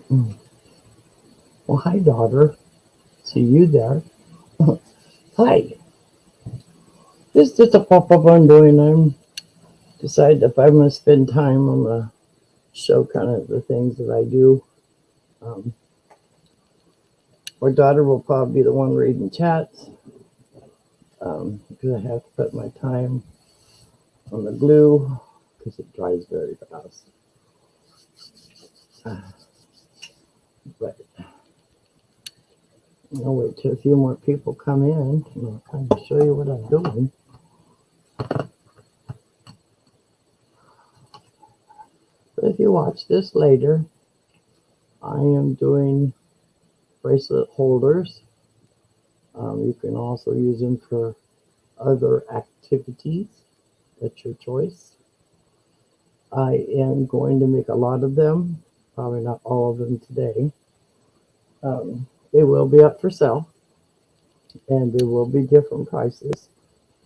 Well, hi, daughter. See you there. Hi. This is just a pop-up I'm doing. I'm decided if I'm going to spend time on the show kind of the things that I do. Um, my daughter will probably be the one reading chats because I have to put my time on the glue because it dries very fast. But I'll wait till a few more people come in and I'll kind of show you what I'm doing. But if you watch this later, I am doing bracelet holders. You can also use them for other activities at your choice. I am going to make a lot of them, probably not all of them today. They will be up for sale and they will be different prices.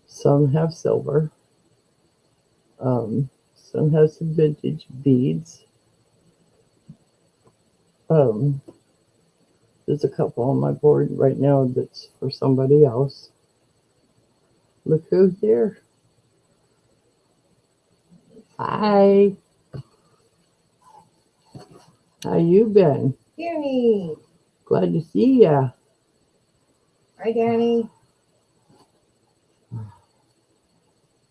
Some have silver, some have some vintage beads. There's a couple on my board right now that's for somebody else. Look who's here. Hi. How you been? Danny. Glad to see ya. Hi, Danny.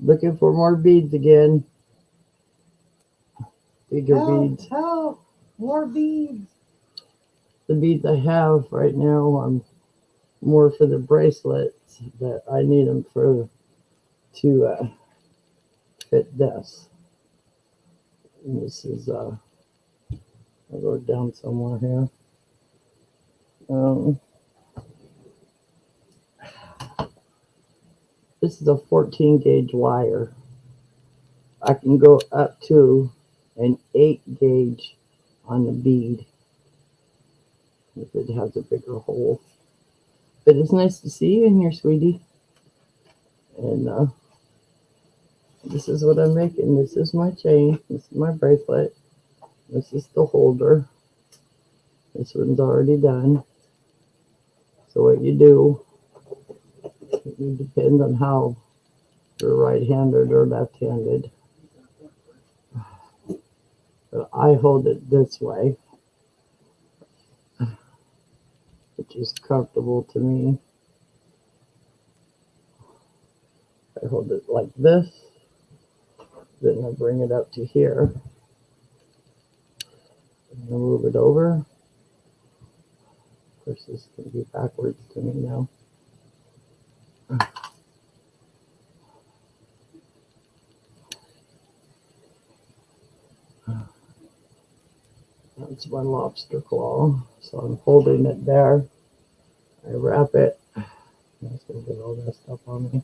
Looking for more beads again. Bigger beads. Help. More beads. The beads I have right now are more for the bracelets, but I need them to fit this. And this is I wrote down somewhere here. This is a 14 gauge wire. I can go up to an 8 gauge on the bead if it has a bigger hole. But it's nice to see you in here, sweetie. And this is what I'm making. This is my chain. This is my bracelet. This is the holder. This one's already done. So what you do, it depends on how you're right-handed or left-handed. But I hold it this way, which is comfortable to me. I hold it like this, then I bring it up to here, and I move it over. Of course, this can be backwards to me now. That's my lobster claw. So I'm holding it there. I wrap it. That's going to get all that stuff on me.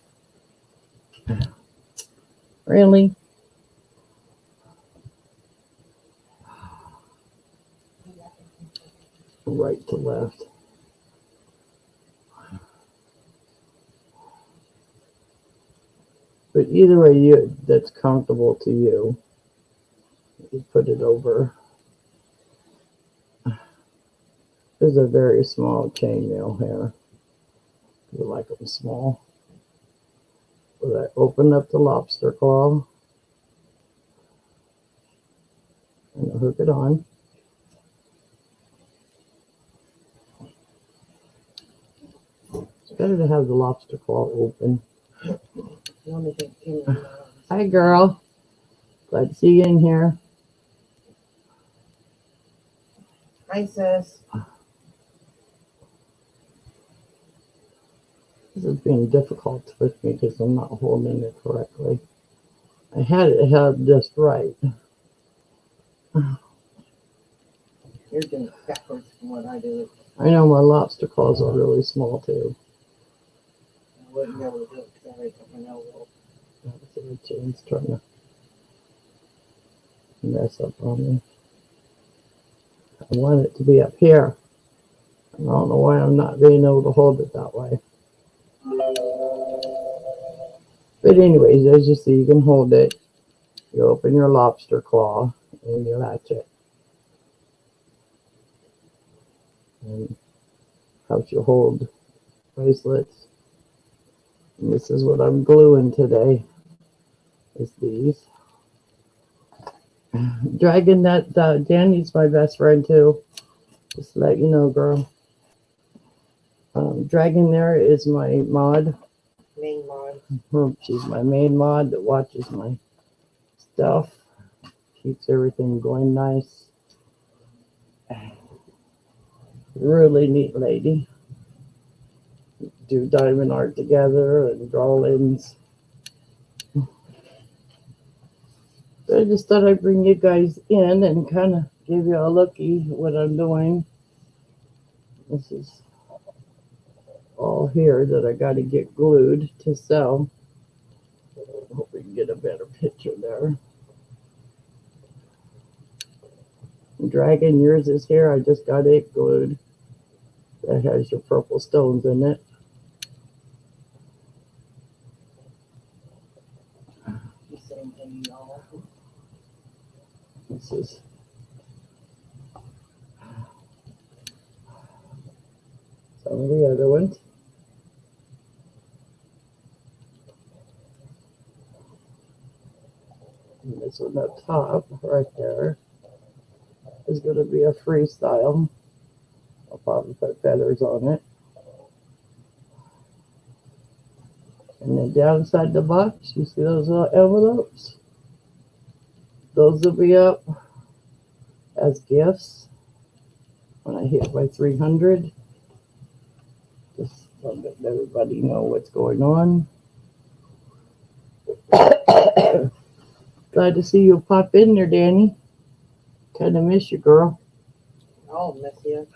Really? Right to left. But either way that's comfortable to you, you put it over. There's a very small chainmail here. You like them small. But I open up the lobster claw and I hook it on. It's better to have the lobster claw open. Hi, girl. Glad to see you in here. Hi, sis. This is being difficult with me because I'm not holding it correctly. I had it held just right. You're doing it backwards from what I do. I know my lobster claws are really small too. I wouldn't be able to do it because I already cut my elbow. The chain's trying to mess up on me. I want it to be up here. I don't know why I'm not being able to hold it that way. But anyways, as you see, you can hold it. You open your lobster claw and you latch it. and helps you hold bracelets. And this is what I'm gluing today, is these. Dragon, that Danny's my best friend too. Just to let you know, girl. Dragon there is my mod. Main mod. She's my main mod that watches my stuff. Keeps everything going nice. Really neat lady. Do diamond art together and drawings. So I just thought I'd bring you guys in and kind of give you a looky at what I'm doing. This is all here that I got to get glued to sell. Hope we can get a better picture there. Dragon, yours is here. I just got it glued. That has your purple stones in it. This is some of the other ones. And this one up top, right there, is going to be a freestyle. I'll probably put feathers on it. And then down inside the box, you see those little envelopes? Those will be up as gifts when I hit my 300. Just to let everybody know what's going on. Glad to see you pop in there, Danny. Kind of miss you, girl. Oh, miss you.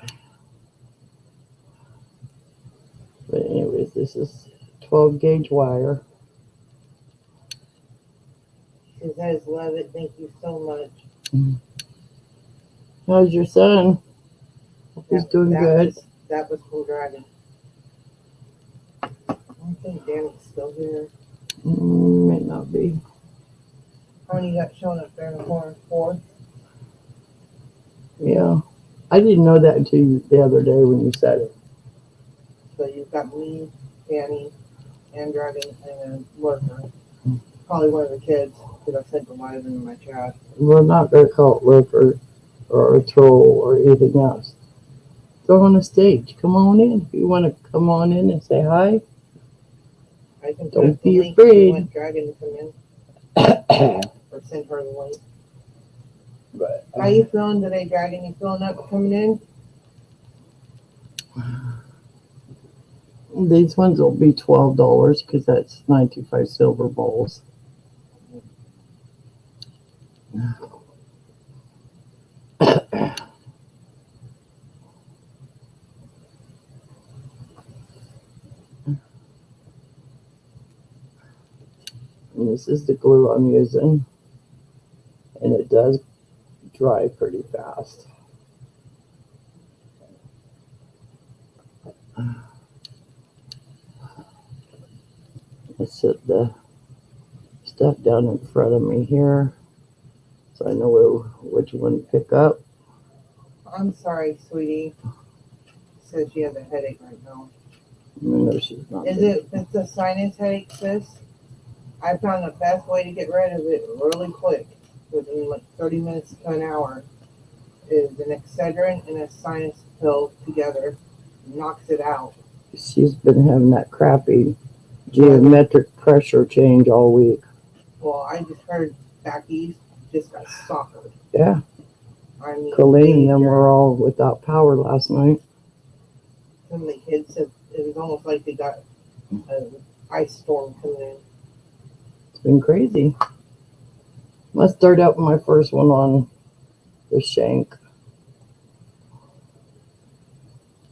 But anyways, this is 12 gauge wire. She says, love it. Thank you so much. How's your son? Hope he's doing good. That was from Dragon. I don't think Danny's still here. Might not be. How many got shown up there in the corner? 4? Yeah. I didn't know that until the other day when you said it. So you've got me, Danny, and Dragon, and a worker. Probably one of the kids, because I sent the live in my chat. We're not going to call it lurker or a troll or anything else. Go on the stage. Come on in. If you want to come on in and say hi, I can don't put the be link if you afraid. want Dragon to come in. Or send her the link. But, How you feeling today, Dragon? You feeling up coming in? These ones will be $12 because that's 95 silver bowls. And this is the glue I'm using, and it does dry pretty fast. I set the stuff down in front of me here so I know which one to pick up. I'm sorry, sweetie. Says she has a headache right now. No, she's not. It's a sinus headache, sis? I found the best way to get rid of it really quick, within like 30 minutes to an hour, is an Excedrin and a sinus pill together. Knocks it out. She's been having that crappy geometric pressure change all week. Well, I just heard Becky's just got soccer. Yeah. I mean, Colleen and them were all without power last night. some of the kids said it was almost like they got an ice storm coming in. It's been crazy. Let's start out with my first one on the shank.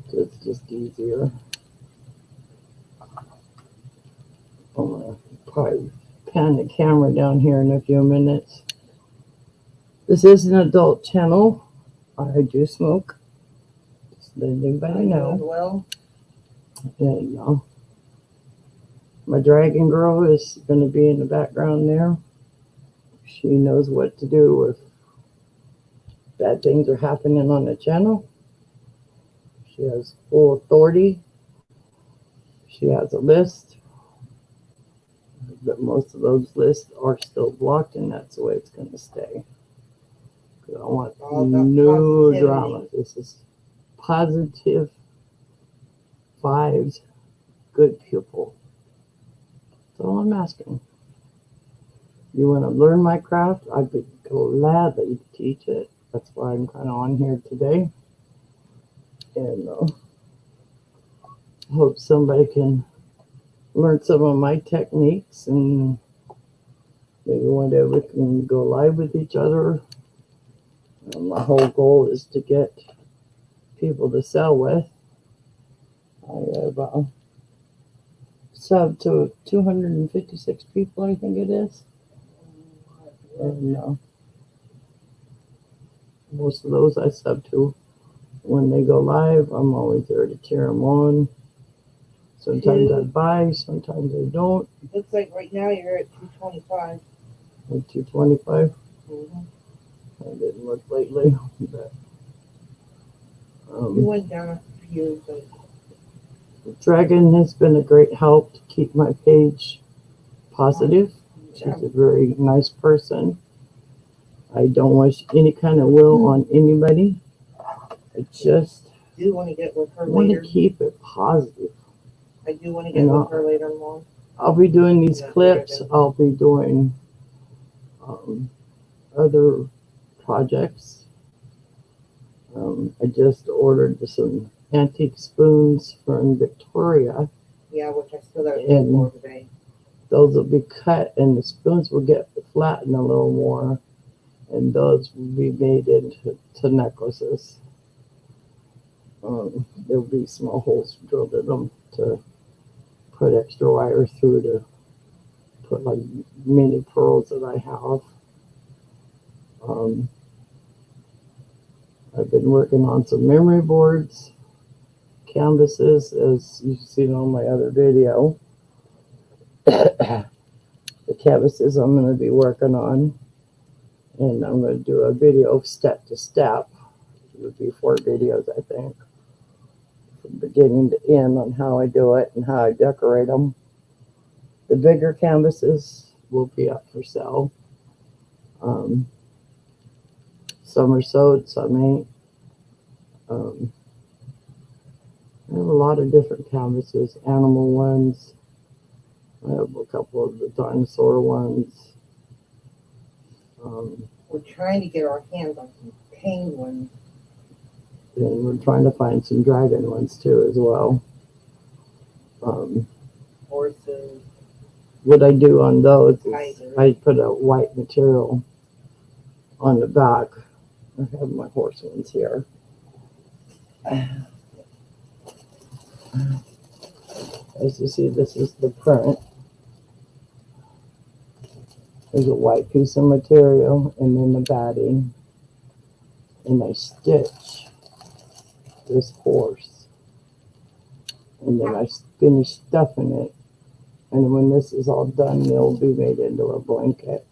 So it's just easier. I'm going to probably pan the camera down here in a few minutes. This is an adult channel. I do smoke. Just let anybody know. Well, There you go. My dragon girl is going to be in the background there. She knows what to do if bad things are happening on the channel. She has full authority. She has a list, but most of those lists are still blocked, and that's the way it's going to stay. I want All about no positivity. drama. This is positive vibes, good pupil. That's all I'm asking. You want to learn my craft? I'd be gladly to teach it. That's why I'm kind of on here today. And hope somebody can learn some of my techniques, and maybe one day we can go live with each other. My whole goal is to get people to sell with. I have subbed to 256 people, I think it is. And most of those I sub to. When they go live, I'm always there to cheer them on. Sometimes I buy, sometimes I don't. Looks like right now you're at 225. At 225. Mm-hmm. I didn't look lately, but You went down a few. But Dragon has been a great help to keep my page positive. She's a very nice person. I don't wish any kind of will on anybody. I just do want to get with her want later. to keep it positive. I do want to get with her later, Mom. I'll be doing these clips. I'll be doing other projects. I just ordered some antique spoons from Victoria. Yeah, which I still got to pay for today. Those will be cut, and the spoons will get flattened a little more, and those will be made into necklaces. There'll be small holes drilled in them to put extra wire through to put like mini pearls that I have. I've been working on some memory boards, canvases, as you've seen on my other video. The canvases I'm going to be working on, and I'm going to do a video step to step. It would be 4 videos, I think, from beginning to end on how I do it and how I decorate them. The bigger canvases will be up for sale. Some are sewed, some ain't. I have a lot of different canvases, animal ones. I have a couple of the dinosaur ones. We're trying to get our hands on some penguins. And we're trying to find some dragon ones too as well. Horses. What I do on those is Tigers. I put a white material on the back. I have my horse ones here. As you see, this is the print. There's a white piece of material and then the batting. And I stitch this horse. And then I finish stuffing it. And when this is all done, it'll be made into a blanket.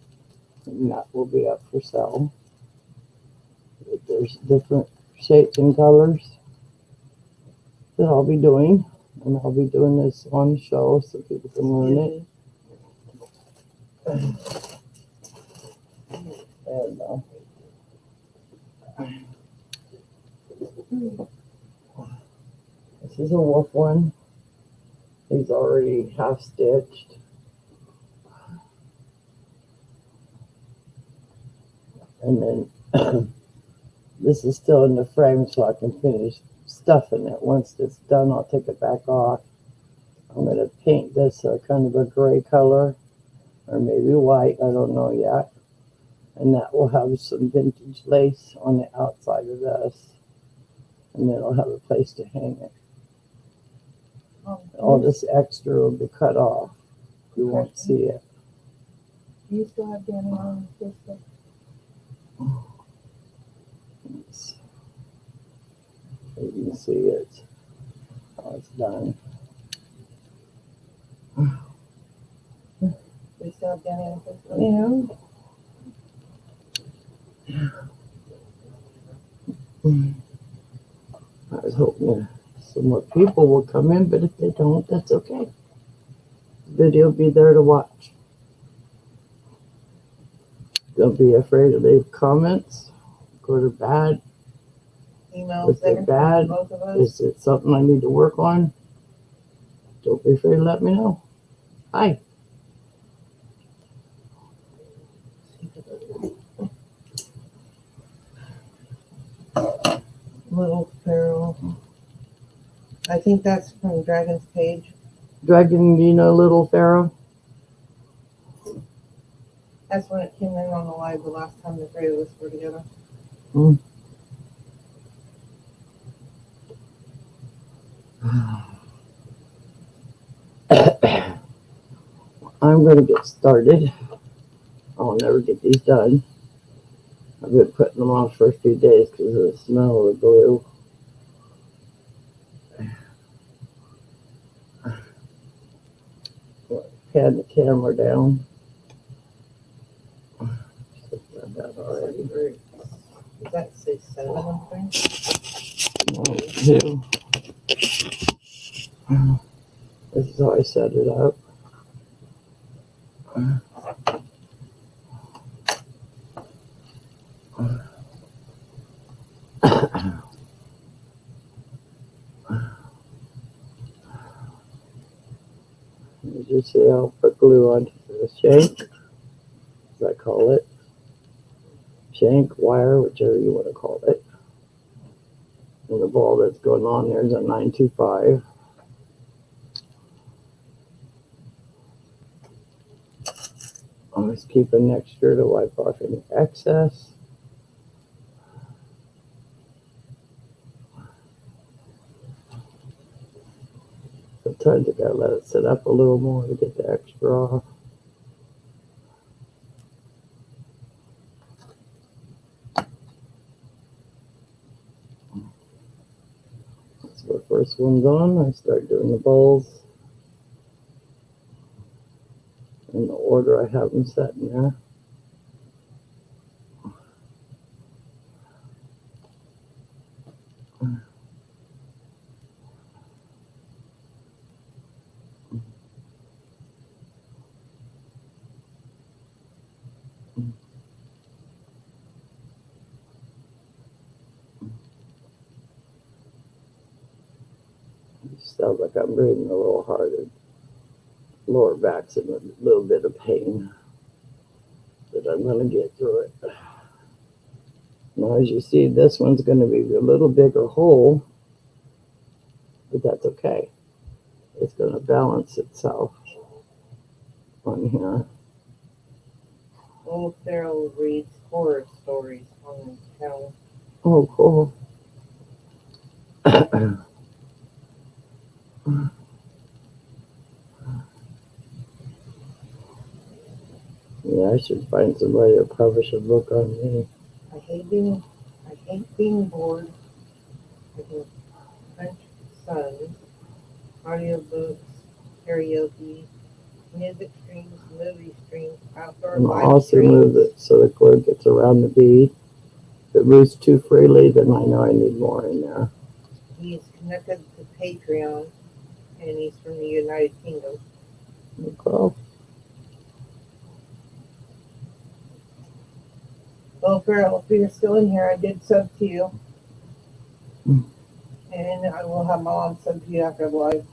And that will be up for sale. There's different shapes and colors that I'll be doing. And I'll be doing this on show so people can learn it. And this is a wolf one. He's already half stitched. And then this is still in the frame so I can finish stuffing it. Once it's done, I'll take it back off. I'm going to paint this kind of a gray color, or maybe white, I don't know yet. And that will have some vintage lace on the outside of this. And then I'll have a place to hang it. All this extra will be cut off. You won't see it. Do you still have Danny on Facebook? You can see it. Oh, it's done. We still have Danny on Facebook? Yeah. I was hoping Yeah, some more people will come in, but if they don't, that's okay. The video will be there to watch. Don't be afraid to leave comments, good or bad. Emails If they're there bad, from both of us. is it something I need to work on? Don't be afraid to let me know. Hi. Little Pharaoh. I think that's from Dragon's Cage. Dragon, do you know Little Pharaoh? That's when it came in on the live the last time the three of us were together. I'm going to get started. I'll never get these done. I've been putting them off for a few days because of the smell of the glue. Pan the camera down. That already. Does that say 7 up there? No, 2. This is how I set it up. As you see, I'll put glue onto the shank, as I call it. Shank, wire, whichever you want to call it. And the ball that's going on there is a 925. Always keep an extra to wipe off any excess. Sometimes you gotta let it sit up a little more to get the extra off. So the first one's on, I start doing the balls in the order I have them set in there. It sounds like I'm breathing a little harder. Lower back's in a little bit of pain, but I'm gonna get through it. Now, as you see, this one's gonna be a little bigger hole, but that's okay. It's gonna balance itself on here. Little Pharaoh reads horror stories on his channel. Oh, cool. Yeah, I should find somebody to publish a book on me. I hate being bored. I can punch suns, audiobooks, karaoke, music streams, movie streams, outdoor And I'll live also streams. move it so the glue gets around the bead. If it moves too freely, then I know I need more in there. He's connected to Patreon, and he's from the United Kingdom. Cool. Well, Pharaoh, if you're still in here, I did sub to you. And I will have my mom sub to you after live.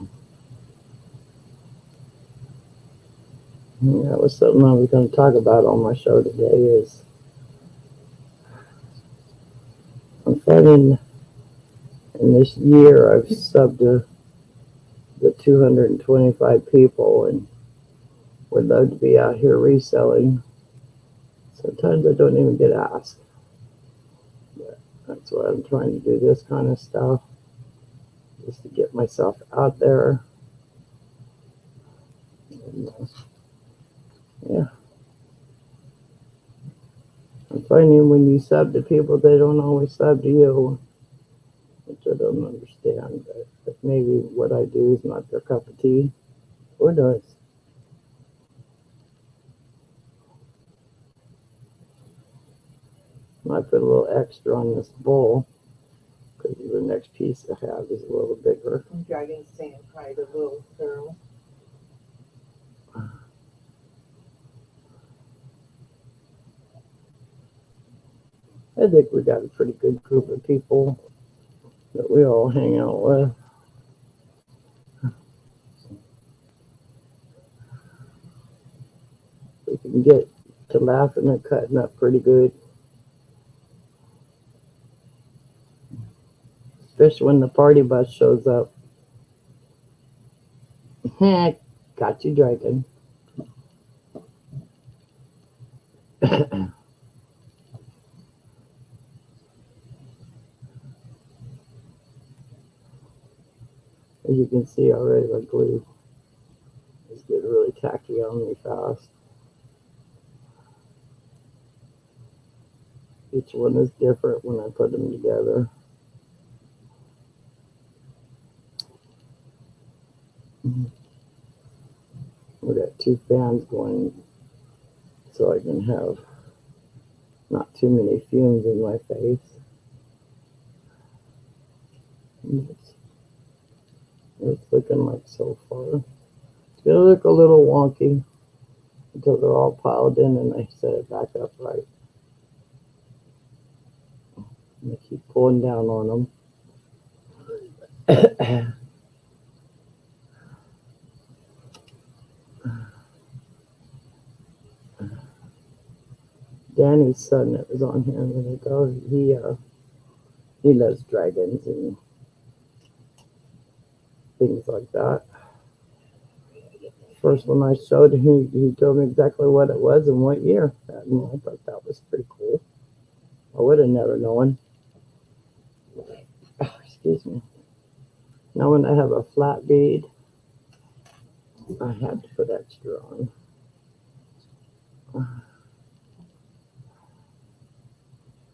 That was something I was going to talk about on my show today is I'm finding in this year I've subbed to the 225 people and would love to be out here reselling. Sometimes I don't even get asked. But that's why I'm trying to do this kind of stuff, just to get myself out there. And, yeah. I'm finding when you sub to people, they don't always sub to you, which I don't understand. But maybe what I do is not their cup of tea. Who knows? I put a little extra on this bowl because the next piece I have is a little bigger. Dragon's saying hi to little girl. I think we got a pretty good group of people that we all hang out with. We can get to laughing and cutting up pretty good. Especially when the party bus shows up. Got you, Dragon. As you can see already, the glue is getting really tacky on me fast. Each one is different when I put them together. We got 2 fans going so I can have not too many fumes in my face. It's looking like so far. It's gonna look a little wonky until they're all piled in and I set it back up right. And I keep pulling down on them. Danny's son that was on here a minute ago, he loves dragons and things like that. First one I showed him, he told me exactly what it was and what year. And I thought that was pretty cool. I would have never known. Oh, excuse me. Now when I have a flat bead, I have to put extra on.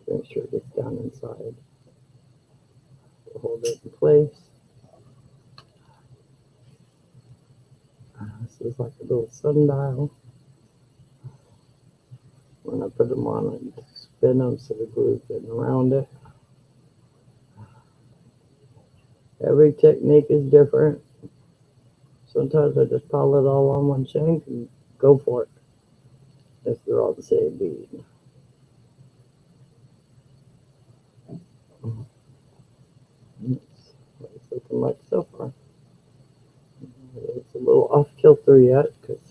Make sure it gets down inside. Hold it in place. This is like a little sundial. When I put them on, I spin them so the glue's getting around it. Every technique is different. Sometimes I just pile it all on one shank and go for it. If they're all the same bead. What it's looking like so far. It's a little off kilter yet because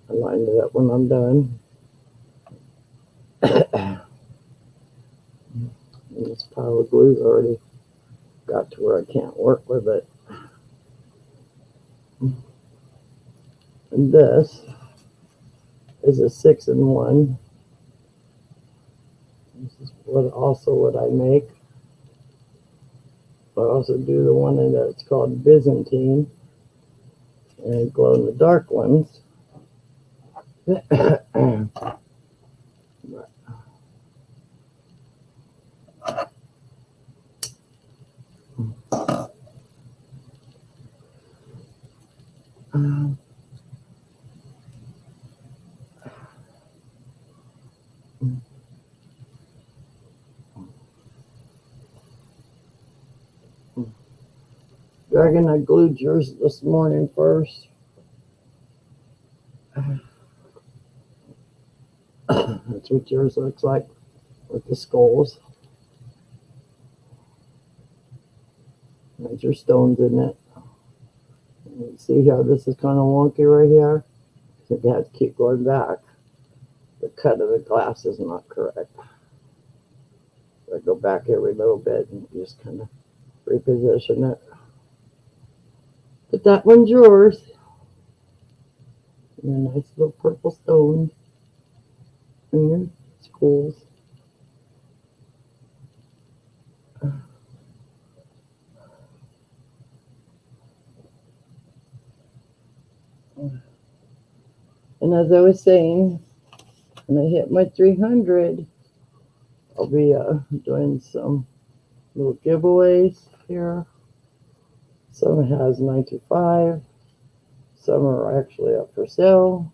I lined it up when I'm done. And this pile of glue's already got to where I can't work with it. And this is a 6-in-1. This is what I make. I also do the one that's called Byzantine and glow in the dark ones. Dragon, I glued yours this morning first. That's what yours looks like with the skulls. There's your stones in it. And you see how this is kind of wonky right here? So you have to keep going back. The cut of the glass is not correct. So I go back every little bit and just kind of reposition it. But that one's yours. And your nice little purple stones. And your skulls. And as I was saying, when I hit my 300, I'll be doing some little giveaways here. Some has 925. Some are actually up for sale.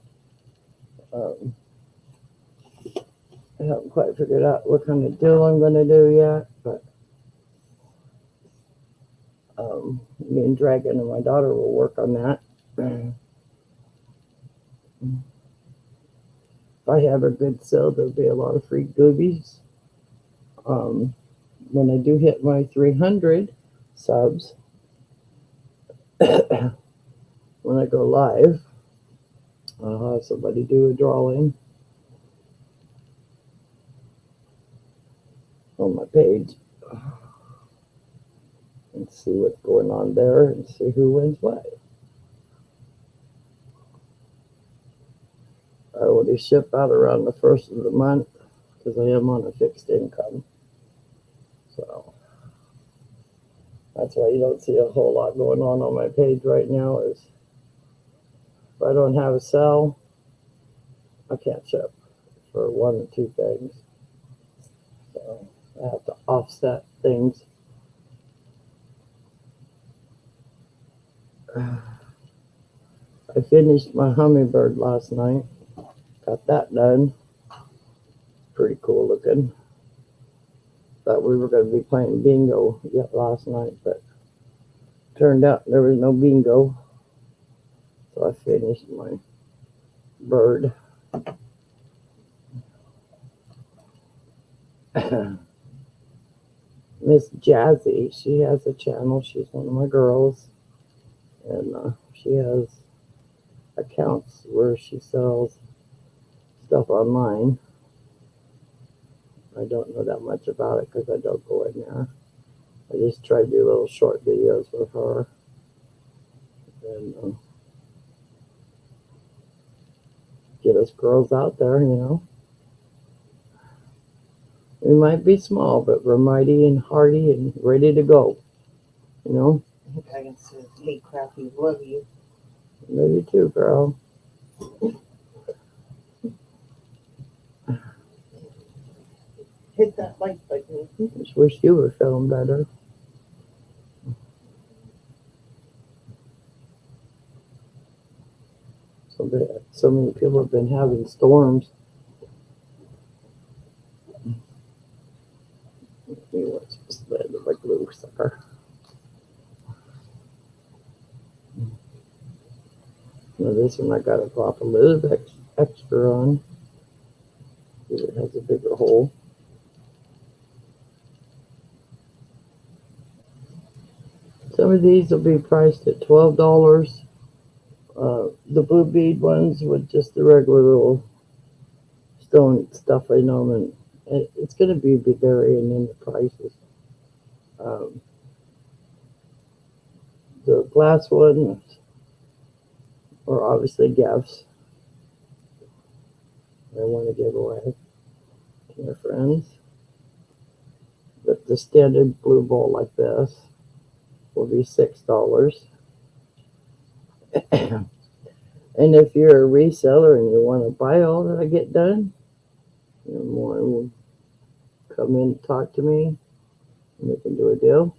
I haven't quite figured out what kind of deal I'm going to do yet, but Me and Dragon and my daughter will work on that. If I have a good sale, there'll be a lot of free goodies. Um, when I do hit my 300 subs, when I go live, I'll have somebody do a drawing on my page and see what's going on there and see who wins what. I only ship out around the first of the month because I am on a fixed income. So that's why you don't see a whole lot going on my page right now. Is if I don't have a sale, I can't ship for one or two things. So I have to offset things. I finished my hummingbird last night. Got that done. Pretty cool looking. Thought we were going to be playing bingo yet last night, but turned out there was no bingo. So I finished my bird. Miss Jazzy, she has a channel. She's one of my girls. And she has accounts where she sells stuff online. I don't know that much about it because I don't go in there. I just try to do little short videos with her. And get us girls out there, you know. We might be small, but we're mighty and hardy and ready to go. You know? Dragon says, hey, Crappy, love you. Maybe too, girl. Hit that like button. Just wish you were feeling better. So many people have been having storms. You want to sled like a little sucker. Now this one I got to drop a little bit extra on. It has a bigger hole. Some of these will be priced at $12. The blue bead ones with just the regular little stone stuff in them, and it's going to be varying in the prices. The glass ones are obviously gifts I want to give away to my friends. But the standard blue bowl like this will be $6. And if you're a reseller and you want to buy all that I get done, you're more than come in and talk to me, and we can do a deal.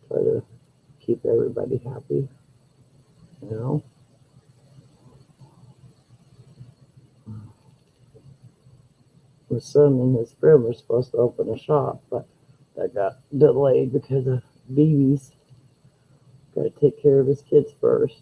Try to keep everybody happy, you know. My son and his friend were supposed to open a shop, but that got delayed because of babies. Got to take care of his kids first.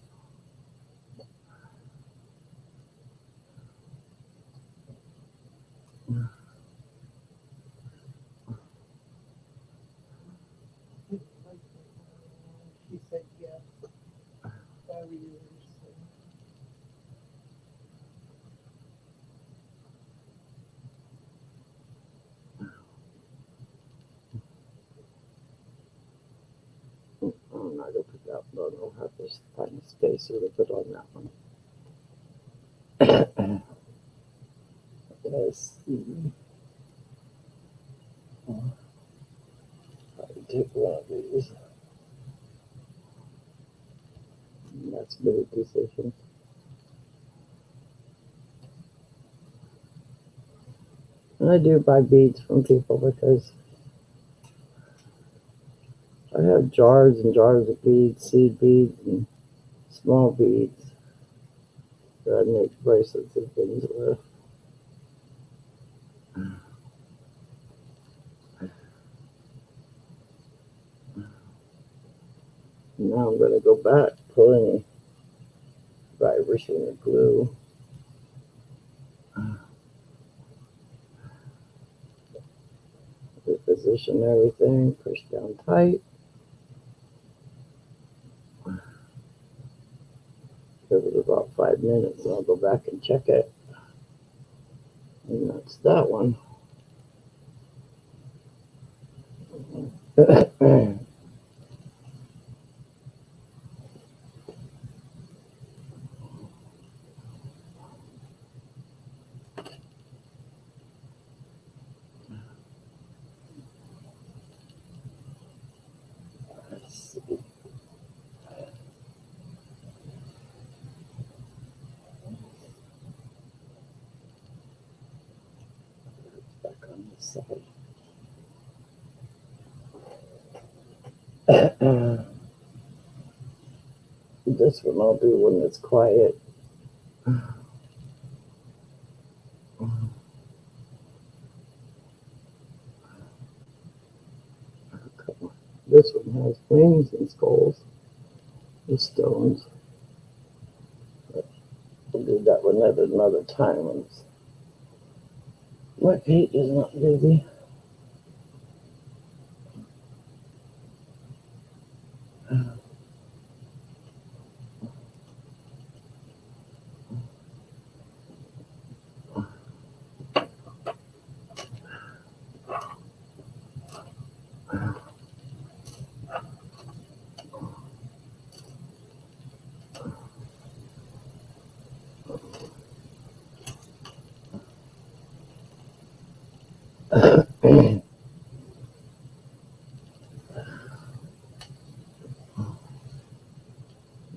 She said yes. Whatever you were saying. I'm not going to put that one. I'll have to find a spacer to put on that one. Let's see. I'll take one of these. That's a big decision. And I do buy beads from people because I have jars and jars of beads, seed beads and small beads that I make bracelets and things with. now I'm going to go back, pull any vibration or glue. Reposition everything, push down tight. Give it about 5 minutes and I'll go back and check it. And that's that one. Let's see. Back on this side. This one I'll do when it's quiet. This one has wings and skulls with stones. But we'll do that one at another time when my page is not busy.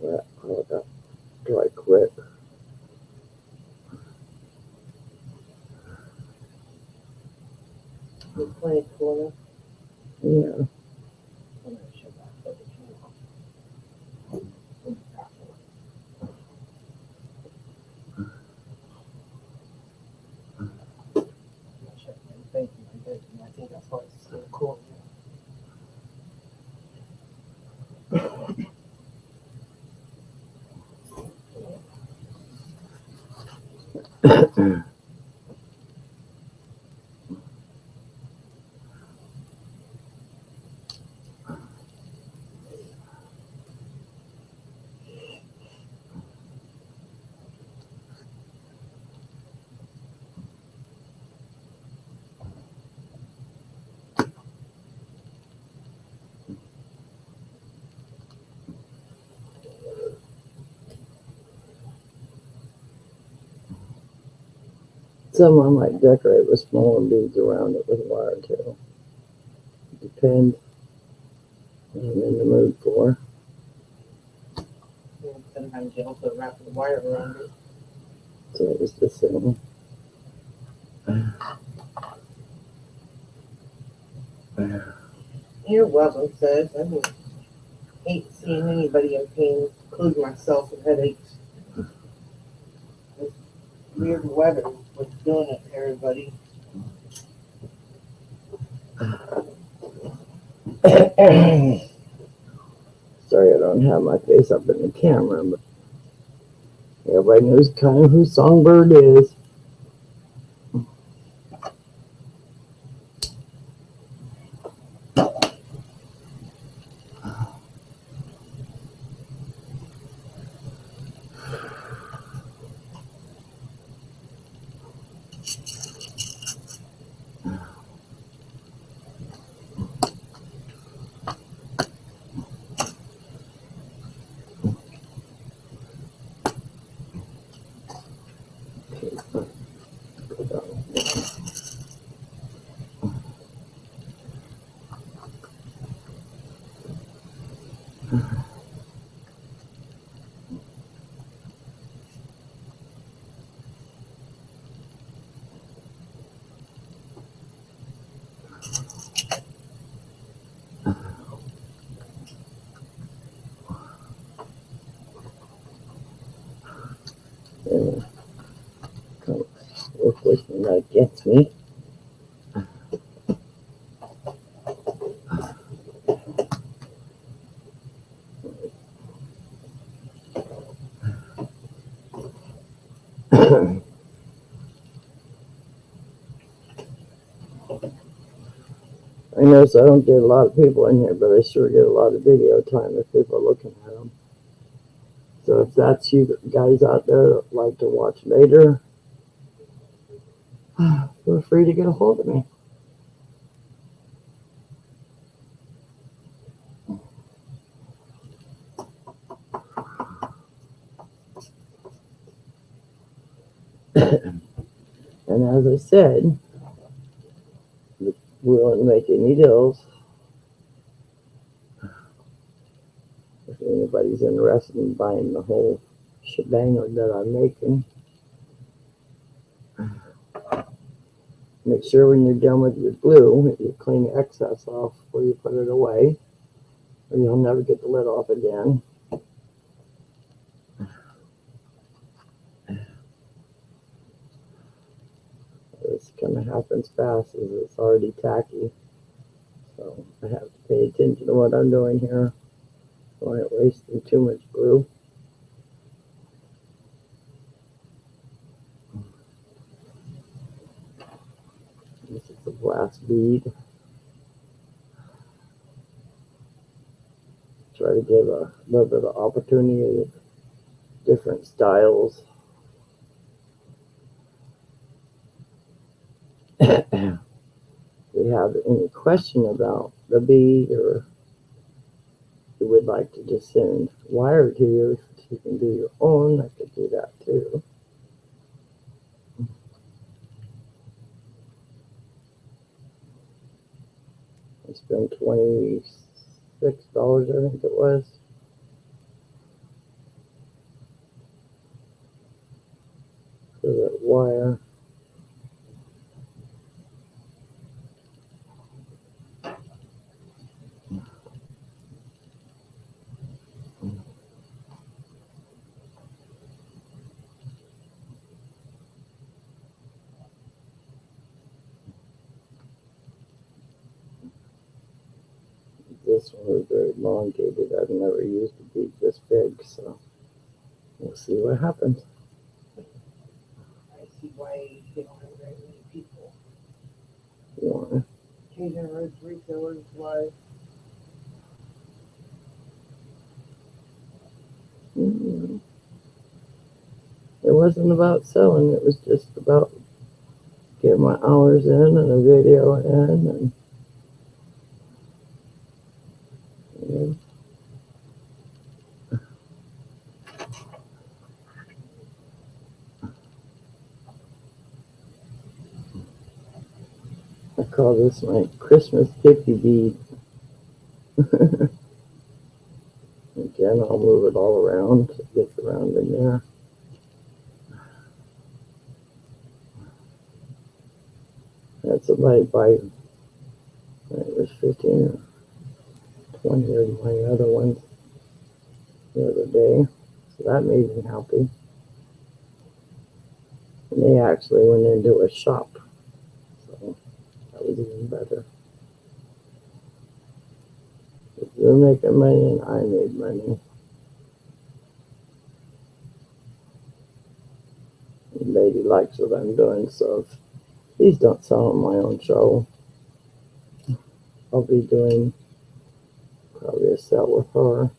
Yeah, oh, that dry quick. It's plenty cool Yeah. enough. I'm gonna shut that up if you want. I'm gonna shut everything like that, and I think that's why it's so cool. Some I might decorate with smaller beads around it with wire too. Depends what I'm in the mood for. And sometimes you also wrap the wire around it. So it was the same. You're welcome, sis. I hate seeing anybody in pain, including myself, with headaches. This weird weather was doing it to everybody. Sorry I don't have my face up in the camera, but everybody knows kind of who Songbird is. And kind of work with me that gets me. I notice I don't get a lot of people in here, but I sure get a lot of video time if people are looking at them. So if that's you guys out there that like to watch later, feel free to get a hold of me. And as I said, we won't make any deals. If anybody's interested in buying the whole shebang that I'm making, make sure when you're done with your glue, you clean the excess off before you put it away, or you'll never get the lid off again. This kind of happens fast as it's already tacky. So I have to pay attention to what I'm doing here. So I ain't wasting too much glue. This is the glass bead. Try to give a little bit of opportunity of different styles. If you have any question about the bead, or you would like to just send wire to you so you can do your own, I could do that too. I spent $26, I think it was, for that wire. This one was very elongated. I've never used a bead this big, so we'll see what happens. I see why they don't have very many people. Yeah. Cajun Roots Resellers Live. Mm-hmm. It wasn't about selling, it was just about getting my hours in and a video in, and yeah. I call this my Christmas 50 bead. Again, I'll move it all around so it gets around in there. Had somebody buy, it was 15 or 20 of my other ones the other day, so that made me happy. And they actually went into a shop, so that was even better. They're making money and I made money. The lady likes what I'm doing, so if these don't sell on my own show, I'll be doing probably a sale with her.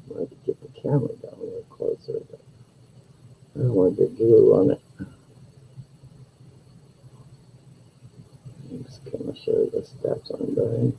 I like to get the camera down a little closer, but I don't want to get glue on it. I'm just going to show you the steps I'm doing.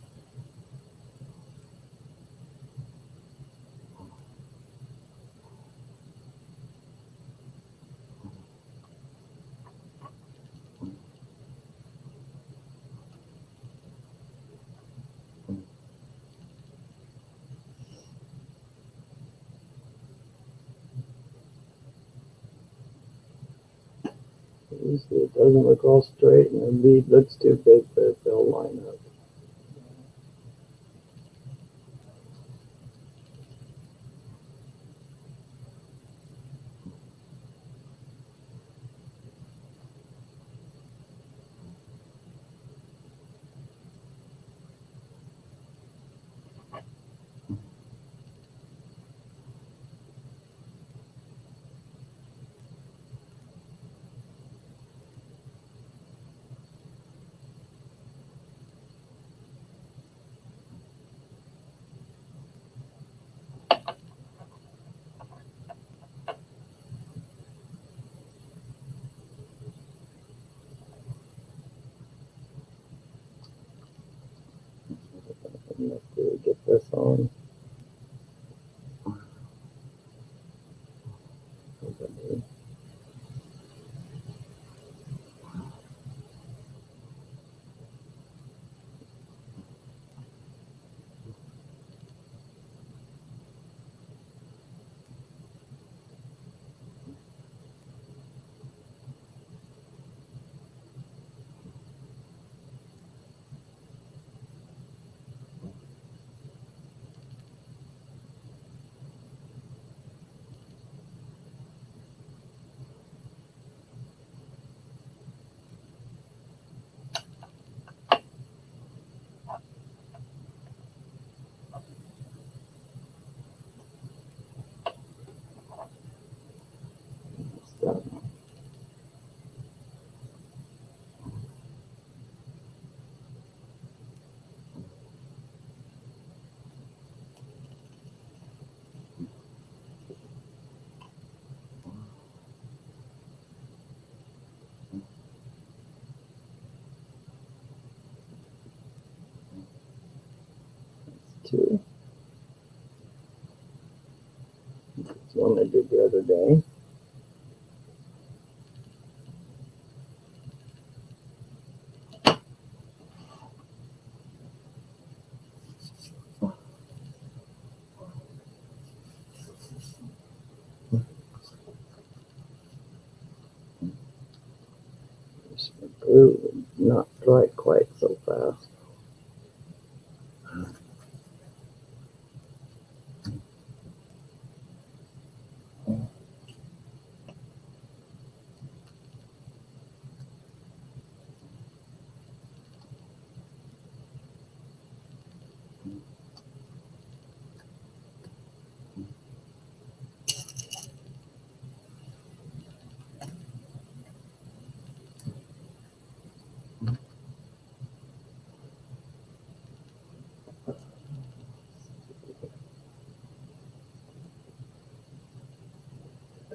You see, it doesn't look all straight, and the bead looks too big, but they'll line up. Let's get this on. It's done. Two. It's one I did the other day. The glue would not dry quite so fast.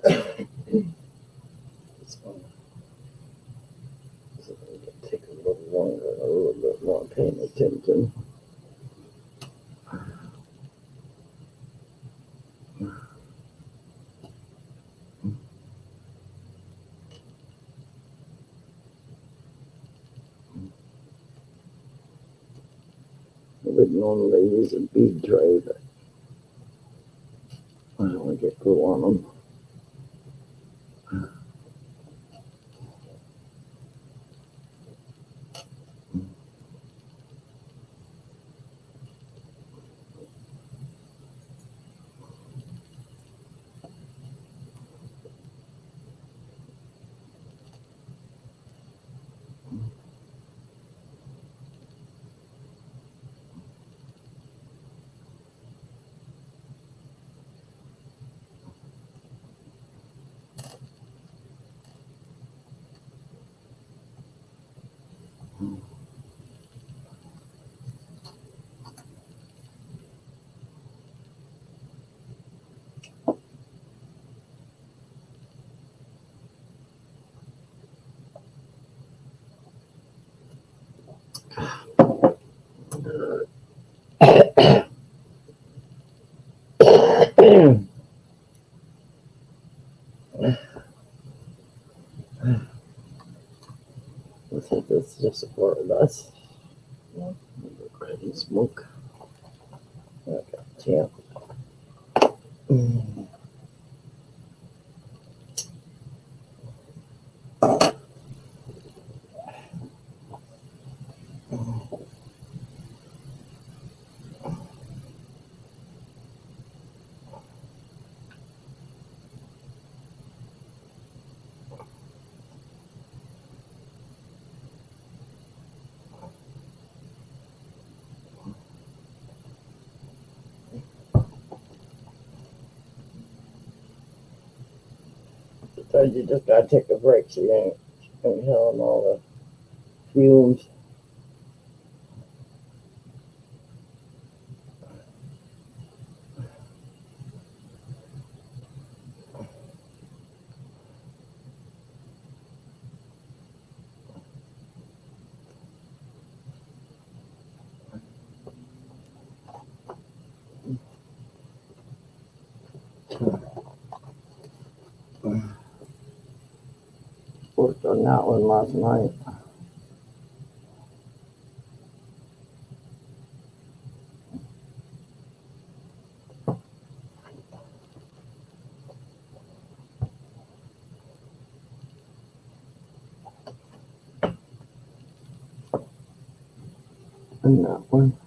This one is going to take a little longer, a little bit more paying attention. I would normally use a bead tray, but I don't want to get glue on them. I think this is just a part of us. Yeah. Grab and smoke. Okay, yeah. Sometimes you just gotta take a break so you ain't inhaling all the fumes. Worked on that one last night. And that one.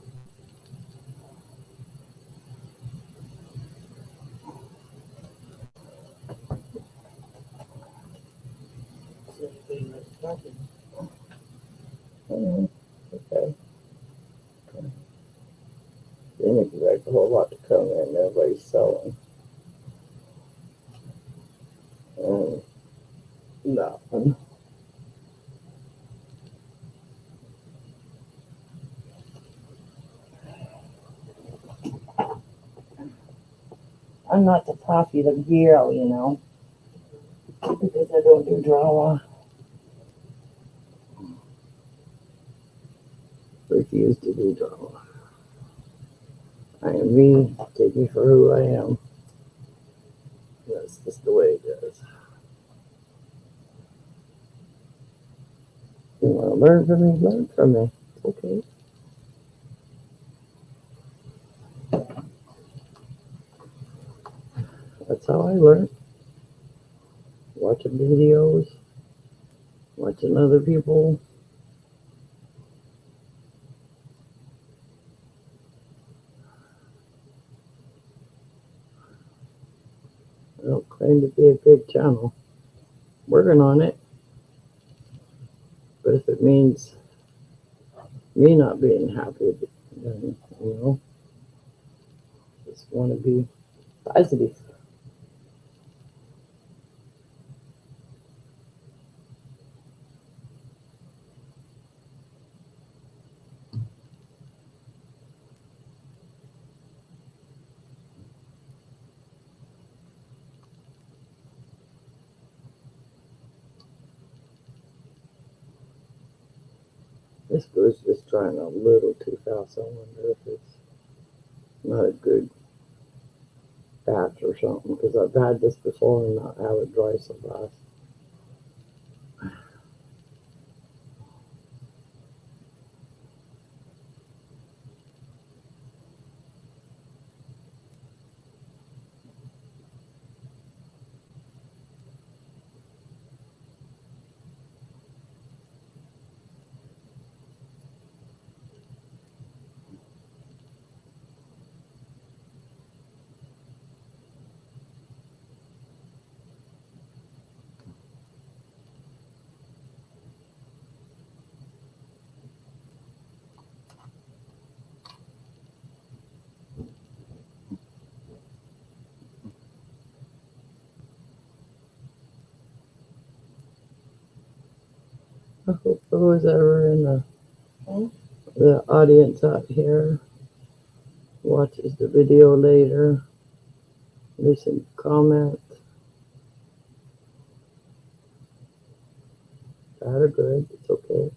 Okay. Didn't expect a whole lot to come in. Everybody's selling. And that one. I'm not the popular girl, you know, because I don't do drama. Refuse to do drama. I am me. Take me for who I am. That's just the way it is. You want to learn from me? Learn from me. It's okay. That's how I learn. Watching videos, watching other people. I don't claim to be a big channel. Working on it. But if it means me not being happy, then, you know, just want to be positive. This goes just trying a little too fast. I wonder if it's not a good batch or something, because I've had this before and not have it dry so fast. I hope those ever in the audience out here watches the video later. Leave some comments. Bad or good, it's okay.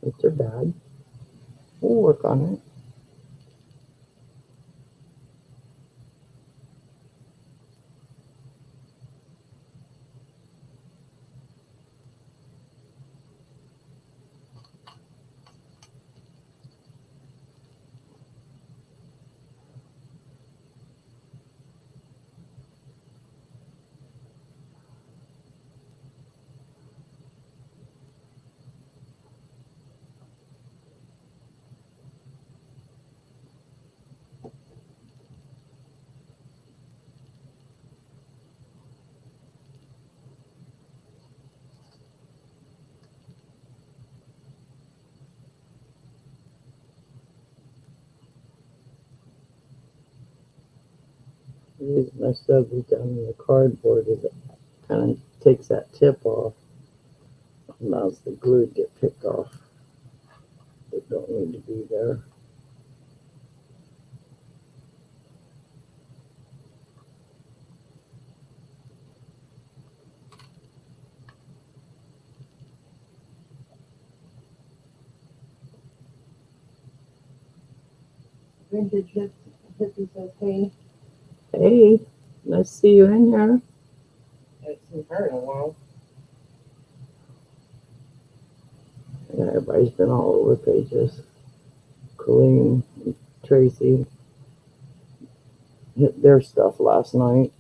If they're bad, we'll work on it. The reason I shoved it down in the cardboard is it kind of takes that tip off, allows the glue to get picked off. It don't need to be there. Vintage hippie says, hey, Hey, nice to see you in here. it's been her in a while. Yeah, everybody's been all over pages. Colleen, and Tracy hit their stuff last night.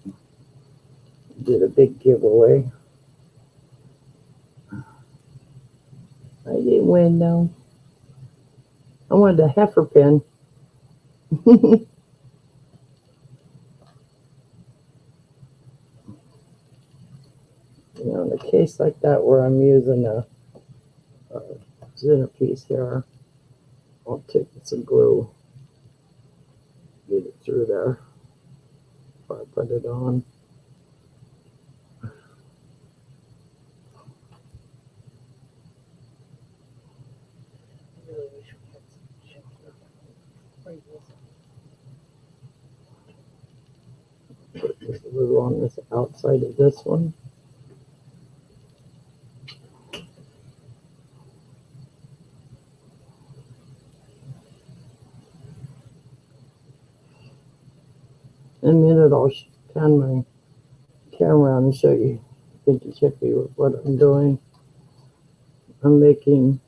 Did a big giveaway. I didn't win though. I wanted a heifer pin. You know, in a case like that where I'm using a centerpiece here, I'll take some glue, get it through there before I put it on. I really wish we had some chips with that. Put this glue on this outside of this one. In a minute, I'll pan my camera around and show you vintage hippie with what I'm doing. I'm making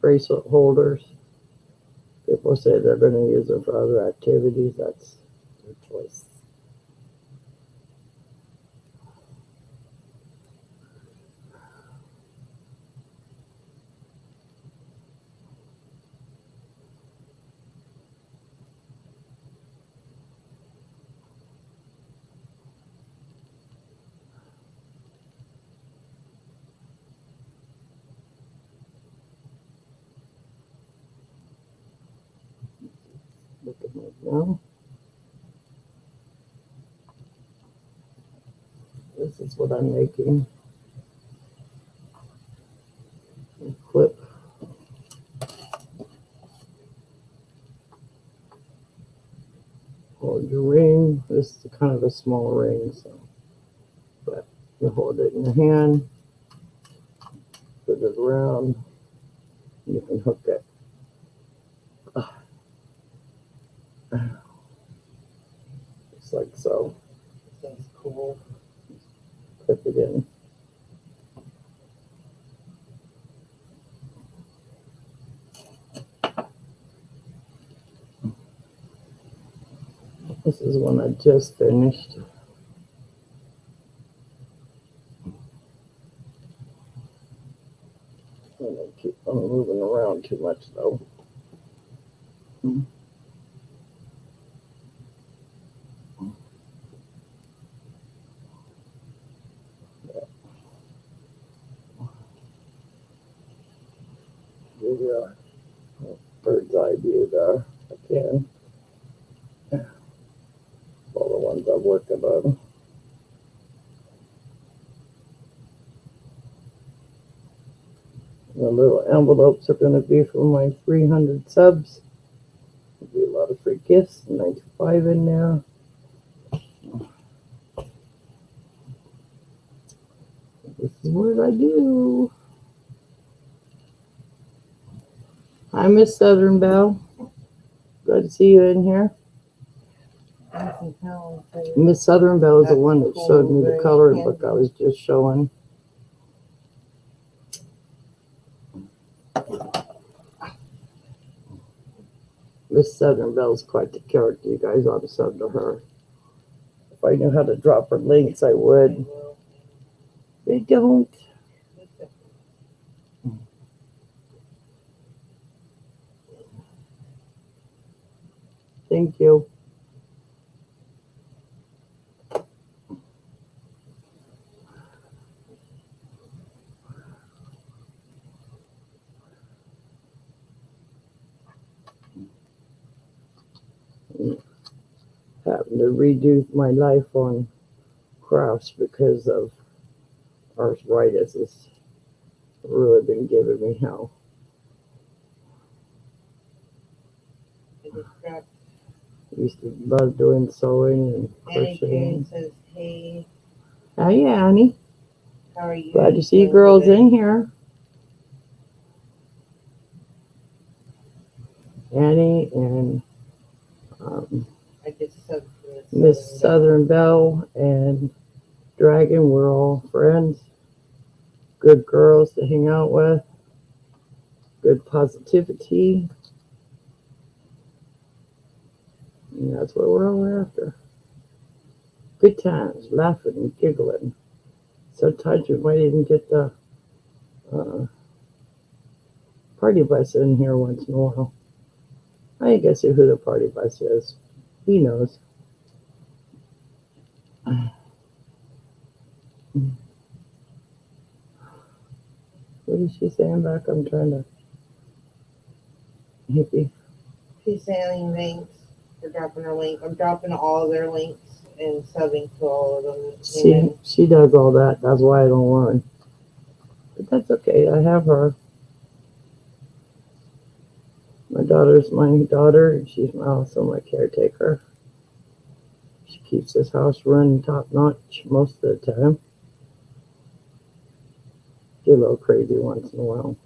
bracelet holders. People say they're going to use them for other activities. That's their choice. Look at it now. This is what I'm making. A clip. Hold your ring. This is kind of a small ring, so but you hold it in your hand, put it around, and you can hook it. Just like so. That's cool. Clip it in. This is one I just finished. I don't keep on moving around too much though. Give you a bird's eye view there. I can. All the ones I've worked on. The little envelopes are going to be for my 300 subs. There'll be a lot of free gifts, 95 in there. This is what I do. Hi, Miss Southern Belle. Good to see you in here. Miss Southern Belle is the one that showed me the coloring book I was just showing. Miss Southern Belle is quite the character. You guys ought to sub to her. If I knew how to drop her links, I would. They don't. Thank you. Have to redo my life on crafts because of arthritis. It's really been giving me hell. I just dropped. Used to love doing sewing and Annie Jane crocheting. says, hey, Hi, Annie. how are you? Glad to see you doing girls today? in here. Annie and I just subbed Miss Southern Belle and Dragon. We're all friends. Good girls to hang out with. Good positivity. And that's what we're all after. Good times, laughing and giggling. Sometimes we might even get the uh, party bus in here once in a while. I guess who the party bus is. He knows. What is she saying back? I'm trying to hippie. She's sending links. We're dropping her link. I'm dropping all their links and subbing to all of them. She does all that. That's why I don't learn. But that's okay. I have her. My daughter's my daughter, and she's also my caretaker. She keeps this house running top notch most of the time. Get a little crazy once in a while.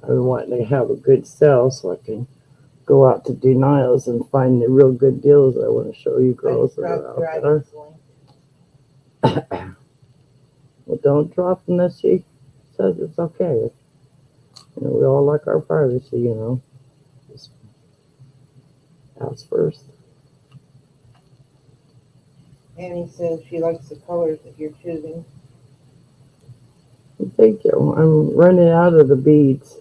I want to have a good sale so I can go out to denials and find the real good deals I want to show you girls that are out there. Well, don't drop them unless she says it's okay. You know, we all like our privacy, you know. Just ask first. Annie says she likes the colors that you're choosing. Thank you. I'm running out of the beads.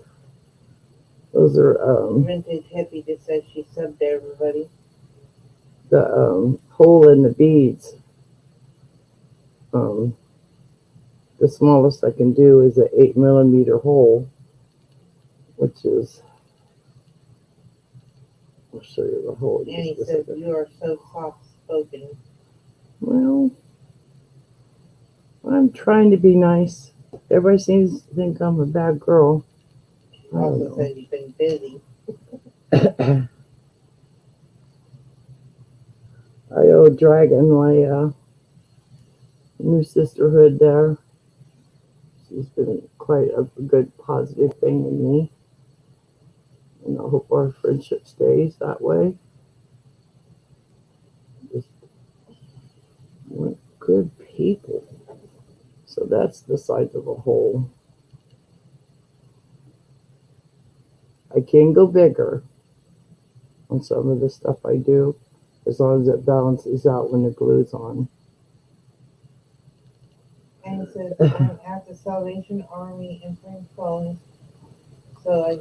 Those are Vintage Hippie just says she subbed to everybody. the hole in the beads. The smallest I can do is an 8 millimeter hole, which is. I'll show you the hole. Annie says you are so soft spoken. Well, I'm trying to be nice. Everybody seems to think I'm a bad girl. She also says you've been busy. I owe Dragon my new sisterhood there. She's been quite a good positive thing in me. And I hope our friendship stays that way. Just we're good people. So that's the size of a hole. I can go bigger on some of the stuff I do, as long as it balances out when the glue's on. Annie says I'm at the Salvation Army in Franconia, so I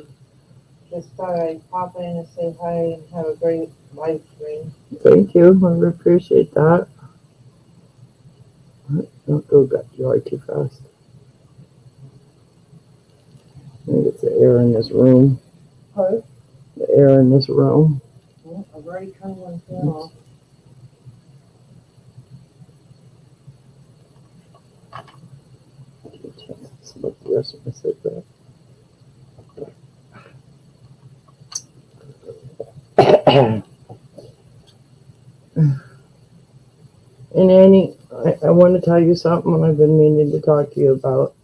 just thought I'd pop in and say hi and have a great live stream. Thank you. I appreciate that. Don't go that joy too fast. I think it's the air in this room. Huh? The air in this room. Well, I've already turned one fan off. Smoke the rest of my cigarette. And Annie, I want to tell you something I've been meaning to talk to you about.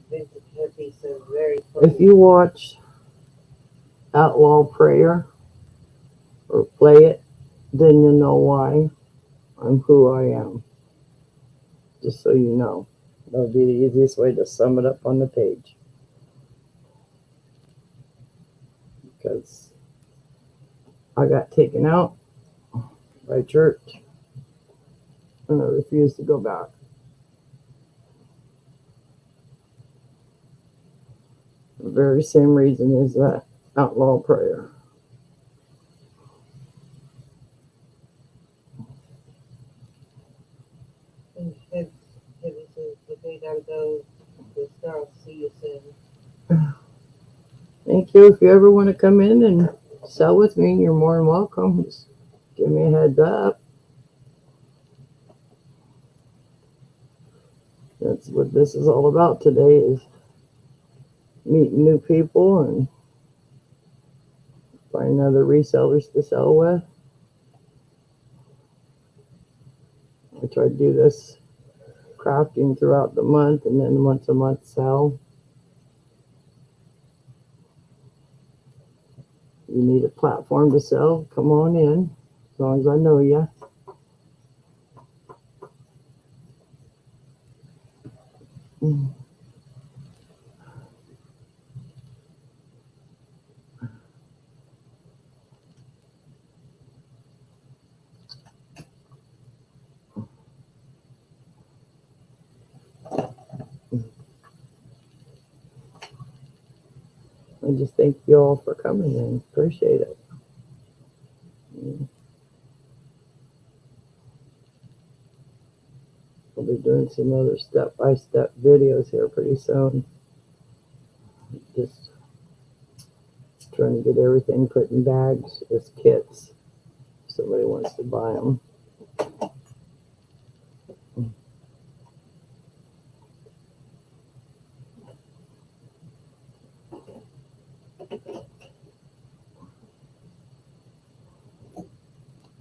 Vintage Hippie says very If you watch Outlaw Prayer or play it, then you know why I'm who I am. Just so you know. That'll be the easiest way to sum it up on the page. Because I got taken out by church and I refused to go back. The very same reason is that outlaw prayer. Hippie says, okay, gotta go. This girl, see you soon. Thank you. If you ever want to come in and sell with me, you're more than welcome. Just give me a heads up. That's what this is all about today, is meeting new people and finding other resellers to sell with. I try to do this crafting throughout the month and then once a month sell. You need a platform to sell, come on in, as long as I know you. I just thank you all for coming in. Appreciate it. I'll be doing some other step-by-step videos here pretty soon. Just trying to get everything put in bags as kits. If somebody wants to buy them.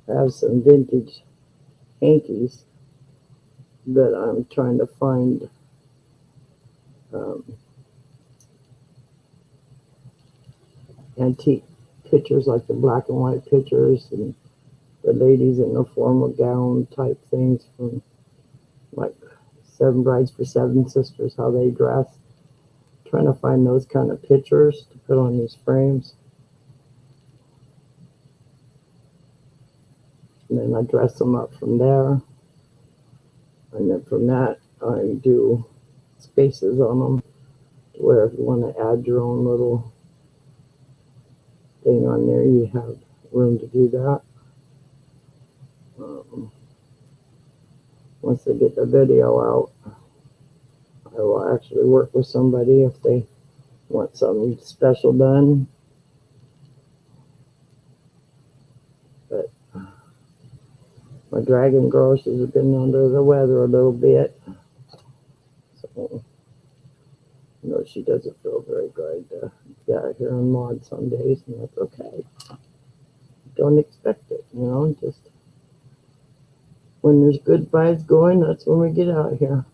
I have some vintage hankies that I'm trying to find antique pictures, like the black and white pictures and the ladies in the formal gown type things from like Seven Brides for Seven Sisters, how they dress. Trying to find those kind of pictures to put on these frames. And then I dress them up from there. And then from that, I do spaces on them, where if you want to add your own little thing on there, you have room to do that. Once they get the video out, I will actually work with somebody if they want something special done. But my dragon girl, she's been under the weather a little bit. So, she doesn't feel very good to be out here on mod some days, and that's okay. Don't expect it, just when there's good vibes going, that's when we get out here.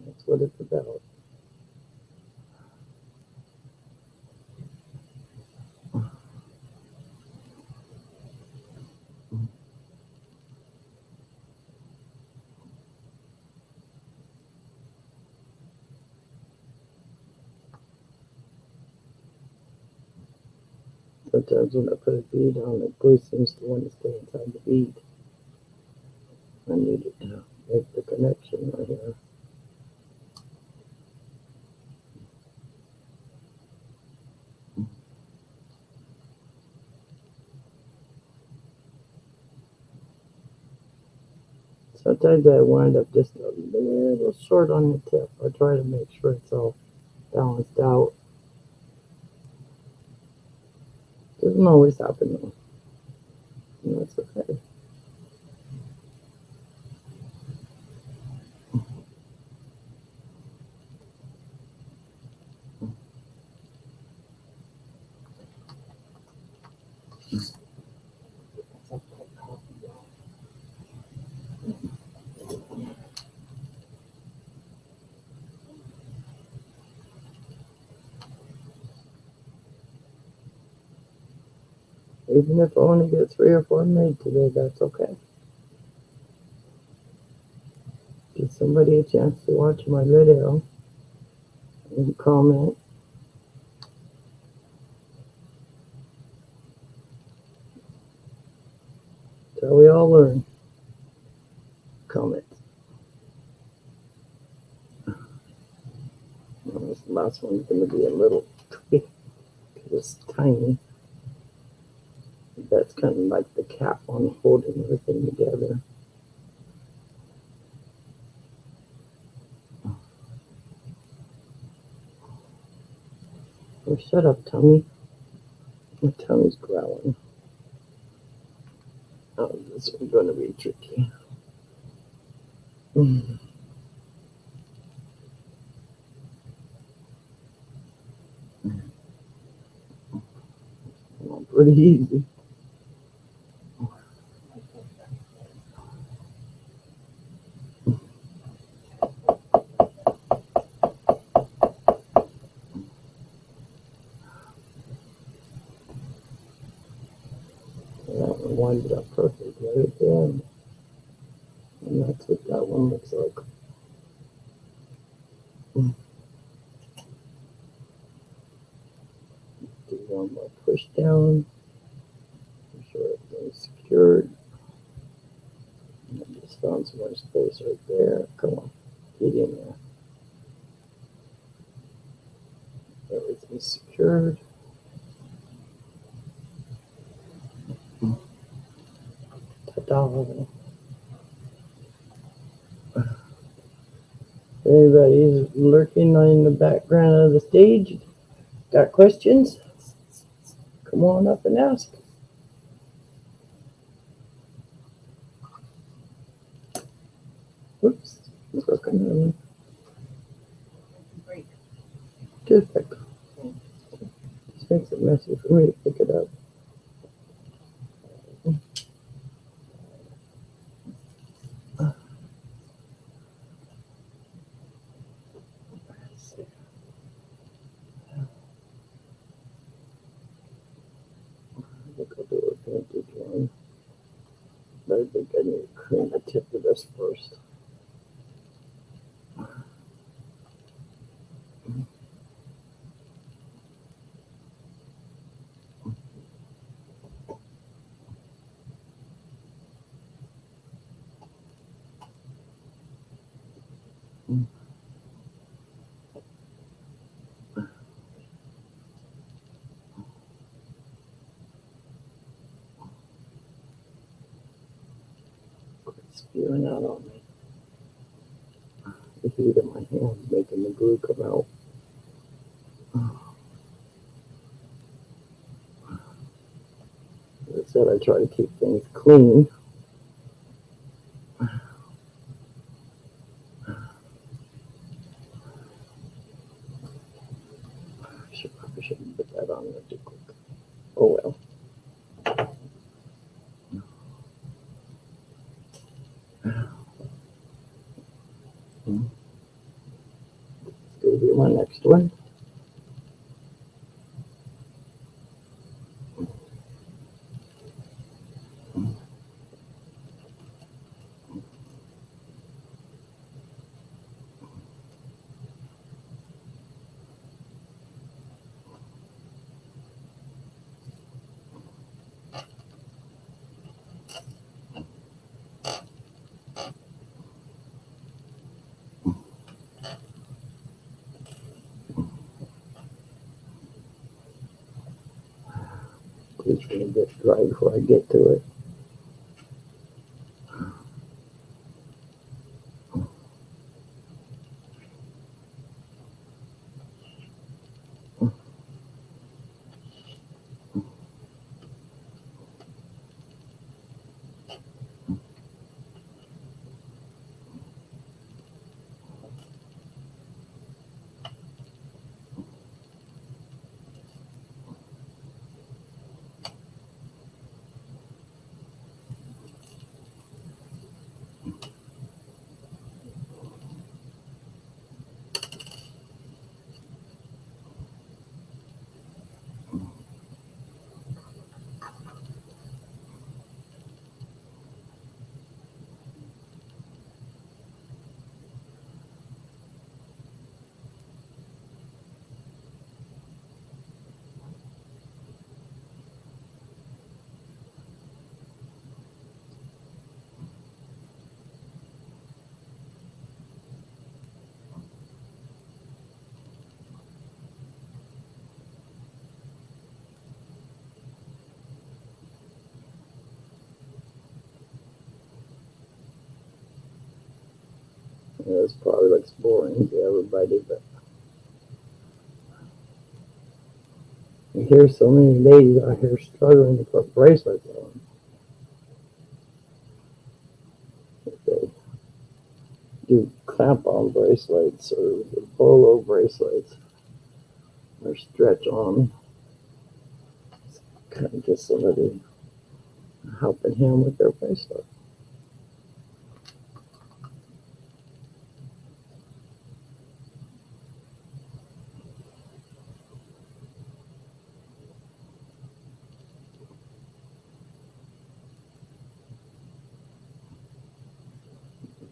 That's what it's about. Sometimes when I put a bead on, the glue seems to want to stay inside the bead. I need it to make the connection right here. Sometimes I wind up just a little short on the tip. I try to make sure it's all balanced out. Doesn't always happen though. And that's okay. Even if I only get 3 or 4 made today, that's okay. Give somebody a chance to watch my video and comment. That's how we all learn. Comment. Well, this last one's going to be a little tricky because it's tiny. That's kind of like the cap on holding everything together. Oh, shut up, Tommy. My tummy's growling. Oh, this one's going to be tricky. Mm. Oh, pretty easy. That one winded up perfect right at the end. And that's what that one looks like. Do one more push down. Make sure everything's secured. And I just found some more space right there. Come on, get in there. Everything's secured. Ta-da. Anybody's lurking in the background of the stage? Got questions? Come on up and ask. Whoops, it's broken. Break. Perfect. Just makes it messy for me to pick it up. I think I'll do a vintage one. But I think I need to clean the tip of this first. It's spewing out on me. The heat of my hands making the glue come out. As I said, I try to keep things clean. I shouldn't put that on there too quick. Oh well. Let's go do my next one. It's gonna get dry before I get to it. This probably looks boring to everybody, but hear so many ladies out here struggling to put bracelets on. They do clamp-on bracelets or bolo bracelets or stretch-on. Kind of get somebody helping him with their bracelet.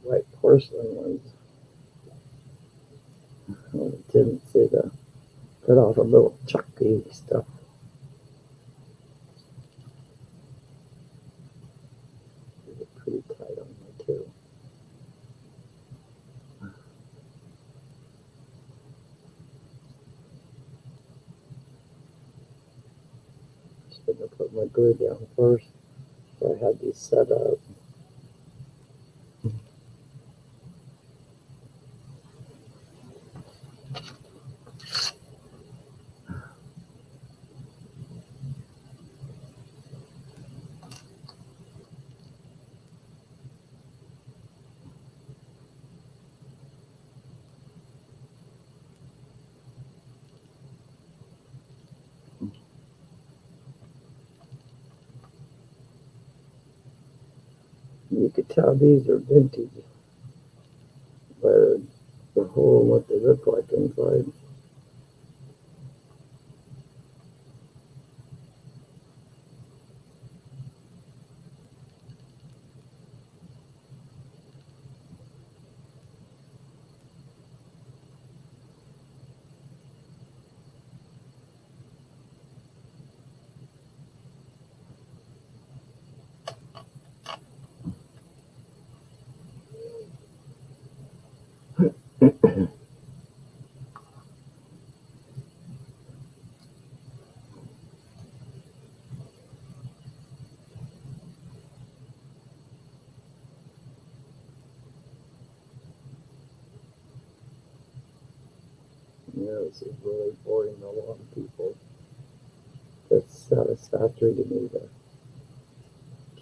White porcelain ones. I didn't see the cut off a little chucky stuff. Pretty tight on me too. Just gonna put my glue down first. So I had these set up. You could tell these are vintage by the hole and what they look like inside. This is really boring a lot of people. That's satisfactory to me to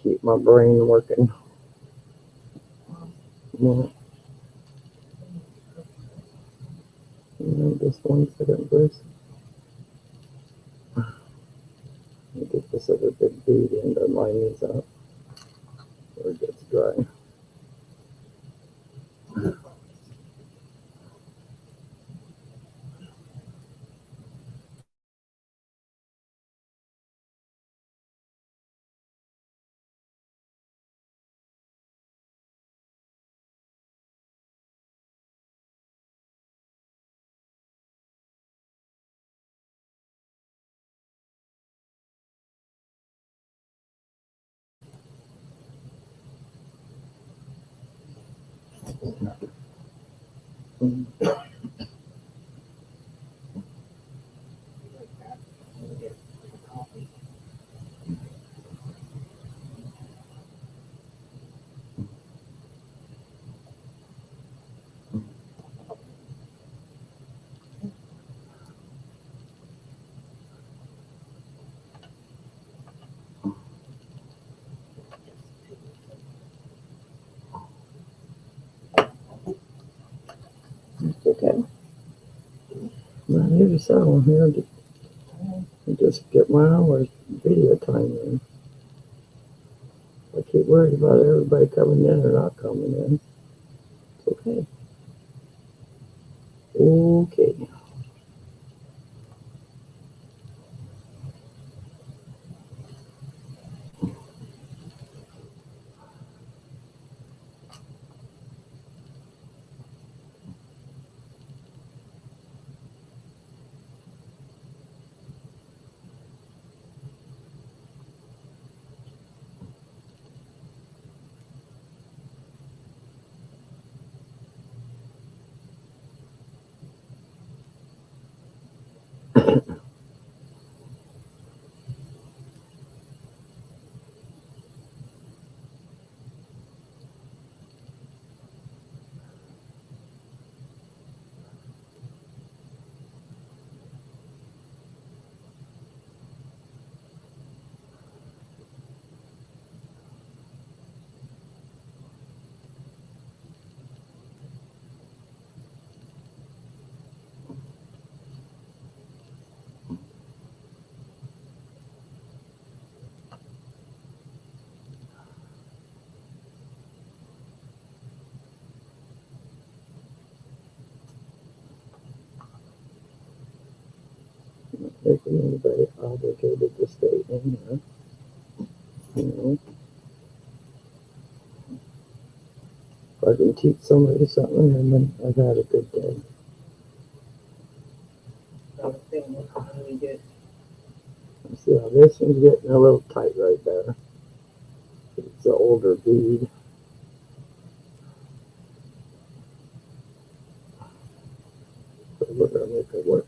keep my brain working. Yeah. Just 1 second, Bruce. Let me get this other big bead in to line these up where it gets dry. Okay. Now here's the one here. Just get my hours video time in. I keep worried about everybody coming in or not coming in. It's okay. Okay. think anybody obligated to stay in here. You know, if I can teach somebody something, and then I've had a good day. So the thing is, when we get See how this one's getting a little tight right there. It's an older bead. But we're gonna make it work.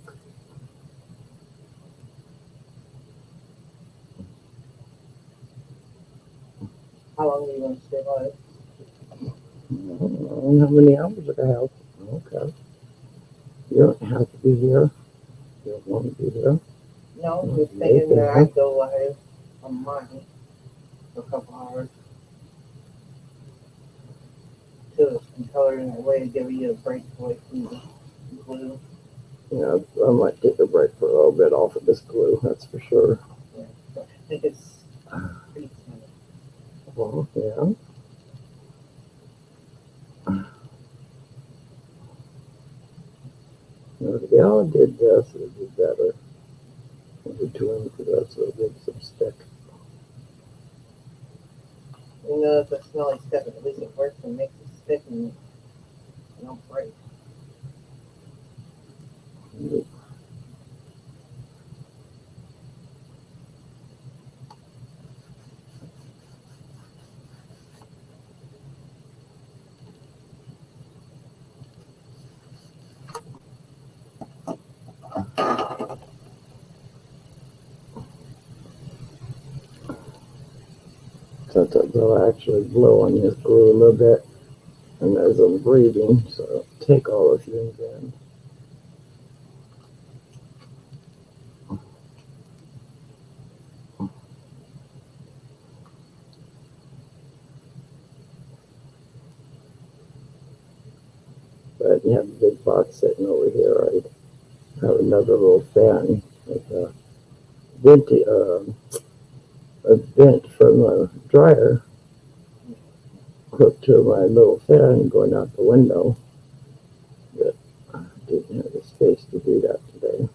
how long do you want to stay live? How many hours I have? Okay. You don't have to be here. You don't want to be here. No, Well, just thinking maybe, that huh? I'd go live on mine for a couple hours. To color in a way to give you a break away from the glue. Yeah, I might take a break for a little bit off of this glue. That's for sure. Yeah, but I think it's pretty funny. Well, yeah. If they all did this, it would be better. Maybe two in for this, so it'll give some stick. You know, if it's smelly stuff, at least it works and makes it stick and don't break. Sometimes I'll actually blow on this glue a little bit, and as I'm breathing, so take all the fumes in. But you have a big box sitting over here. I have another little fan with a a vent from a dryer hooked to my little fan going out the window. But I didn't have the space to do that today.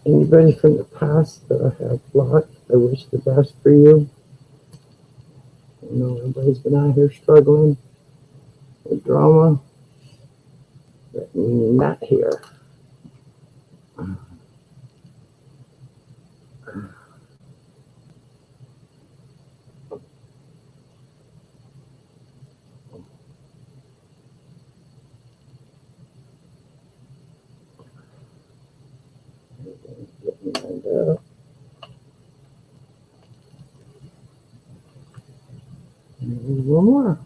Anybody from the past that I have blocked, I wish the best for you. I know everybody's been out here struggling with drama, but not here. Getting lined up. And one more.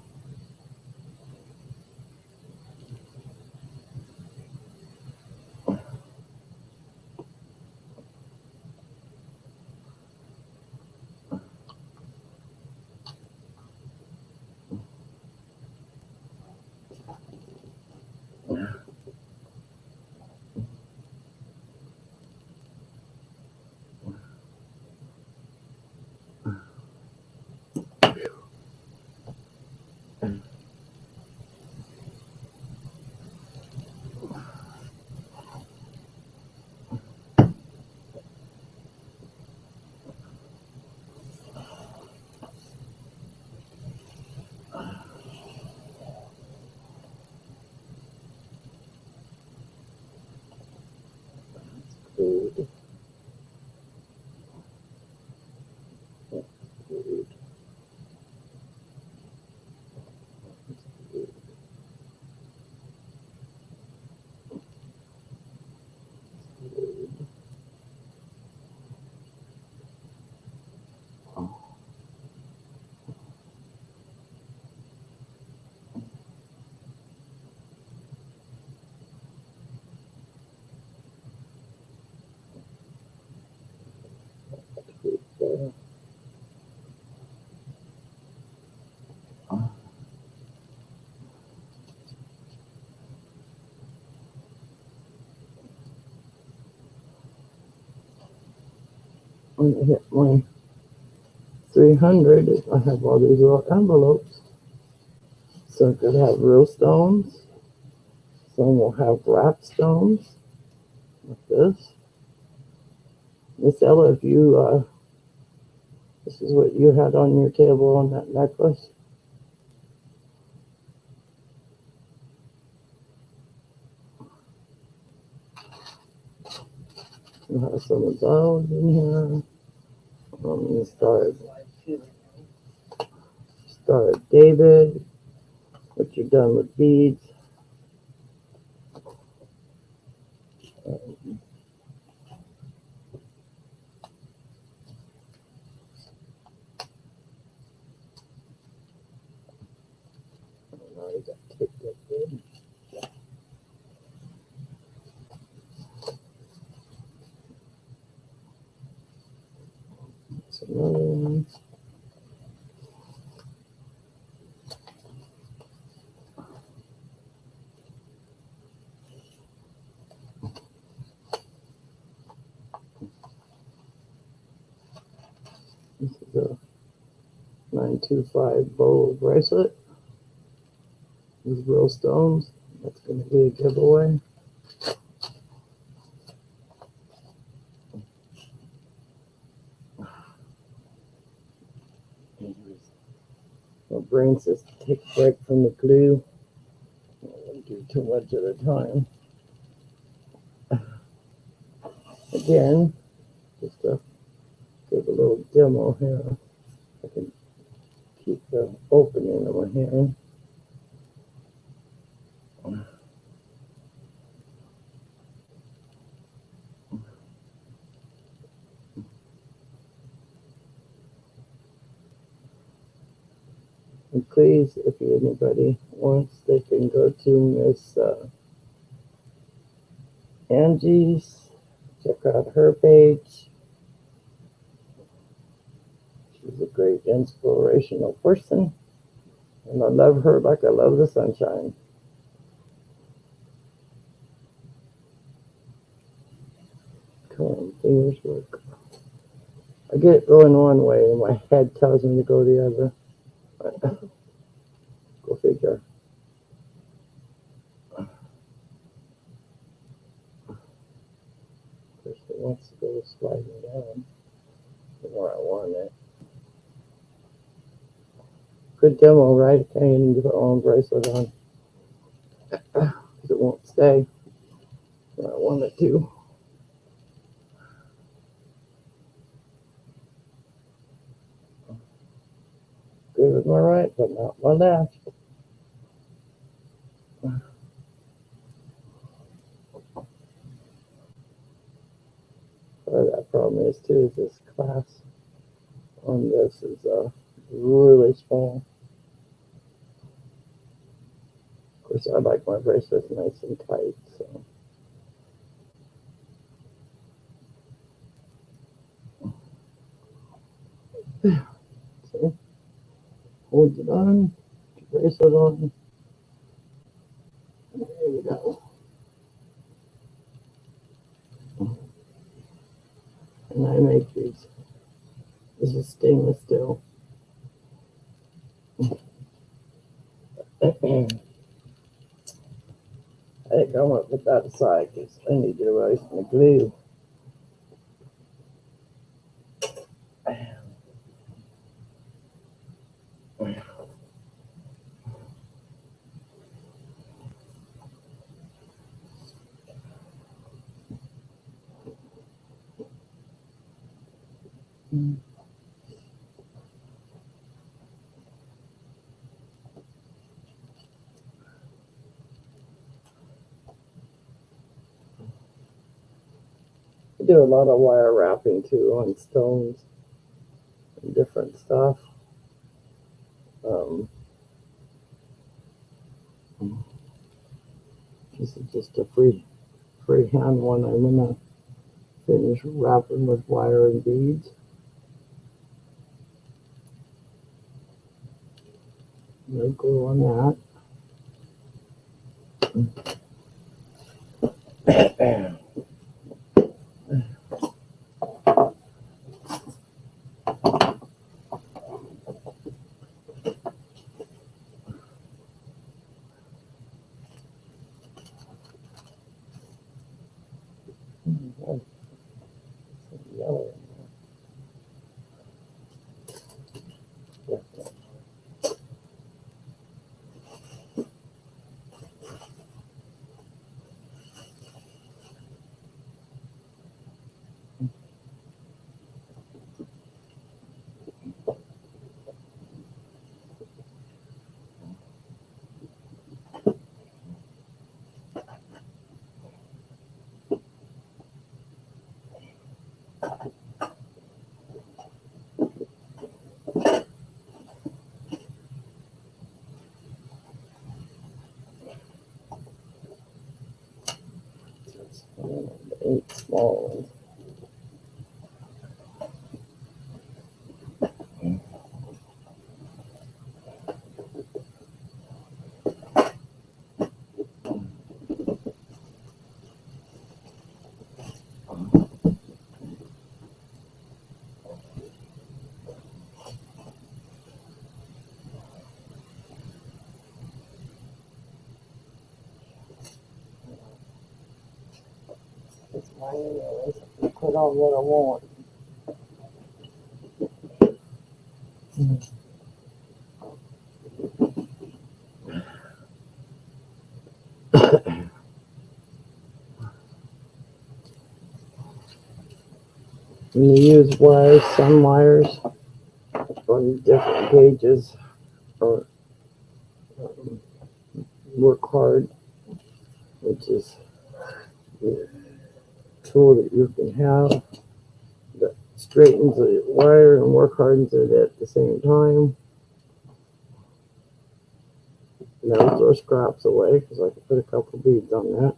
when I hit my 300, I have all these little envelopes. Some could have real stones. Some will have wrapped stones, like this. Miss Ella, if you, this is what you had on your table on that necklace. You have some of those in here. Star of David, what you're done with beads. That's another one. This is a 925 bowl bracelet with real stones. That's going to be a giveaway. My brain says to take a break from the glue. I don't do too much at a time. Again, just to give a little demo here. I can keep the opening of my hand. And please, if anybody wants, they can go to Miss Angie's, check out her page. She's a great inspirational person, and I love her like I love the sunshine. Come on, fingers work. I get it going one way, and my head tells me to go the other. Go figure. First, it wants to go sliding down where I want it. Good demo, right? I can't even get my own bracelet on because it won't stay where I want it to. Good with my right, but not my left. Part of that problem is too is this class on this is really small. Of course, I like my bracelets nice and tight, so. See? Hold it on, bracelet on. There we go. And I make these. This is stainless steel. I think I'm going to put that aside because I need to erase my glue. I do a lot of wire wrapping too on stones and different stuff. This is just a freehand one. I'm gonna finish wrapping with wire and beads. No glue on that. Oh, it's yellow in there. Yeah. That's 8 small ones. It's mine anyways. I can put on what I want. And you use wires, some wires on different gauges, or work hard, which is a tool that you can have that straightens the wire and work hardens it at the same time. Never throw scraps away because I could put a couple beads on that.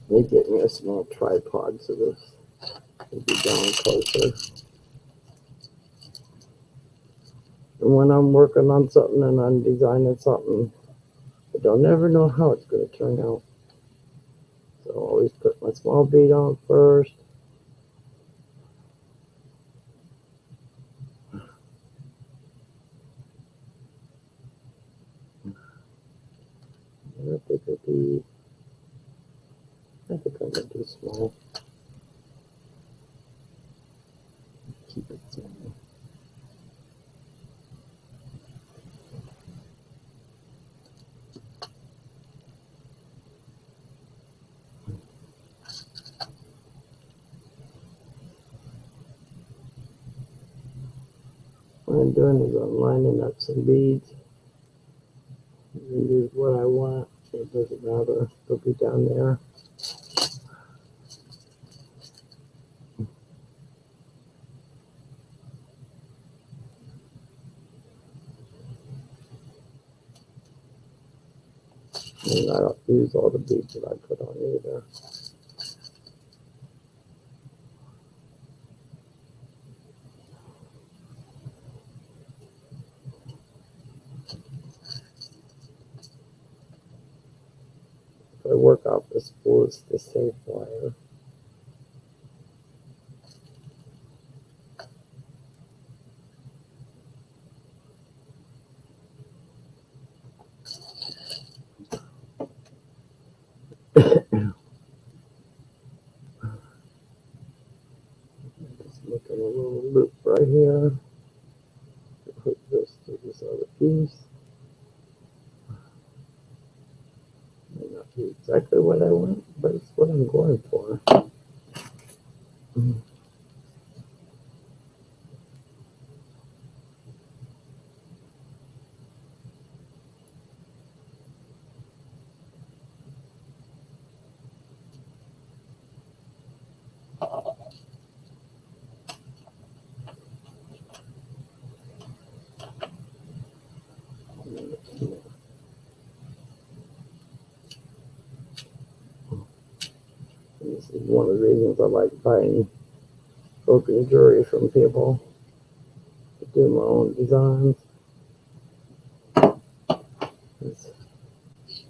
They get me a small tripod so this will be down closer. And when I'm working on something and I'm designing something, I don't ever know how it's going to turn out. So I always put my small bead on first. And a bigger bead. I think I'm going to do small. Keep it small. What I'm doing is I'm lining up some beads. And use what I want. It doesn't matter. They'll be down there. And I don't use all the beads that I put on either. I work off the spools, the safe wire. Just making a little loop right here. Put this to this other piece. May not be exactly what I want, but it's what I'm going for. This is one of the reasons I like buying broken jewelry from people to do my own designs.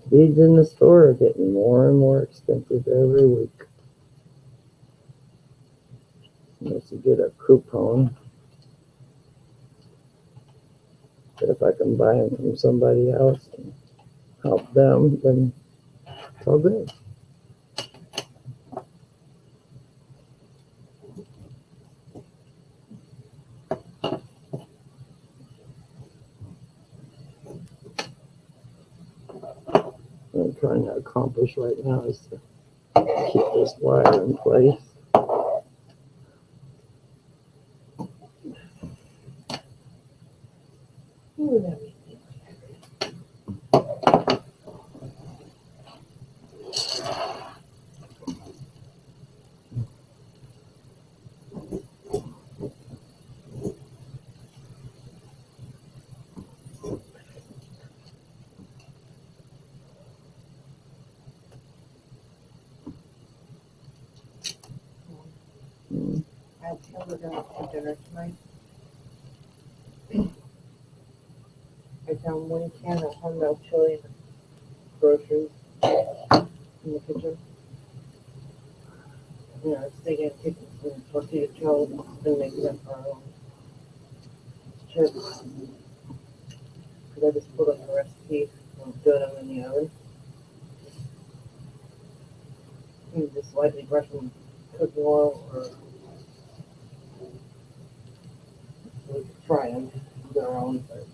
Beads in the store are getting more and more expensive every week. No unless you get a coupon. But if I can buy them from somebody else and help them, then it's all good. What I'm trying to accomplish right now is to keep this wire in place. Ooh, that makes me Mm. I had hamburger for dinner tonight. I found 1 can of Hormel chili in the groceries in the kitchen. You know, it's taking some tortilla chips and making it our own chips. Because I just put up the recipe and doing them in the oven. And just lightly brush them with cooking oil, or we could fry them, do our own. But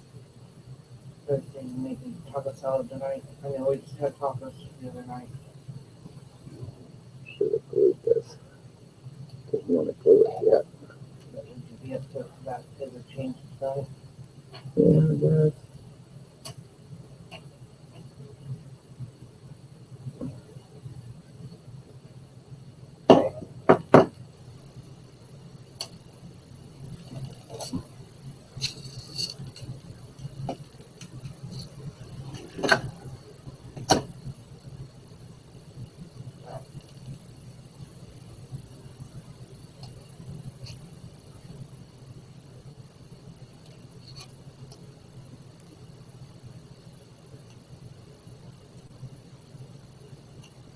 first thing, making taco salad tonight. I mean, we just had tacos the other night. Should have glued this. Didn't want to glue it yet. But would you be up to that because it changed the style? Yeah, I guess.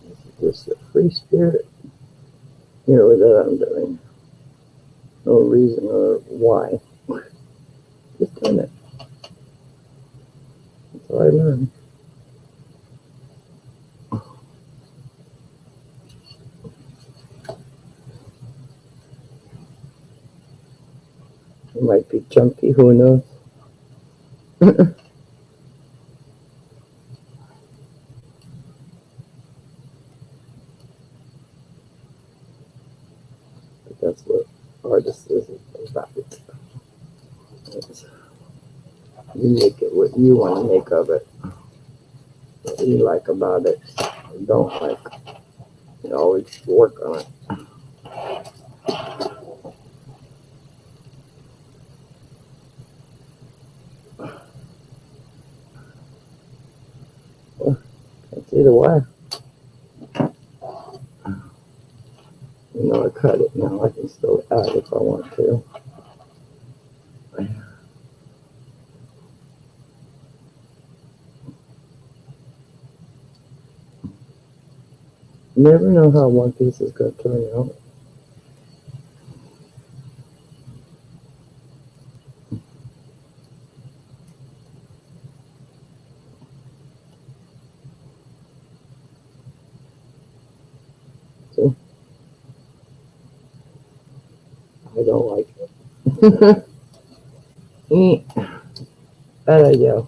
This is just a free spirit. You know that I'm doing. No reason or why. Just doing it. That's all I learned. It might be chunky, who knows? But that's what artists is about it. You make it what you want to make of it. What you like about it. Or don't like. You always work on it. That's either way. You know, I cut it now. I can still add if I want to. You never know how one piece is going to turn out. See? I don't like it. There you go.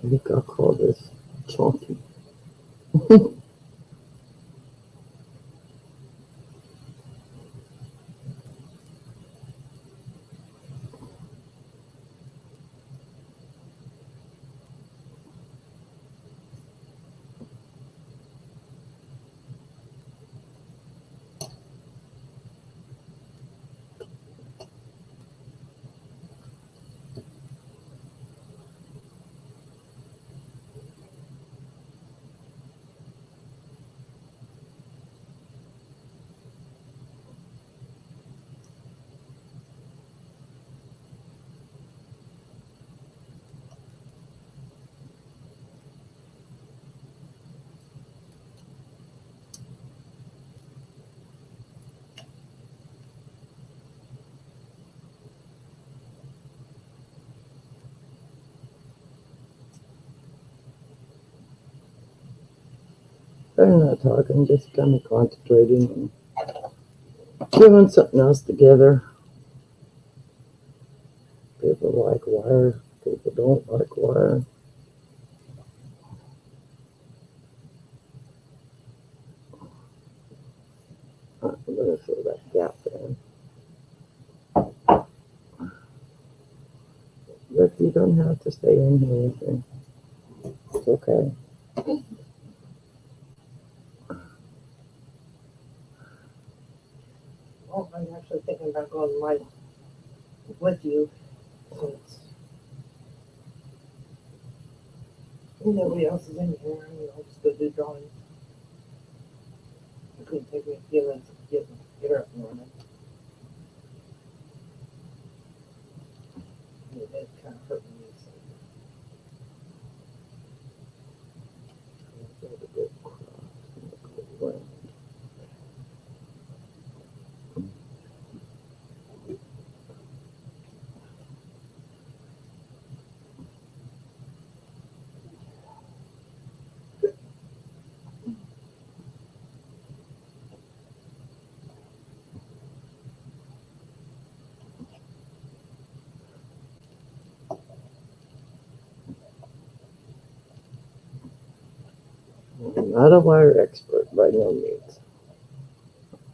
I think I'll call this chunky. trying not talking, just kind of concentrating and doing something else together. People like wire, people don't like wire. I'm going to fill that gap in. But you don't have to stay in here with me. It's okay. Well, I'm actually thinking about going live with you since nobody else is in here. I'll just go do drawing. It could take me a few minutes to get her up and running. It kind of hurt me. So. I'm not a wire expert by no means.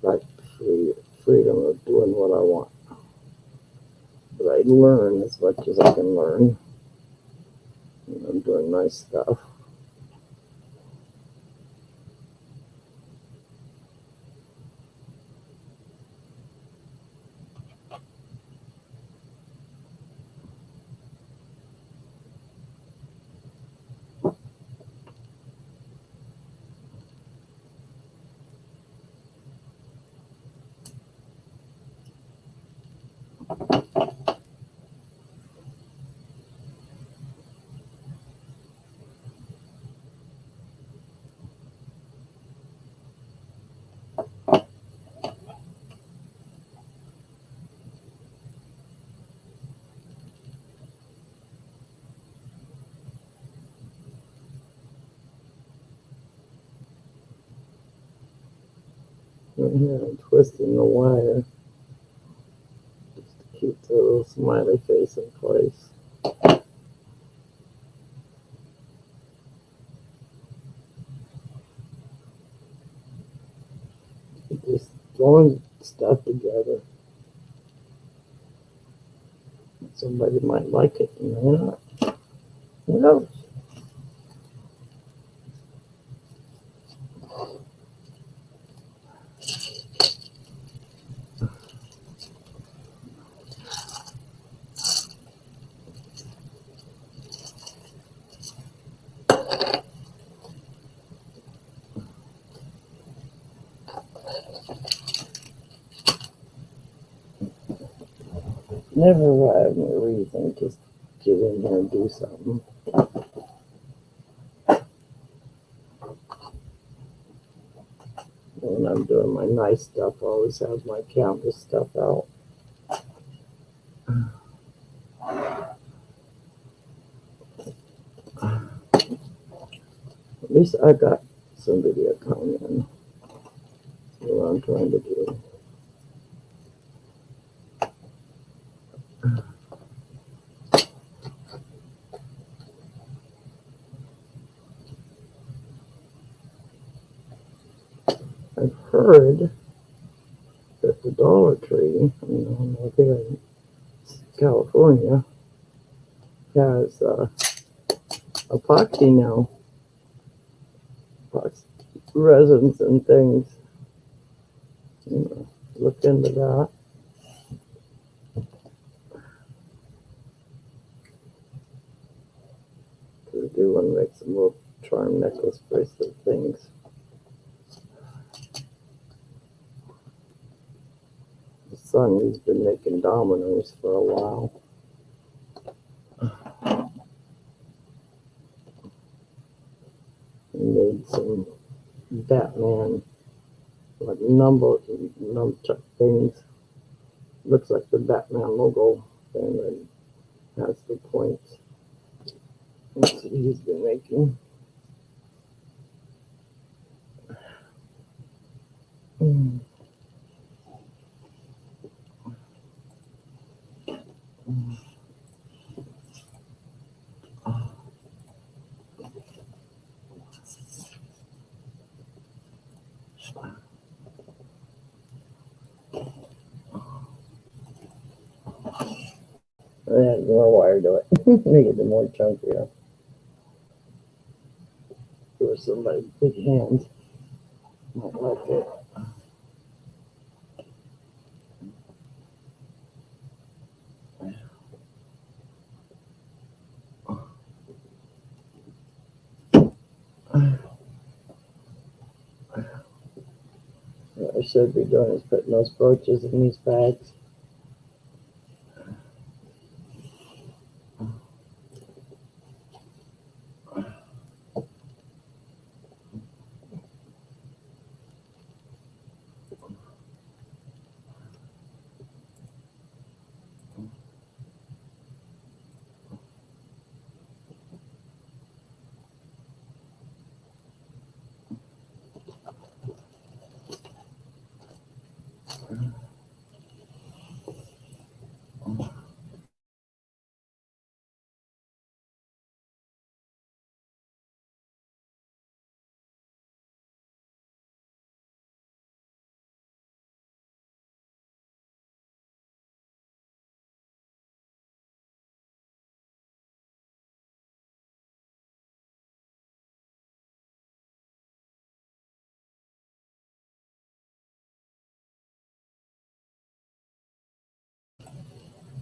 Like freedom of doing what I want. But I learn as much as I can learn. And I'm doing nice stuff. And here I'm twisting the wire just to keep the little smiley face in place. Just throwing stuff together. Somebody might like it, and may not. Who knows? Never have no reason. Just get in here and do something. When I'm doing my nice stuff, I always have my canvas stuff out. At least I got some video coming in. That's what I'm trying to do. I've heard that the Dollar Tree, over here in California, has epoxy now. Epoxy resins and things. Look into that. I do want to make some little charm necklace bracelet things. The son, he's been making dominoes for a while. He made some Batman, like nunchuck things. Looks like the Batman logo thing, and has the points. That's what he's been making. Mm. Add more wire to it. Make it more chunkier. For somebody with big hands might like it. What I should be doing is putting those brooches in these bags.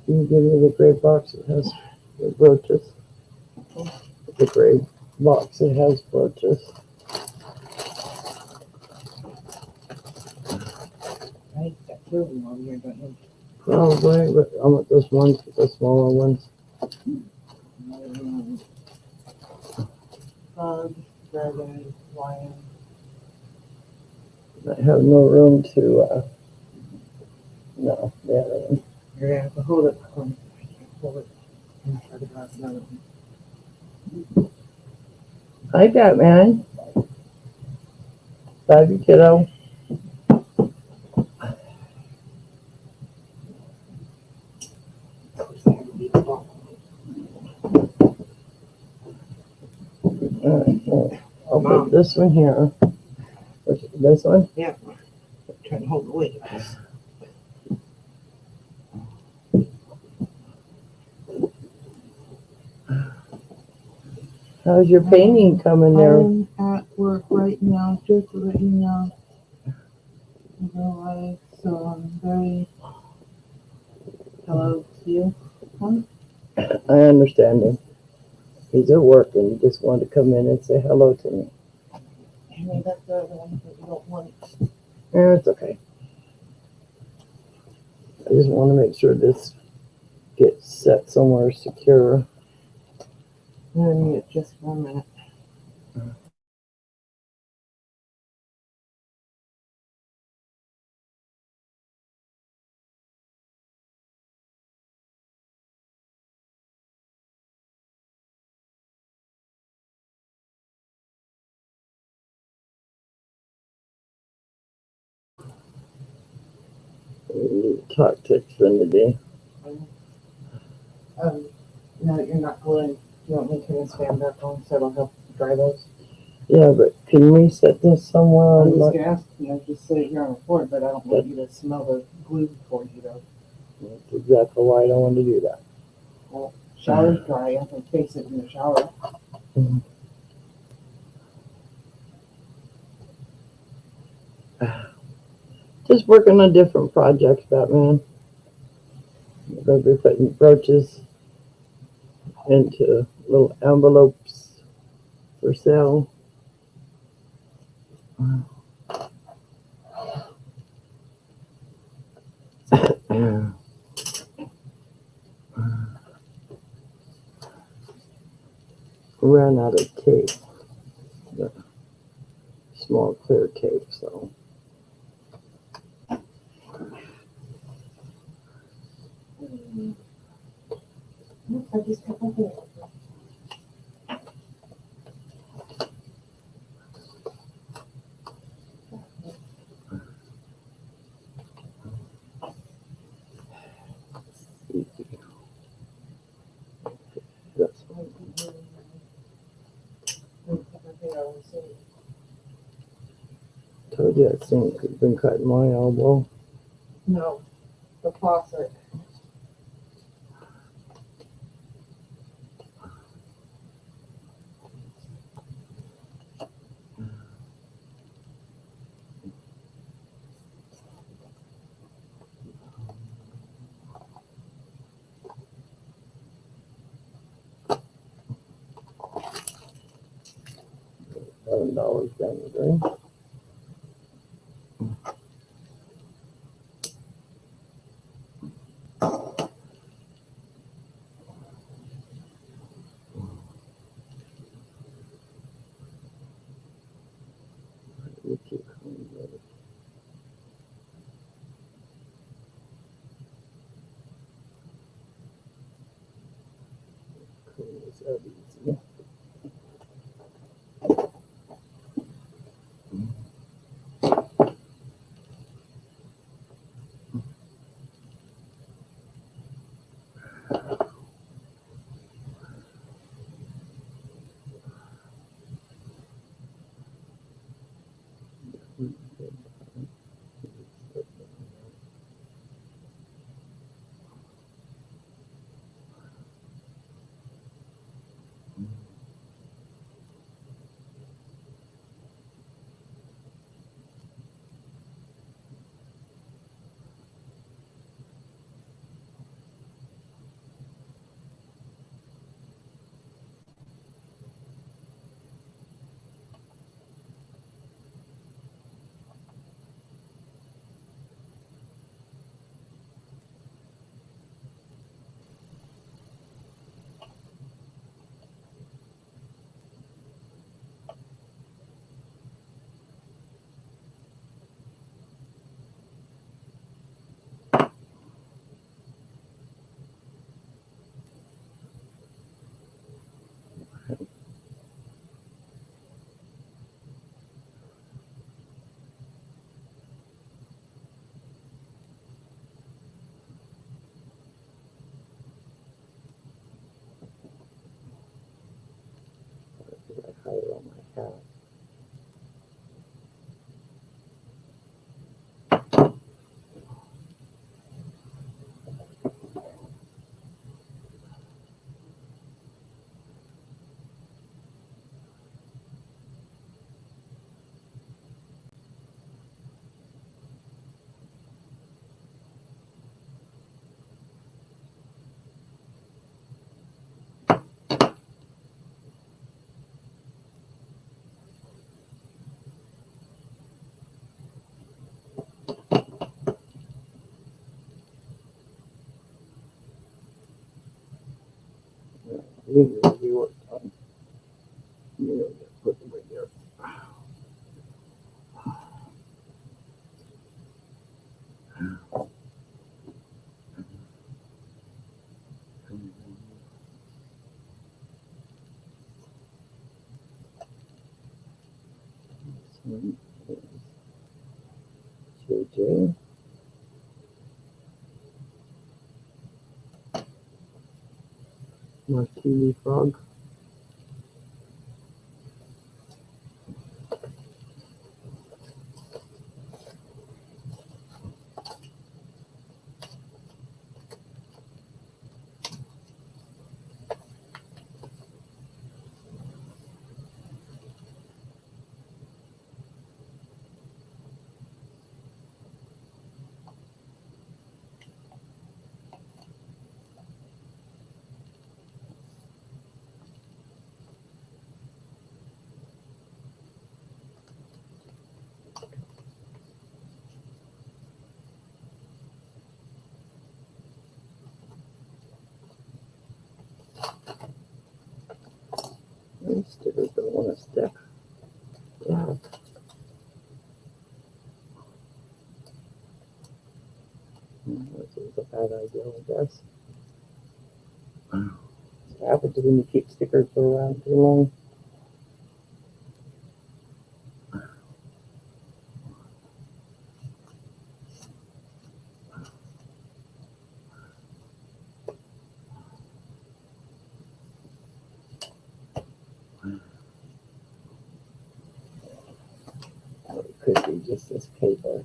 Can you give me the gray box that has the brooches? The gray box that has brooches. I got two of them over here, don't you? Probably, but I want those ones, the smaller ones. Frog, dragon, lion. I have no room to, no, the other one. You're gonna have to hold it. I can't hold it. I'm trying to pass another one. Hi, Batman. Love you, kiddo. I'll put this one here. This one? Yeah. Trying to hold the weight. How's your painting coming there? I'm at work right now, just to let you know. So I'm very hello to you. I understand him. He's at work and he just wanted to come in and say hello to me. I mean, that's the other one that you don't want. Yeah, it's okay. I just want to make sure this gets set somewhere secure. Let me get just 1 minute. We need to talk to Xfinity. Now that you're not gluing, do you want me to turn this fan back on so it'll help dry those? Yeah, but can we set this somewhere? I was on gonna ask, just sit it here on the floor, but I don't want you to smell the glue before you though. That's exactly why I don't want to do that. Well, shower's dry, I can face it in the shower. Just working on different projects, Batman. We're going to be putting brooches into little envelopes for sale. Ran out of tape, the small clear tape, so. I just kept on it. Told you that thing could have been cutting my elbow. No, the faucet. $7 down the drain. You keep coming, brother. Clean this up easy. I hide it on my hat. You know, be worked on. You know, just put it right there. JJ. Martini frog. These stickers don't want to stick. Yeah. This is a bad idea, I guess. What happens when you keep stickers around too long? could be just this paper.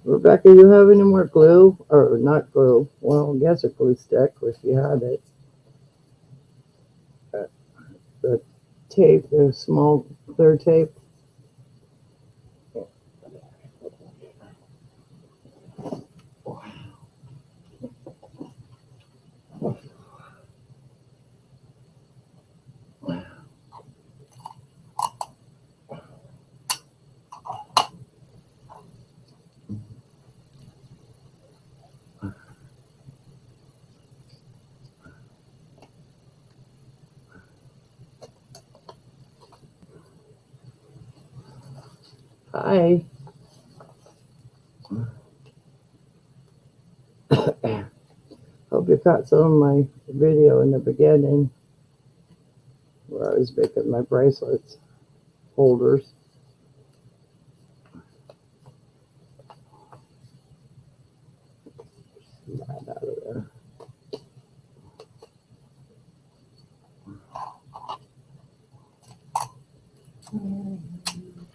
Rebecca, you have any more glue? Or not glue? Well, I guess a glue stick if you had it. The tape, the small clear tape. Hi. Hope you caught some of my video in the beginning where I was making my bracelets holders. That out of there.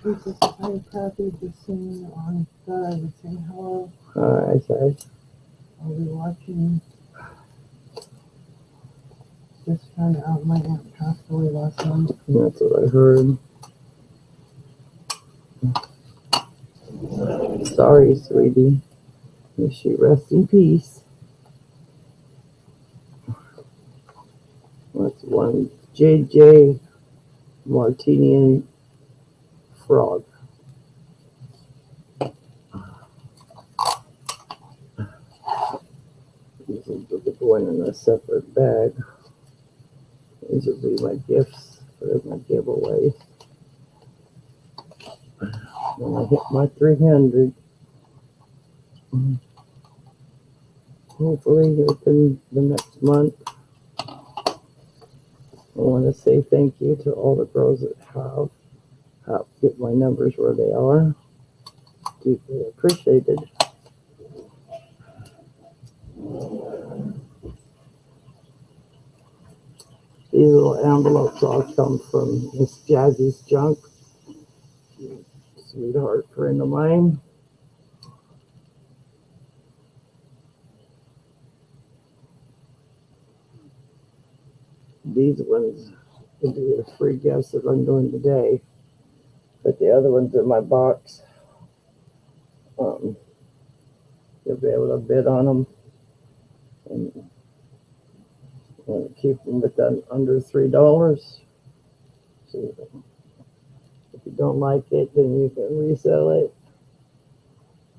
This is very happy to see you on Friday. Say hello. I say. I'll be watching. Just found out my aunt passed away last month. That's what I heard. Sorry, sweetie. May she rest in peace. That's one JJ Martini and Frog. These will be going in a separate bag. These will be my gifts for my giveaway. When I hit my 300, hopefully within the next month, I want to say thank you to all the girls that have helped get my numbers where they are. Deeply appreciated. These little envelopes all come from Miss Jazzy's Junk, sweetheart friend of mine. These ones will be the free gifts that I'm doing today, but the other ones in my box, you'll be able to bid on them and keep them within under $3. So if you don't like it, then you can resell it.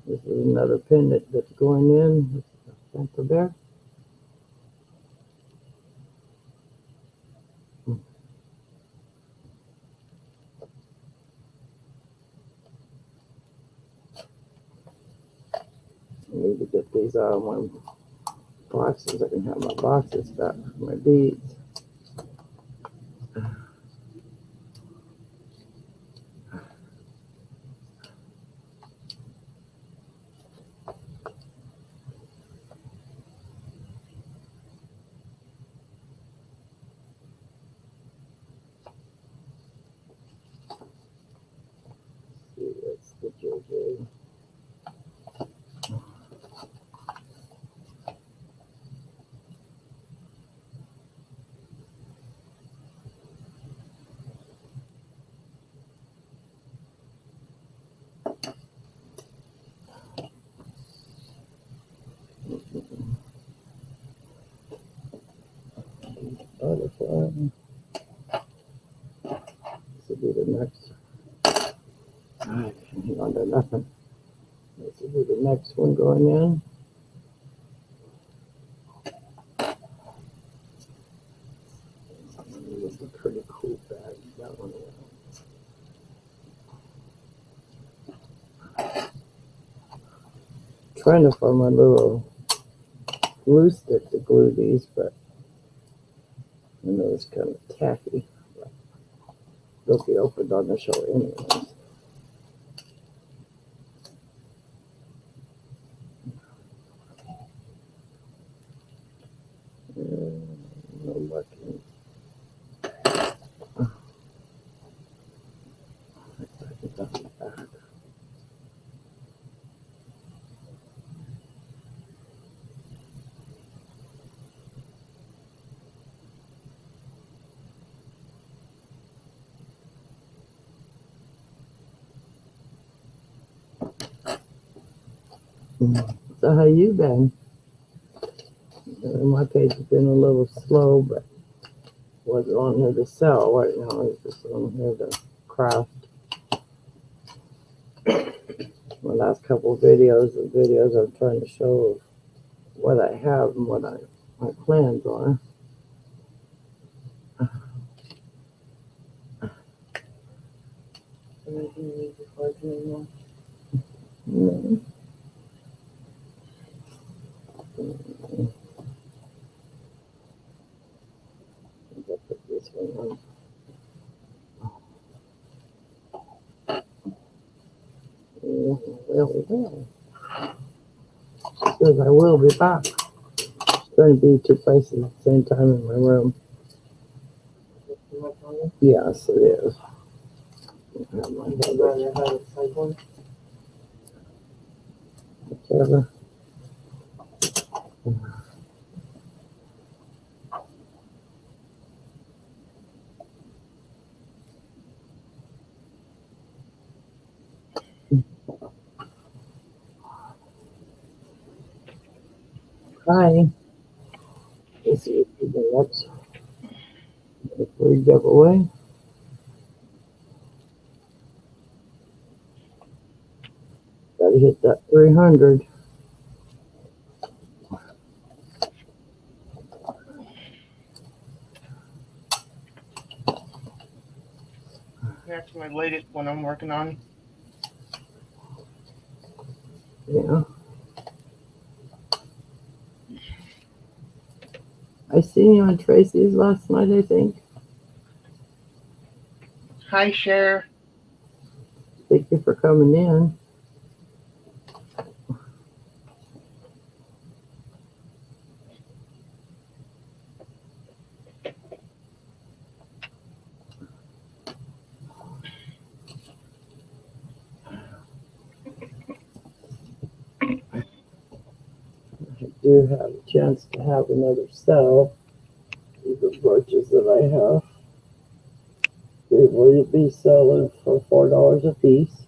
This is another pendant that's going in. Santa Bear. I need to get these out of my boxes. I can have my boxes back for my beads. See, that's the JJ. Butterfly. This will be the next. I can't hang on to nothing. This will be the next one going in. This is a pretty cool bag. That one. Trying to find my little glue stick to glue these, but I know it's kind of tacky. They'll be opened on the show anyways. No lucky. So how you been? My page has been a little slow, but wasn't on here to sell right now. It's just on here to craft. My last couple of videos, the videos I'm trying to show of what I have and what my plans are. Mm. I'll put this one on. Well. Says I will be back. It's going to be two places at the same time in my room. Yes, it is. Whichever. Hi. Let's see if we can watch the free giveaway. Gotta hit that 300. That's my latest one I'm working on. Yeah. I seen you on Tracy's last night, I think. Hi, Cher. Thank you for coming in. I do have a chance to have another sale. The brooches that I have. They will be selling for $4 a piece.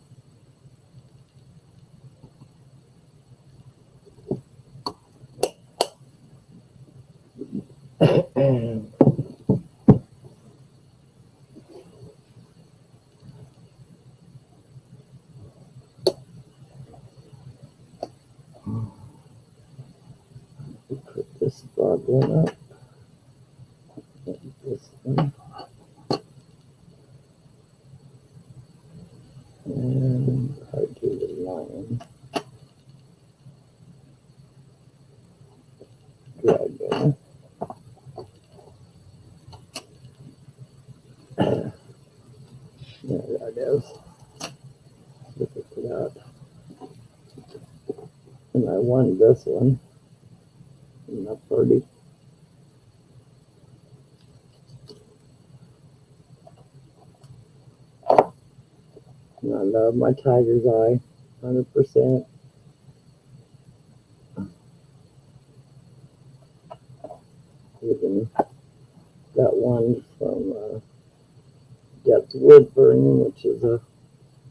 And put this broad one up. This one. And I do the lion dragon. There that is. Look at that. And I won this one. Isn't that pretty? And I love my tiger's eye. 100%. Even got one from Depth Wood Burning, which is a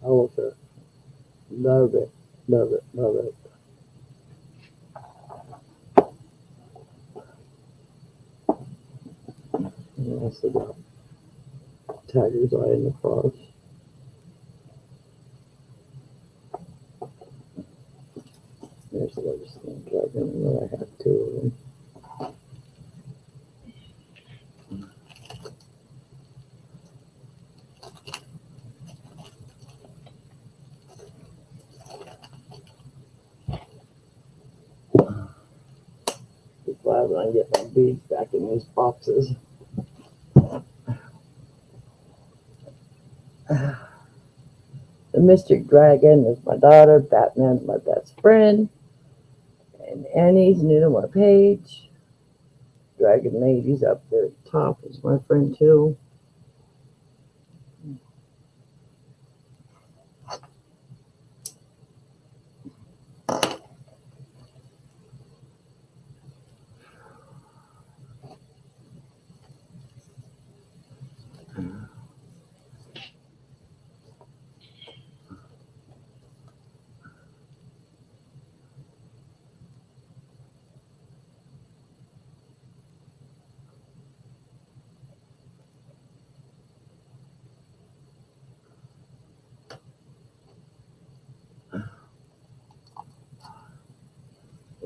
elephant. Love it. Love it. Love it. And also got tiger's eye in the cross. There's the other snake dragon. I know I have two of them. Be glad when I get my beads back in these boxes. The Mystic Dragon is my daughter. Batman's my best friend. And Annie's new to my page. Dragon Lady's up there at the top is my friend too.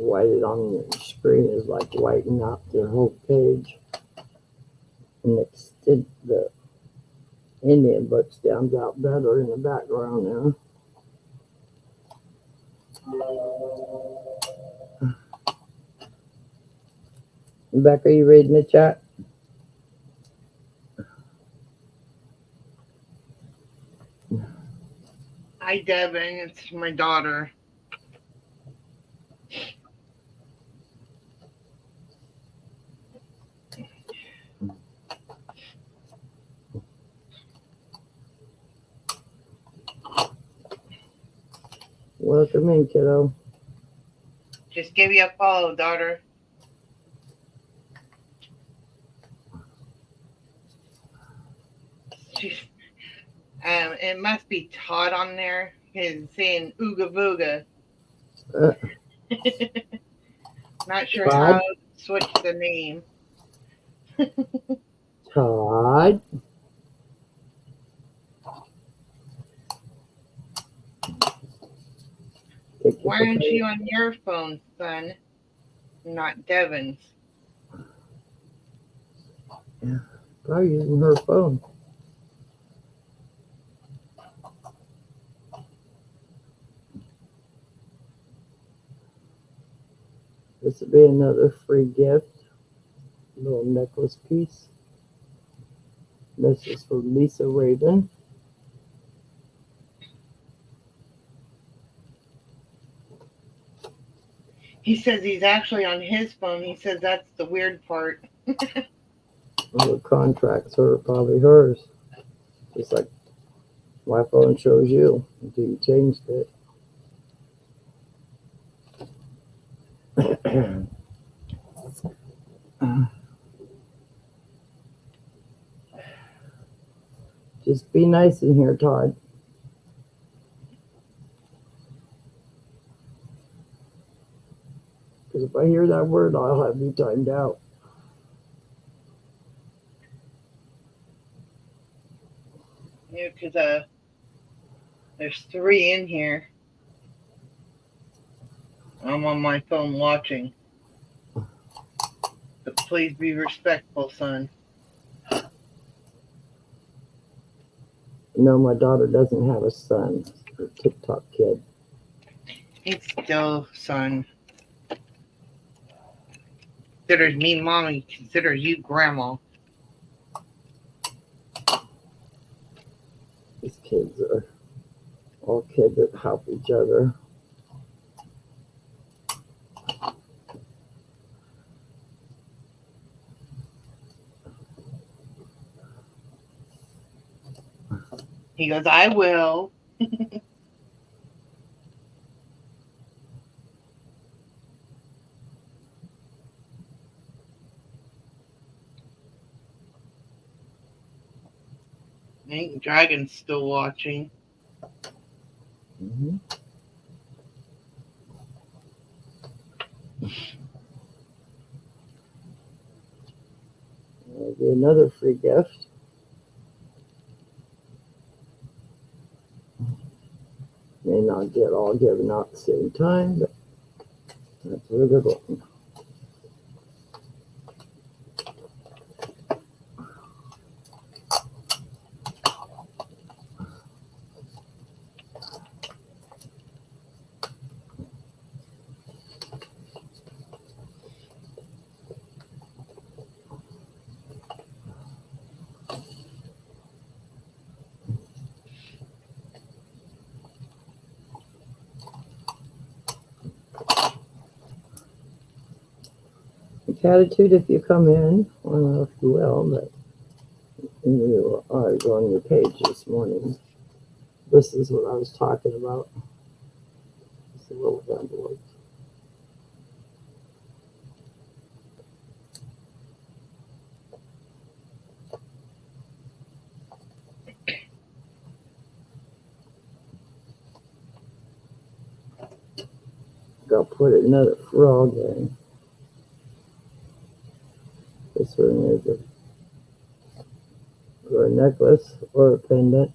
white it on your screen is like whitening out your whole page. And the Indian book stands out better in the background there. Becca, you reading the chat? Hi, Devin. It's my daughter. Welcome in, kiddo. Just give you a follow, daughter. It must be Todd on there. He's saying ooga booga. Not sure Todd? how to switch the name. Todd? Why aren't you on your phone, son? Not Devin's. Yeah, probably using her phone. This would be another free gift. Little necklace piece. This is for Lisa Raven. He says he's actually on his phone. He says that's the weird part. The contracts are probably hers. Just like my phone shows you until you changed it. Just be nice in here, Todd. Because if I hear that word, I'll have you timed out. Yeah, because there's 3 in here. I'm on my phone watching. But please be respectful, son. No, my daughter doesn't have a son. Her TikTok kid. He's still son. Considers me mommy. Considers you grandma. These kids are all kids that help each other. He goes, I will. I think Dragon's still watching. Mm-hmm. There'll be another free gift. May not get all given out at the same time, but that's where they're going. Attitude, if you come in, I don't know if you will, but you are on your page this morning. This is what I was talking about. It's a little envelope. I'll put another frog in. This one is for a necklace or a pendant.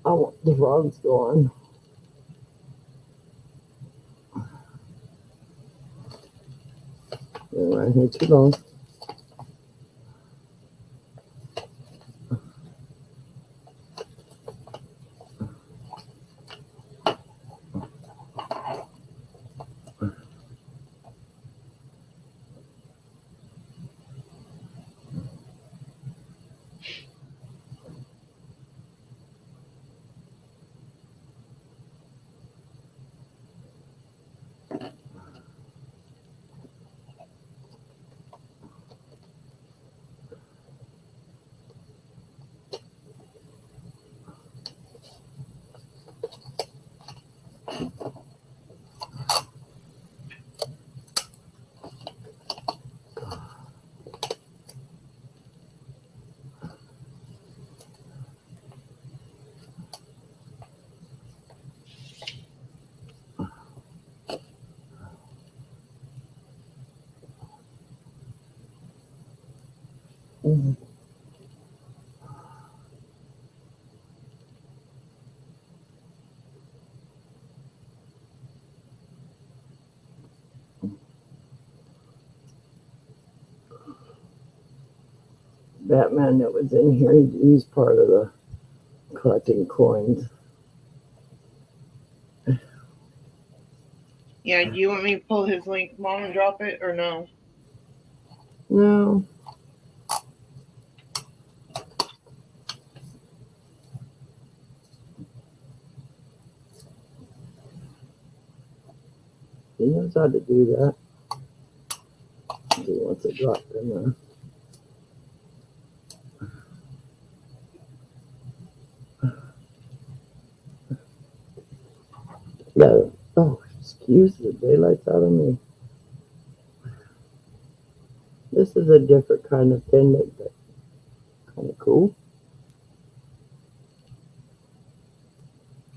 I want the frogs gone. Been around here too long. Mhm. Batman that was in here, he's part of the collecting coins. Yeah, do you want me to pull his link, Mom, and drop it, or no? No. He knows how to do that. He wants it dropped in there. Yeah. Oh, excuse the daylights out of me. This is a different kind of pendant, but kind of cool.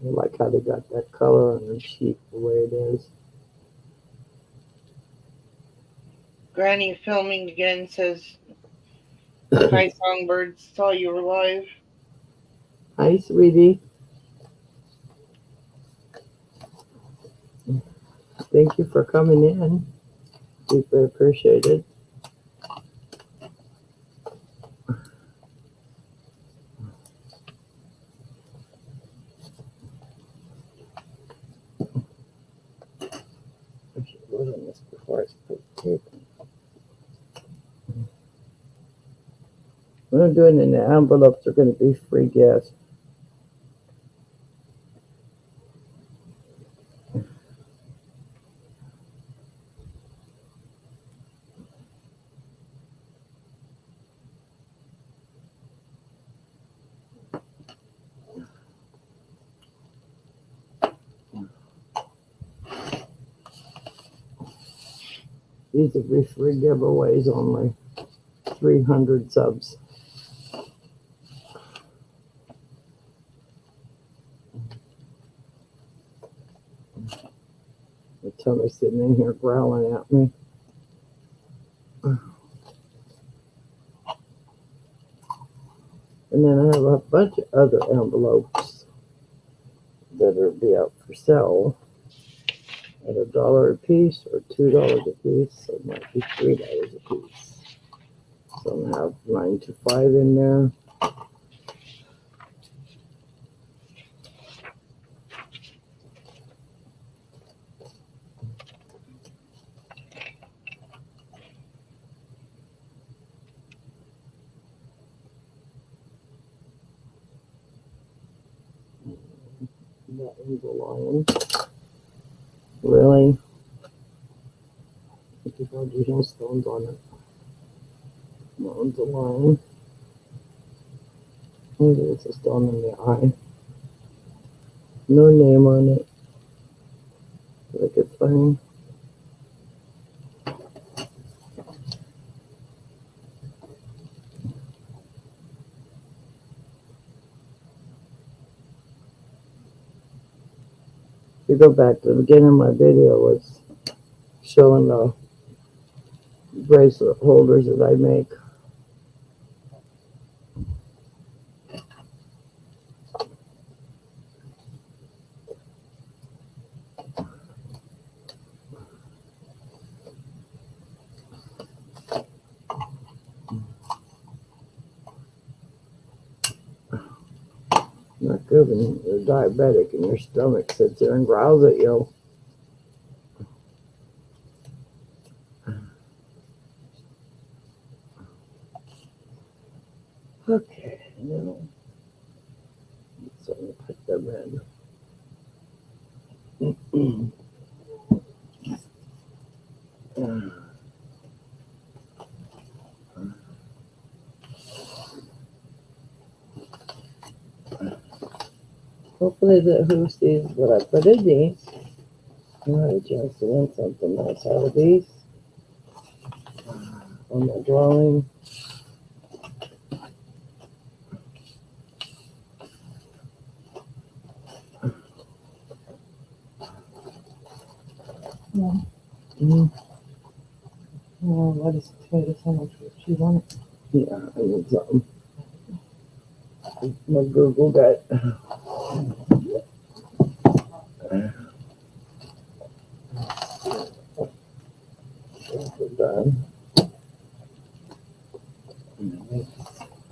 I like how they got that color on the sheet the way it is. Granny filming again says, "Hi, Songbird. Saw you were live." Hi, sweetie. Thank you for coming in. Deeply appreciated. I should wrote on this before I put tape. What I'm doing in the envelopes are going to be free gifts. These will be free giveaways only. 300 subs. The tummy's sitting in here growling at me. And then I have a bunch of other envelopes that will be out for sale at $1 a piece or $2 a piece. So it might be $3 a piece. Some have 9 to 5 in there. That one's a lion. Really? There's no stones on it. That one's a lion. Maybe it's a stone in the eye. No name on it. Like it's funny. If you go back to the beginning of my video, was showing the bracelet holders that I make. Not good when you're diabetic and your stomach sits there and growls at you. Okay, now so I'm gonna put them in. Hopefully the who sees what I put in these. I had a chance to win something nice out of these on my drawing. Mm, Oh, what is potato sandwich with cheese on it? yeah, I need something. My Google got done.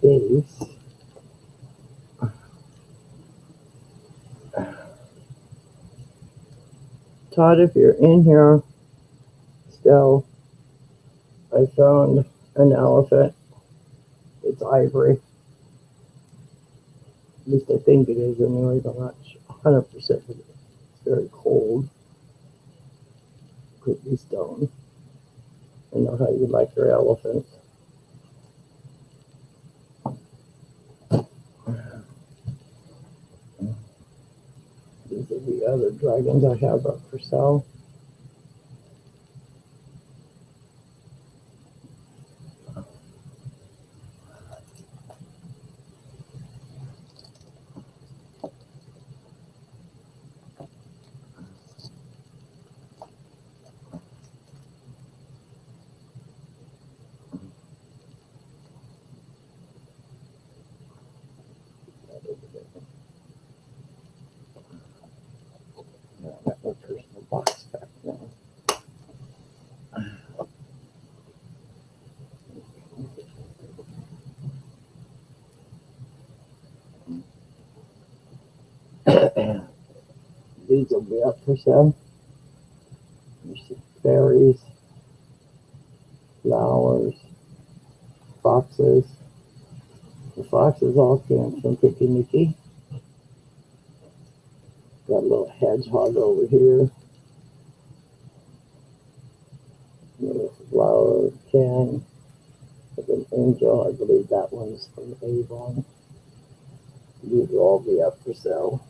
These. Todd, if you're in here still, I found an elephant. It's ivory. At least I think it is anyway, but I'm not 100%. It's very cold. Could be stone. I know how you like your elephants. These are the other dragons I have up for sale. I got my personal box back now. These will be up for sale. There's some fairies, flowers, foxes. The foxes all came from Picky Nicky. Got a little hedgehog over here. Little flower can with an angel. I believe that one's from Avon. These will all be up for sale.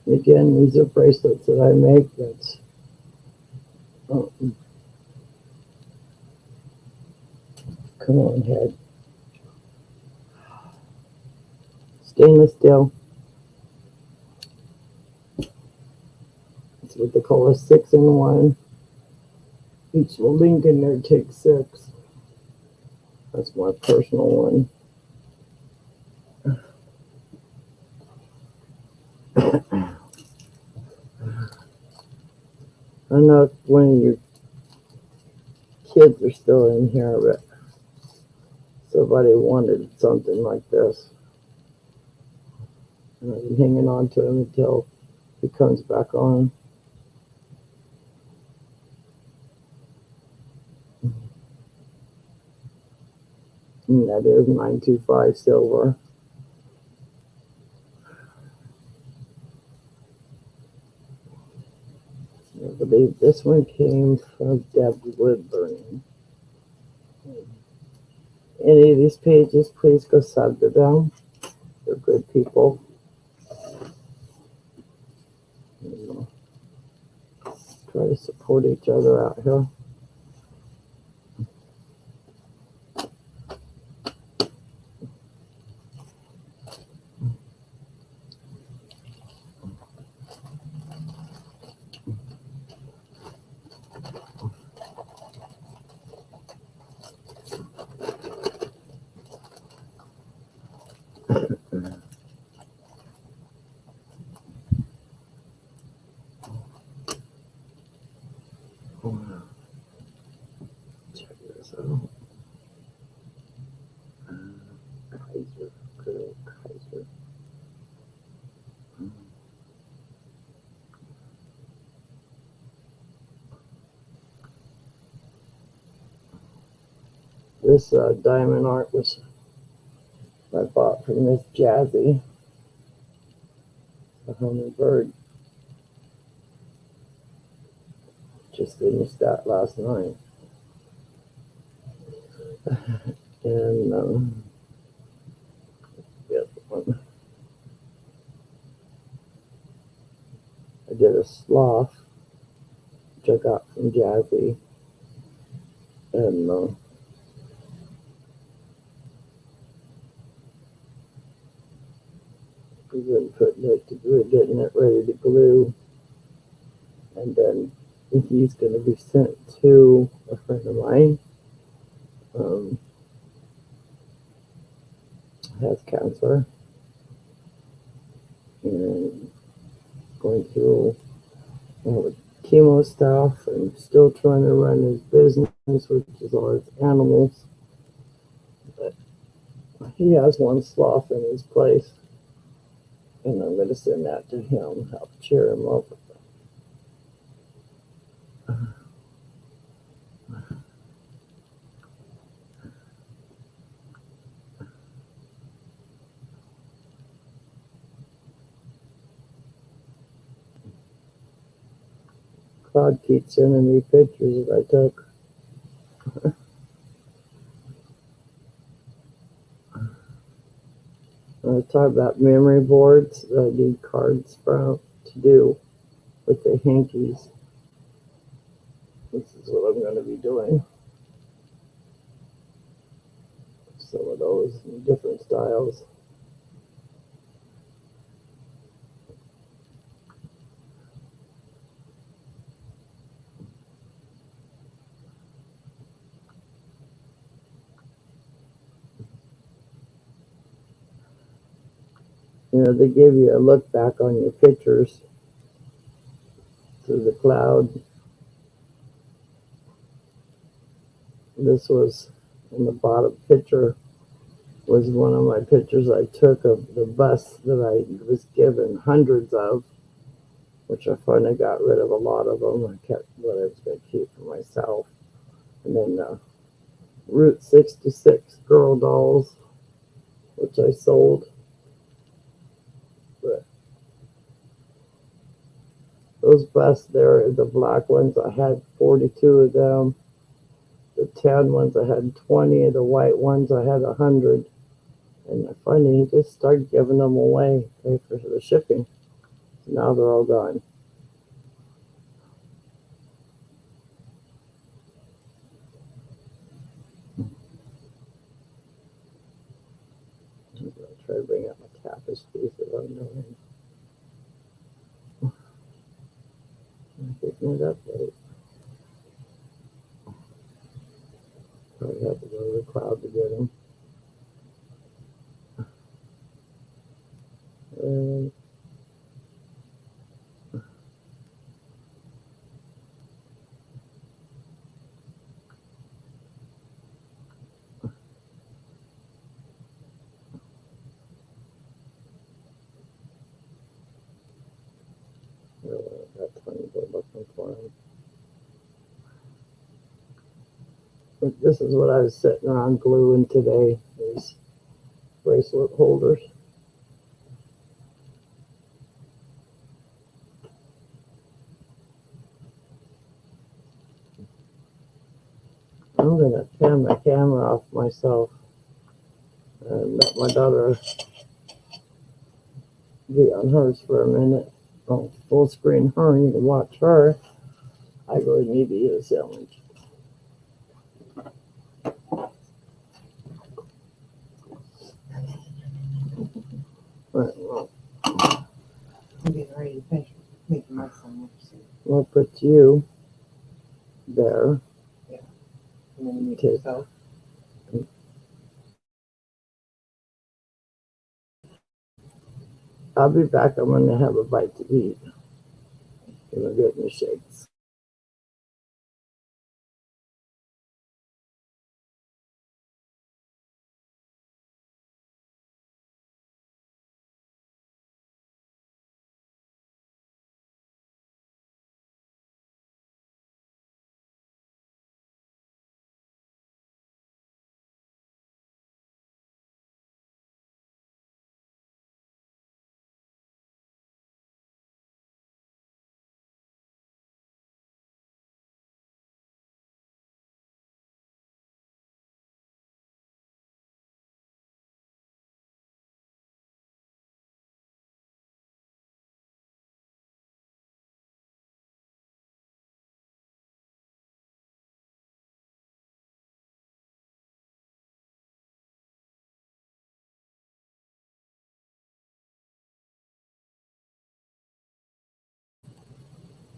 Again, these are bracelets that I make. That's come on, head. Stainless steel. It's what they call a 6-in-1. Each link in there takes 6. That's my personal one. I know one of your kids are still in here, but somebody wanted something like this. And I've been hanging on to him until he comes back on. And that is 925 silver. I believe this one came from Deb Woodburn. Any of these pages, please go sub to them. They're good people. Try to support each other out here. Check this out. Kaiser, good old Kaiser. This diamond art was I bought from Miss Jazzy, the hummingbird. Just finished that last night. And the other one, I did a sloth, which I got from Jazzy. And we've been putting it to glue, getting it ready to glue. And then he's going to be sent to a friend of mine. Has cancer and going through all the chemo stuff and still trying to run his business, which is all his animals. But he has one sloth in his place, and I'm going to send that to him, help cheer him up. Claude keeps sending me pictures that I took. I talk about memory boards that I need cards from to do with the hankies. This is what I'm going to be doing. Some of those in different styles. You know, they give you a look back on your pictures through the cloud. This was in the bottom picture was one of my pictures I took of the bus that I was given hundreds of, which I finally got rid of a lot of them. I kept what I was going to keep for myself. And then Route 66 girl dolls, which I sold. But those busts there, the black ones, I had 42 of them. The tan ones, I had 20. The white ones, I had 100. And I finally just started giving them away, pay for the shipping. So now they're all gone. I'm going to try to bring out my tapestries that I'm doing. I'm picking it up late. Probably have to go to the cloud to get them. And that time go looking for them. But this is what I was sitting around gluing today, these bracelet holders. I'm going to turn my camera off myself and let my daughter be on hers for a minute. Oh, full screen her, you can watch her. I really need to eat a sandwich. Right, well, I'm getting ready to finish making my sandwich. we'll put you there. And then you make Okay. yourself. I'll be back. I'm going to have a bite to eat. And I'll get me shakes.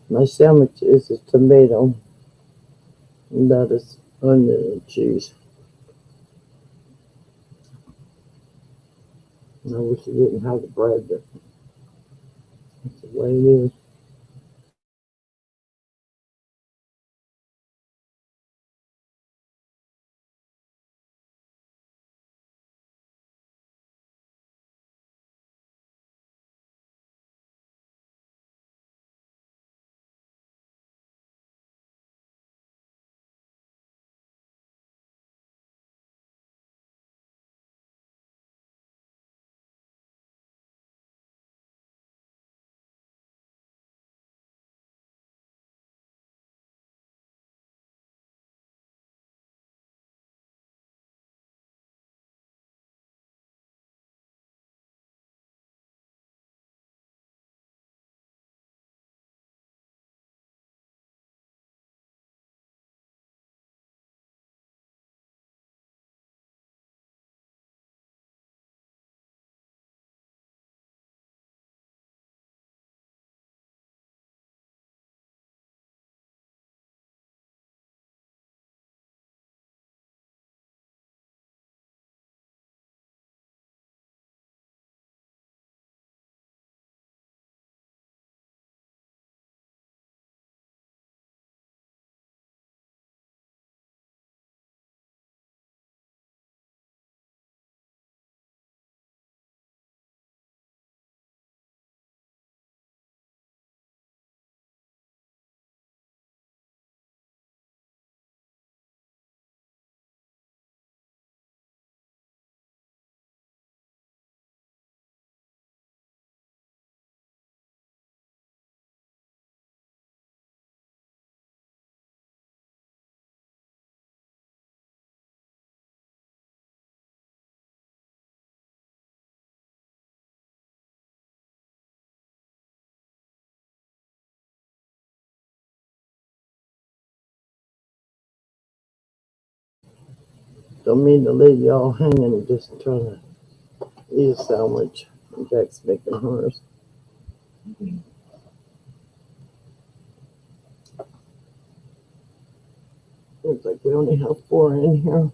My sandwich is a tomato, lettuce, onion, and cheese. And I wish I didn't have the bread, but that's the way it is. Don't mean to leave y'all hanging, just trying to eat a sandwich. Jack's making hers. Looks like we only have 4 in here.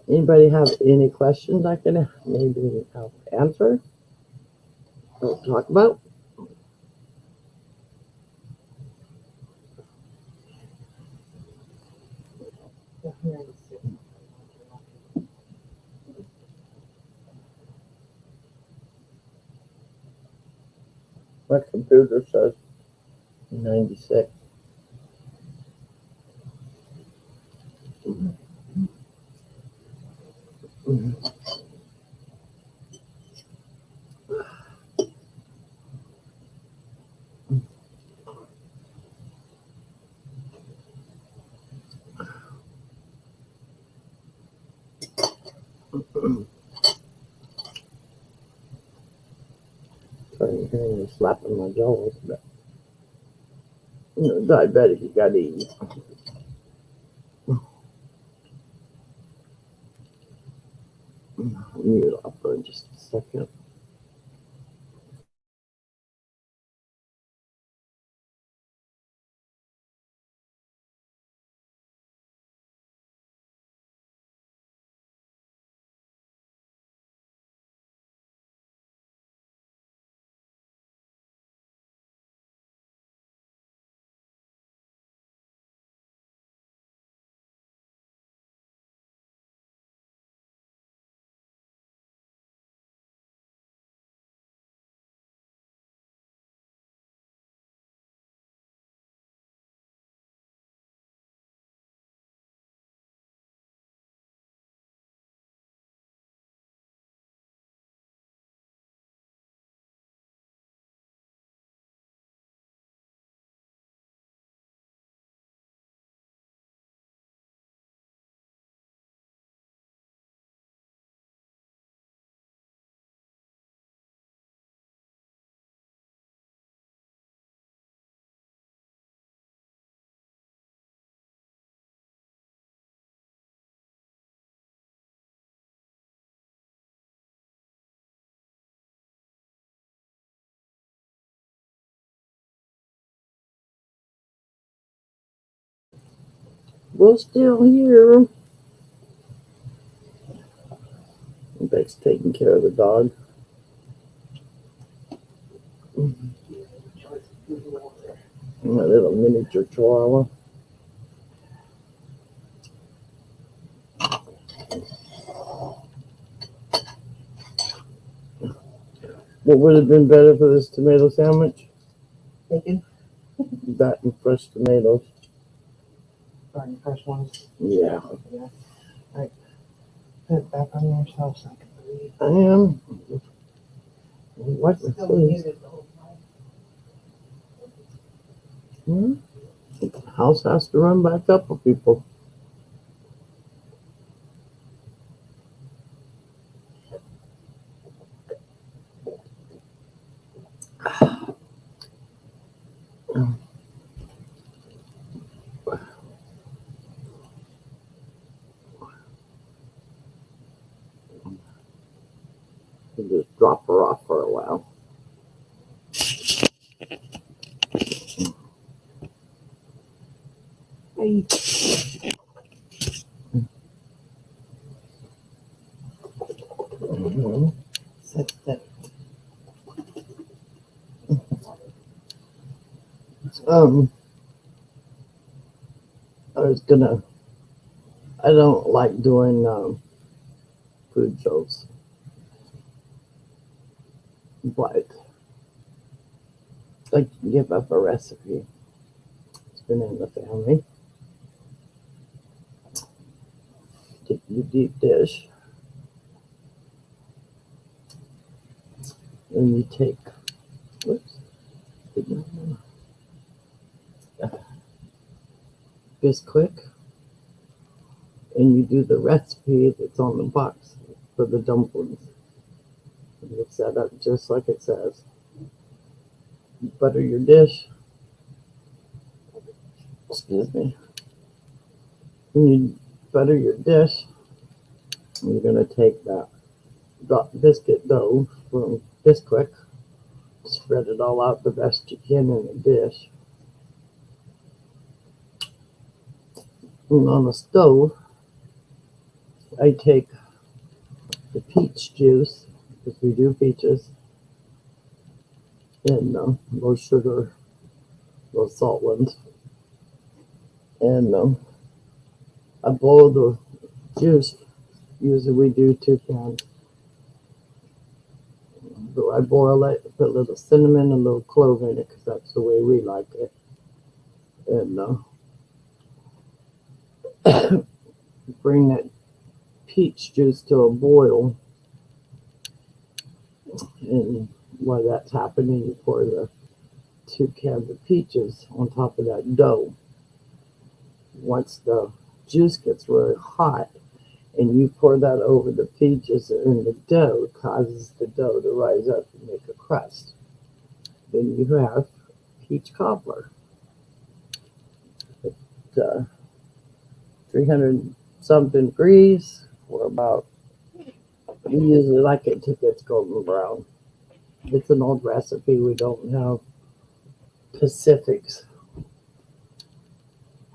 Anybody have any questions I can maybe help answer or talk about? My computer says 96. Sorry, hearing you slapping my jaw. Diabetic, you gotta eat. Mute up for just a second. We're still here. Beck's taking care of the dog. My little miniature chihuahua. What would have been better for this tomato sandwich? Bacon. That and fresh tomatoes. Sorry, fresh ones. Yeah. Yeah. Right. Put it back on yourself so I can breathe. I am. What the Still face? muted the whole time. House has to run by a couple people. Just drop her off for a while. Hey. Mm-hmm. Set that. I don't like doing food shows, but I can give up a recipe. It's been in the family. Take your deep dish, and you take, whoops, Bisquick, and you do the recipe that's on the box for the dumplings. And it's set up just like it says. You butter your dish. Excuse me. When you butter your dish, you're going to take that biscuit dough from Bisquick, spread it all out the best you can in the dish. And on the stove, I take the peach juice, because we do peaches, and low sugar, low salt ones. And I boil the juice. Usually we do 2 cans. So I boil it, put a little cinnamon, a little clove in it, because that's the way we like it. And bring that peach juice to a boil. And while that's happening, you pour the 2 cans of peaches on top of that dough. Once the juice gets really hot and you pour that over the peaches and the dough, it causes the dough to rise up and make a crust. Then you have peach cobbler. uh, 300 something degrees for about, we usually like it till it's golden brown. It's an old recipe. We don't have Pacifics.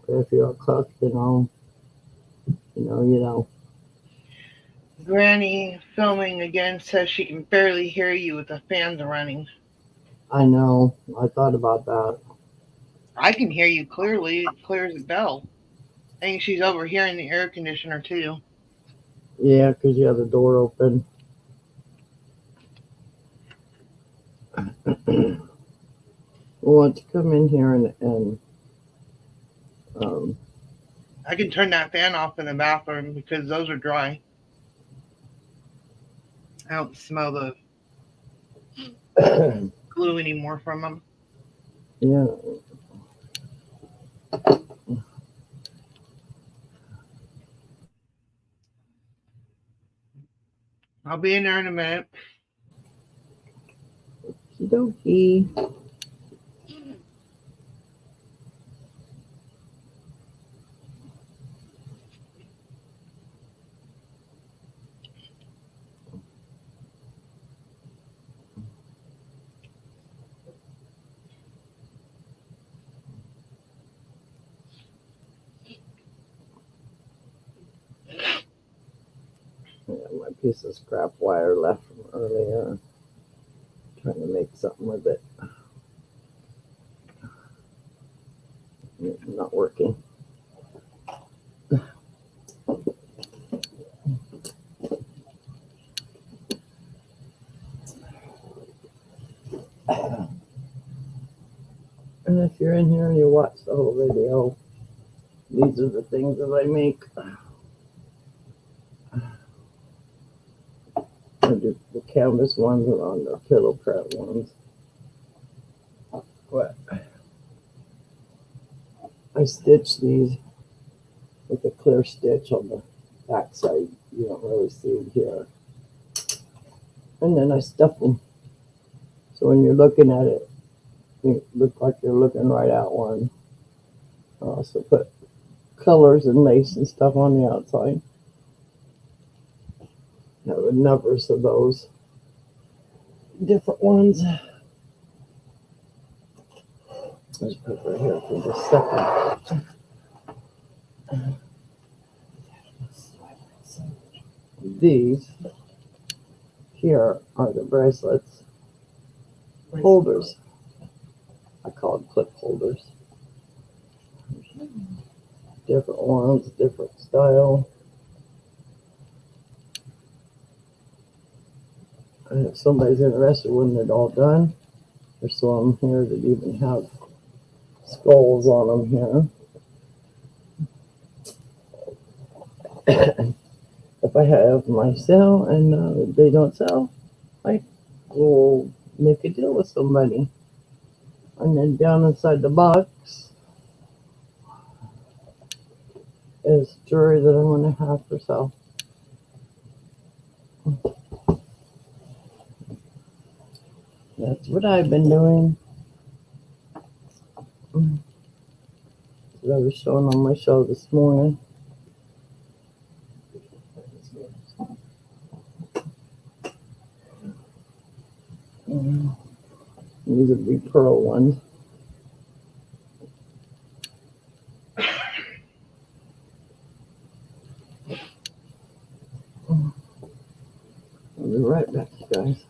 But if you're a cook, you know. Granny filming again says she can barely hear you with the fans running. I know. I thought about that. I can hear you clearly, clear as a bell. I think she's overhearing the air conditioner too. Yeah, because you have the door open. We want to come in here and um, I can turn that fan off in the bathroom because those are dry. I don't smell the glue anymore from them. yeah. I'll be in there in a minute. Okie dokie. Yeah, my piece of scrap wire left from earlier. Trying to make something with it. Not working. And if you're in here and you watch the whole video, these are the things that I make. I do the canvas ones and on the pillow print ones. But I stitch these with a clear stitch on the back side. You don't really see it here. And then I stuff them. So when you're looking at it, you look like you're looking right at one. I also put colors and lace and stuff on the outside. Have the numbers of those different ones. Let's put it right here for just a second. These here are the bracelets holders. I call them clip holders. Different ones, different style. And if somebody's interested when they're all done, there's some here that even have skulls on them here. If I have my sale and they don't sell, I will make a deal with somebody. And then down inside the box is jewelry that I'm going to have for sale. That's what I've been doing. That I was showing on my show this morning. These are the pearl ones. I'll be right back, you guys.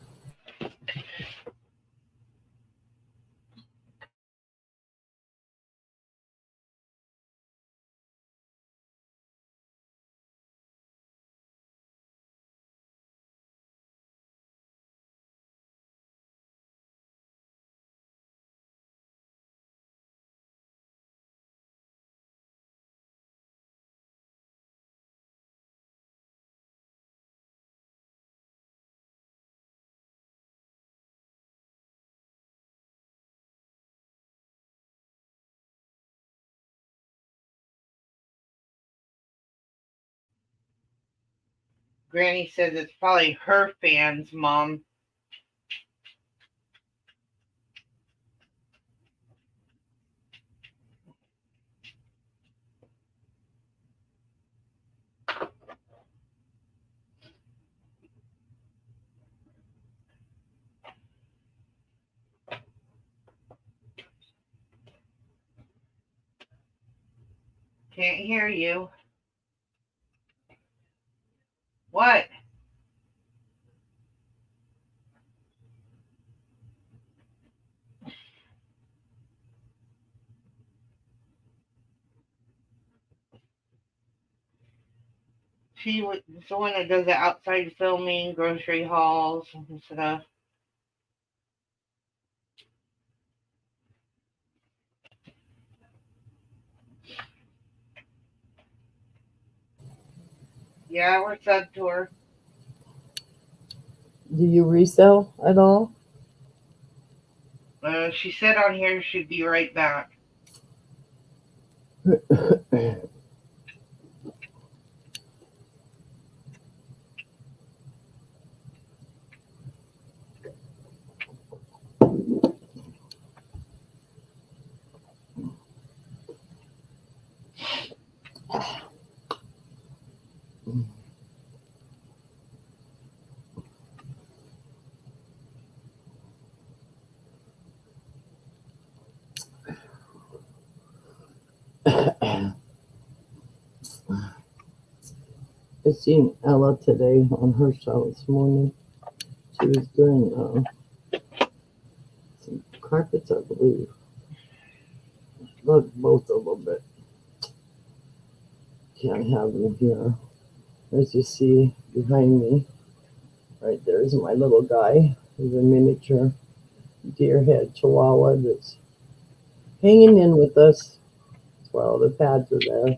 Granny says it's probably her fans, Mom. Can't hear you. What? She was the one that does the outside filming, grocery hauls, and stuff. Yeah, we're sub to her. Do you resell at all? She said on here she'd be right back. I seen Ella today on her show this morning. She was doing some carpets, I believe. Look, both of them, but can't have them here. As you see behind me, right there's my little guy. He's a miniature deer head chihuahua that's hanging in with us. That's why all the pads are there.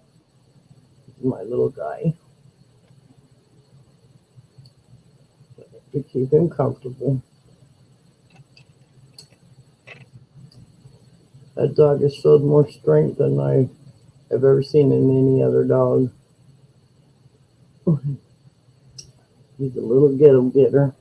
This is my little guy. To keep him comfortable. That dog has showed more strength than I have ever seen in any other dog. He's a little get-em-getter.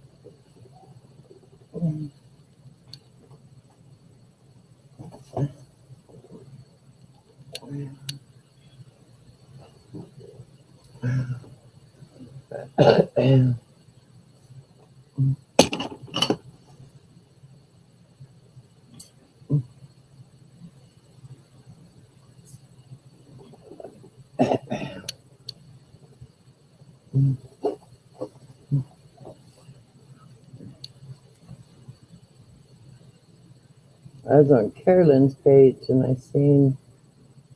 I was on Carolyn's page and I seen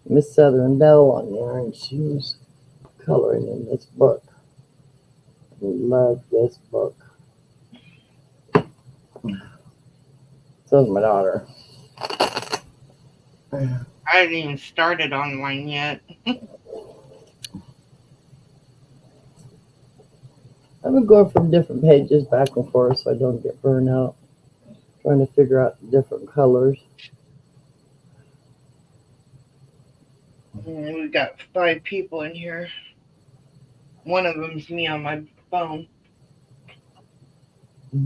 Miss Southern Belle on there, and she was coloring in this book. I love this book. So's my daughter. I haven't even started online yet. I've been going from different pages back and forth so I don't get burned out. Trying to figure out the different colors. And we've got 5 people in here. One of them's me on my phone. I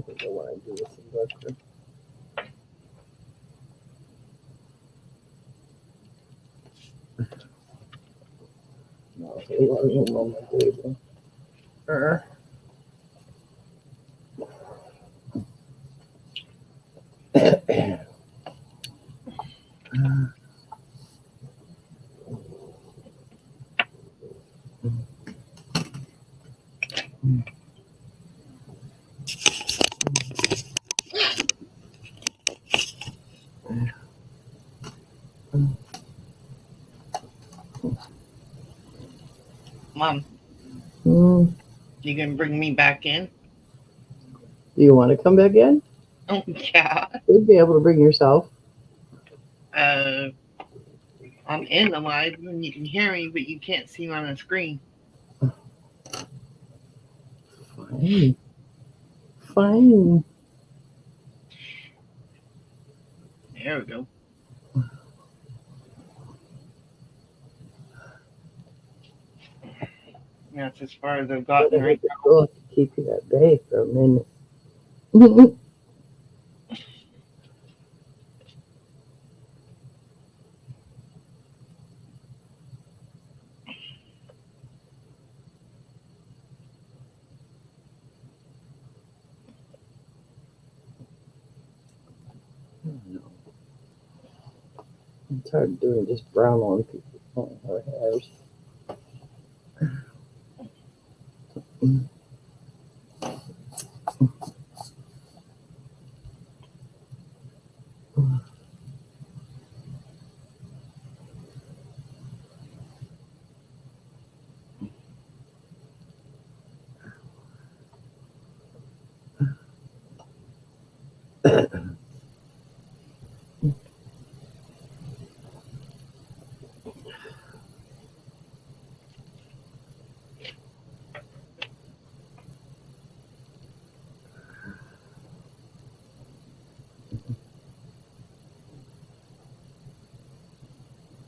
think I want to do this in darker. No, it's a lot of room on my table. Mom, Hmm. you gonna bring me back in? Do you want to come back in? Oh, yeah. You'd be able to bring yourself. I'm in the live and you can hear me, but you can't see me on the screen. Fine. Fine. There we go. That's as far as I've gotten right now. We'll have to keep you at bay for a minute. It's hard doing just brown on people on her hairs.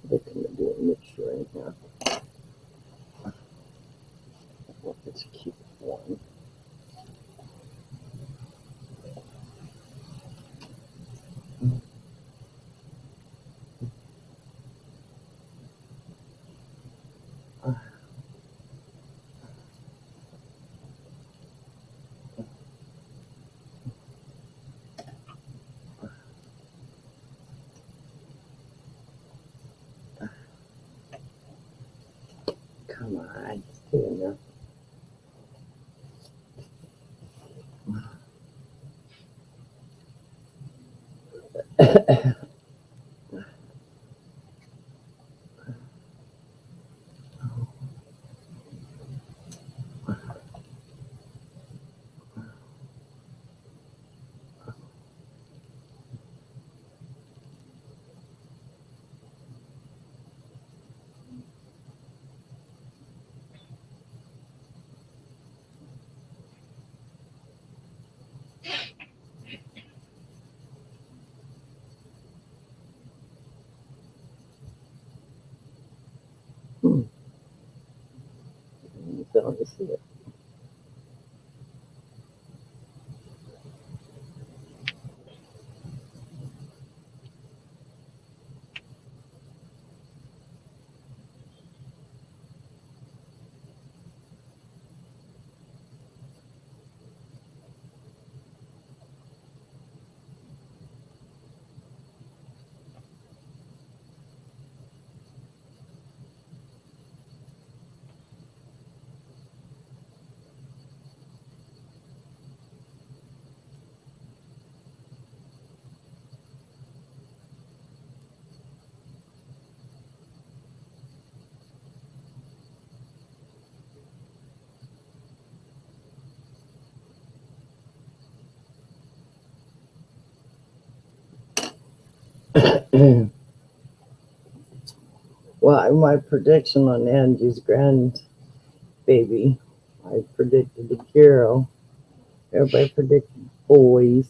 They're gonna do a mixture in here. Let's keep one. Come on, stay in there. Hmm. Don't you see it? Well, my prediction on Angie's grandbaby, I predicted a girl. Everybody predicted boys.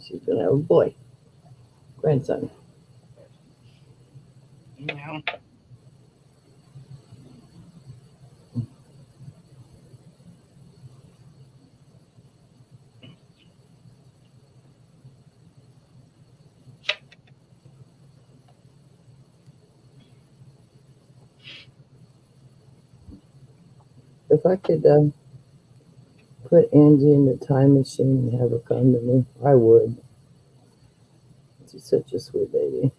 She's gonna have a boy, grandson. Yeah. If I could put Angie in the time machine and have her come to me, I would. She's such a sweet baby.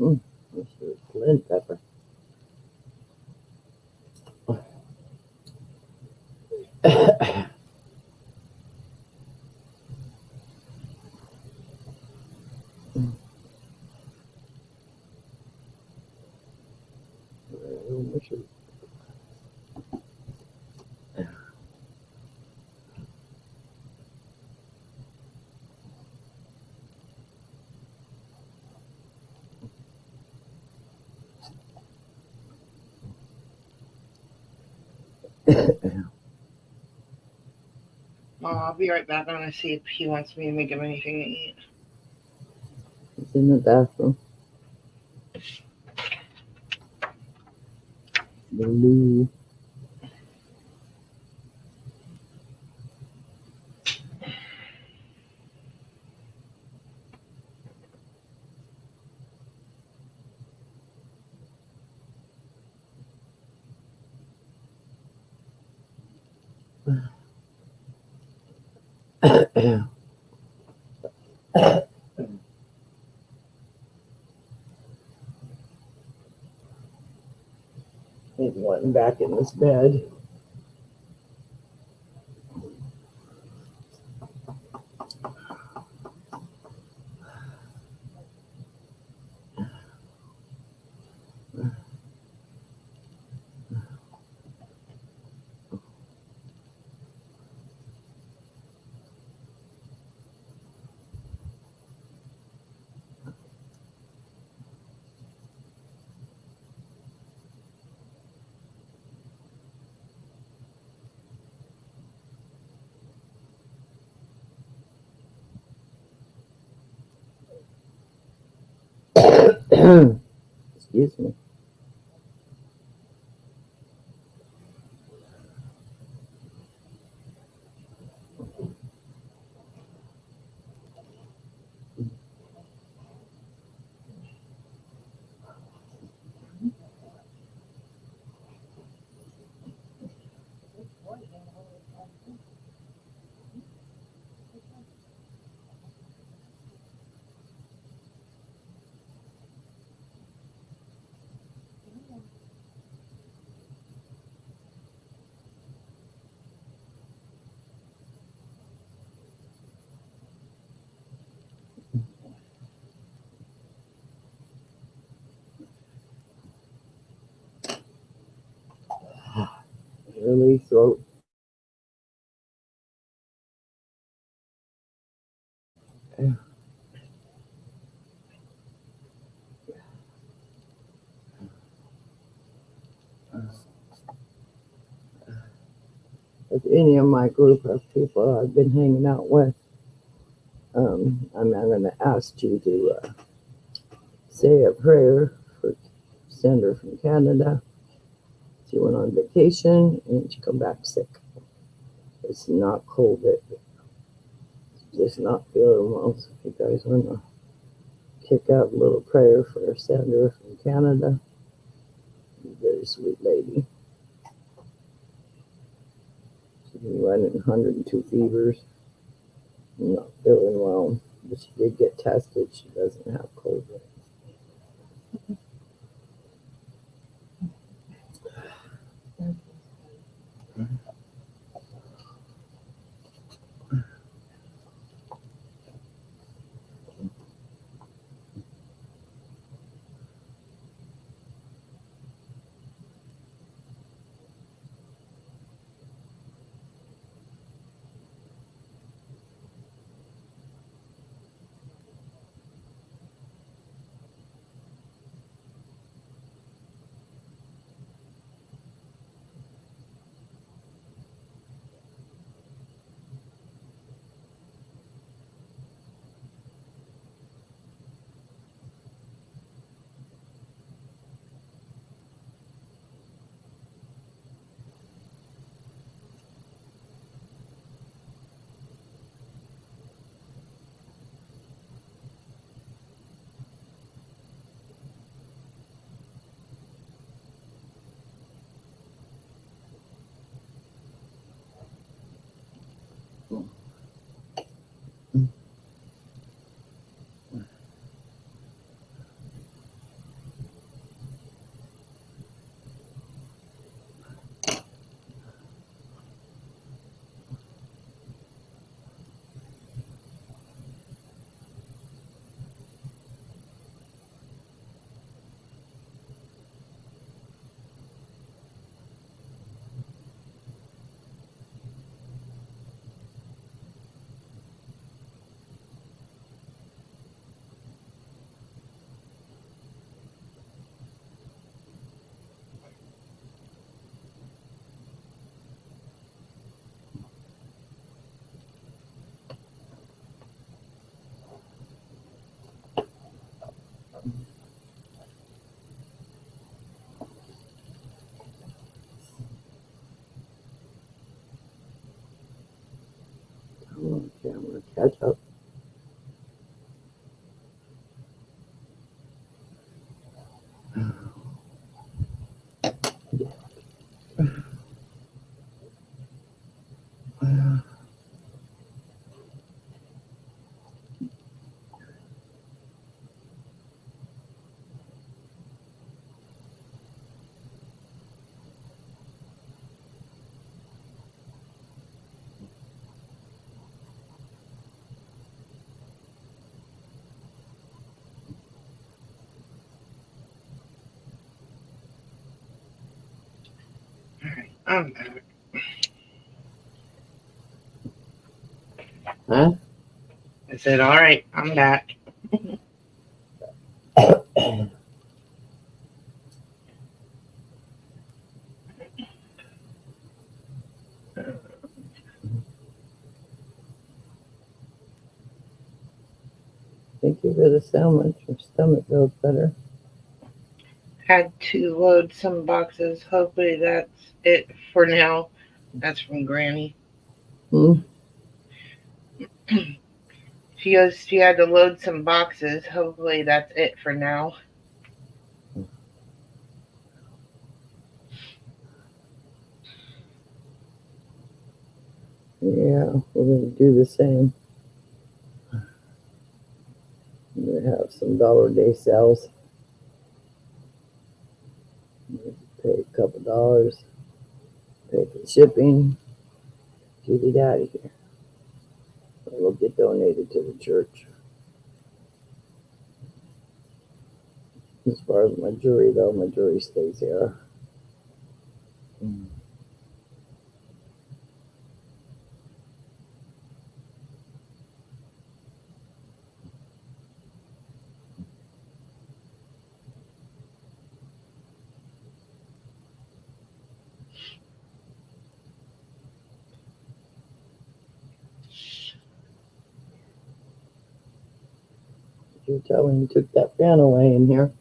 Mm. She was Glen Pepper. Well, I'll be right back. I'm gonna see if he wants me to make him anything to eat. He's in the bathroom. Blue. He's one back in this bed. Excuse me. Early throat. If any of my group of people I've been hanging out with, I'm going to ask you to say a prayer for Sandra from Canada. She went on vacation and she come back sick. It's not COVID. Just not feeling well. So if you guys want to kick out a little prayer for Sandra from Canada, very sweet lady. She's been running 102 fevers. Not feeling well, but she did get tested. She doesn't have COVID. Come on, camera, catch up. I'm back. Huh? I said, all right, I'm back. Thank you for the sandwich. Your stomach feels better. Had to load some boxes. Hopefully that's it for now. That's from Granny. Hmm? She goes, she had to load some boxes. Hopefully that's it for now. Yeah, we're going to do the same. We have some Dollar Day sales. Pay a couple dollars, pay for shipping, get it out of here. It'll get donated to the church. As far as my jewelry, though, my jewelry stays here. You tell when you took that fan away in here.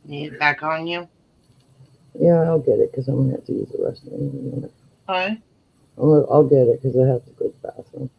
Need it back on you? Yeah, I'll get it because I'm going to have to use the restroom in a minute. Hi. I'll get it because I have to go to the bathroom.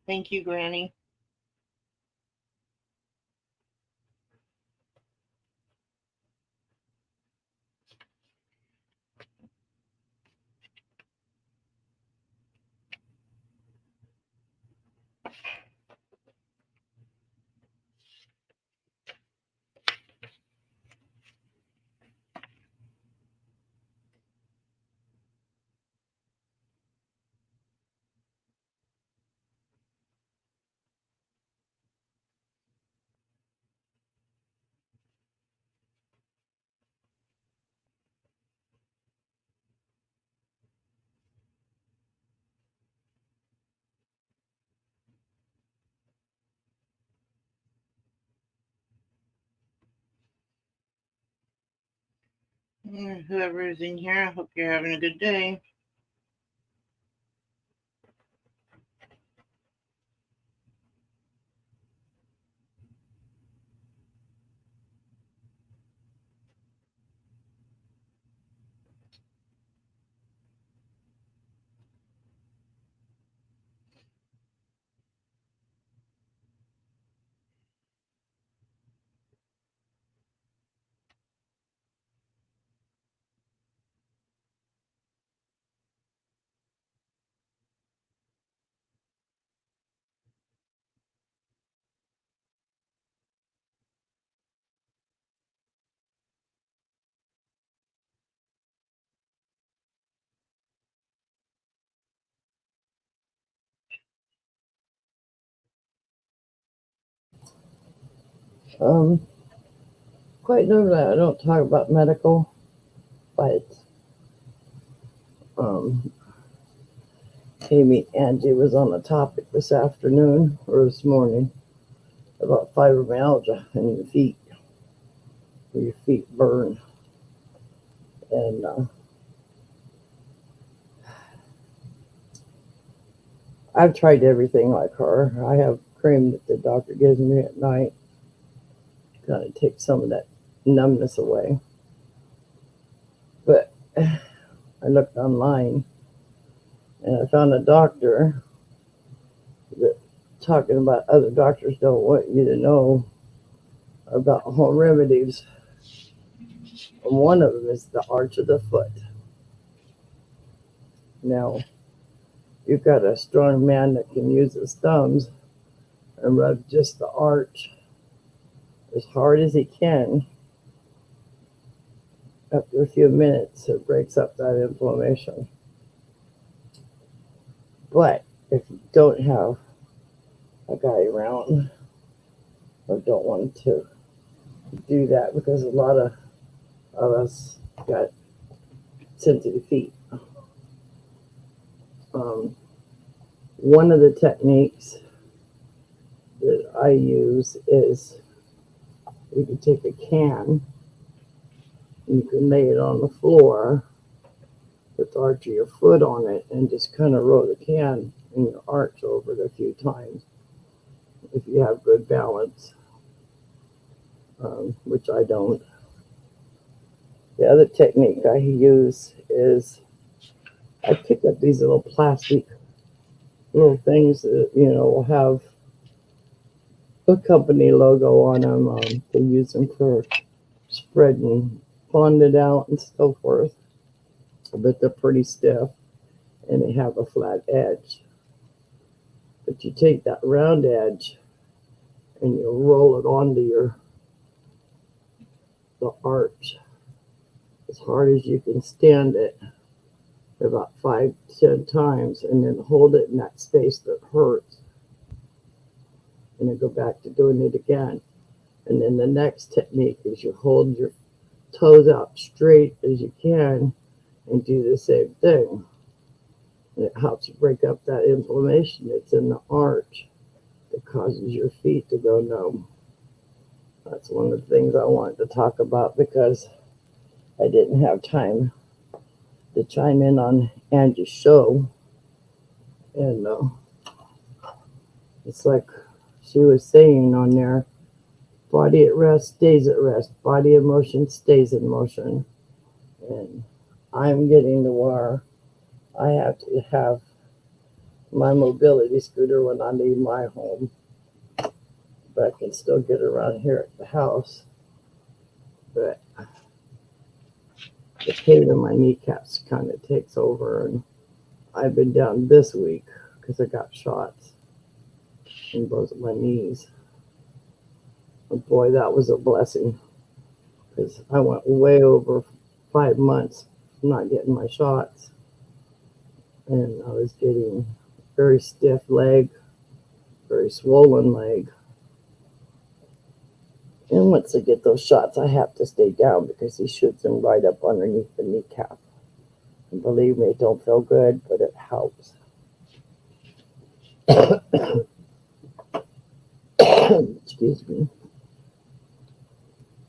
Thank you, Granny. Whoever is in here, I hope you're having a good day. Um, quite normally I don't talk about medical, but um, Amy Angie was on the topic this afternoon or this morning about fibromyalgia in your feet, where your feet burn. And I've tried everything like her. I have cream that the doctor gives me at night, kind of takes some of that numbness away. But I looked online and I found a doctor that talking about other doctors don't want you to know about home remedies. And one of them is the arch of the foot. Now, you've got a strong man that can use his thumbs and rub just the arch as hard as he can. After a few minutes, it breaks up that inflammation. But if you don't have a guy around or don't want to do that, because a lot of us got sensitive feet. One of the techniques that I use is you can take a can, you can lay it on the floor with the arch of your foot on it and just kind of roll the can and your arch over it a few times if you have good balance, which I don't. The other technique I use is I pick up these little plastic little things that, will have a company logo on them. They use them for spreading fondant out and so forth, but they're pretty stiff and they have a flat edge. But you take that round edge and you roll it onto the arch as hard as you can stand it about 5-10 times, and then hold it in that space that hurts, and then go back to doing it again. And then the next technique is you hold your toes out straight as you can and do the same thing. And it helps break up that inflammation that's in the arch that causes your feet to go numb. That's one of the things I wanted to talk about because I didn't have time to chime in on Angie's show. And it's like she was saying on there, body at rest stays at rest, body in motion stays in motion. And I'm getting to where I have to have my mobility scooter when I leave my home, but I can still get around here at the house. But the pain in my kneecaps kind of takes over, and I've been down this week because I got shots in both of my knees. And boy, that was a blessing because I went way over 5 months not getting my shots, and I was getting very stiff leg, very swollen leg. And once I get those shots, I have to stay down because he shoots them right up underneath the kneecap. And believe me, it don't feel good, but it helps. Excuse me.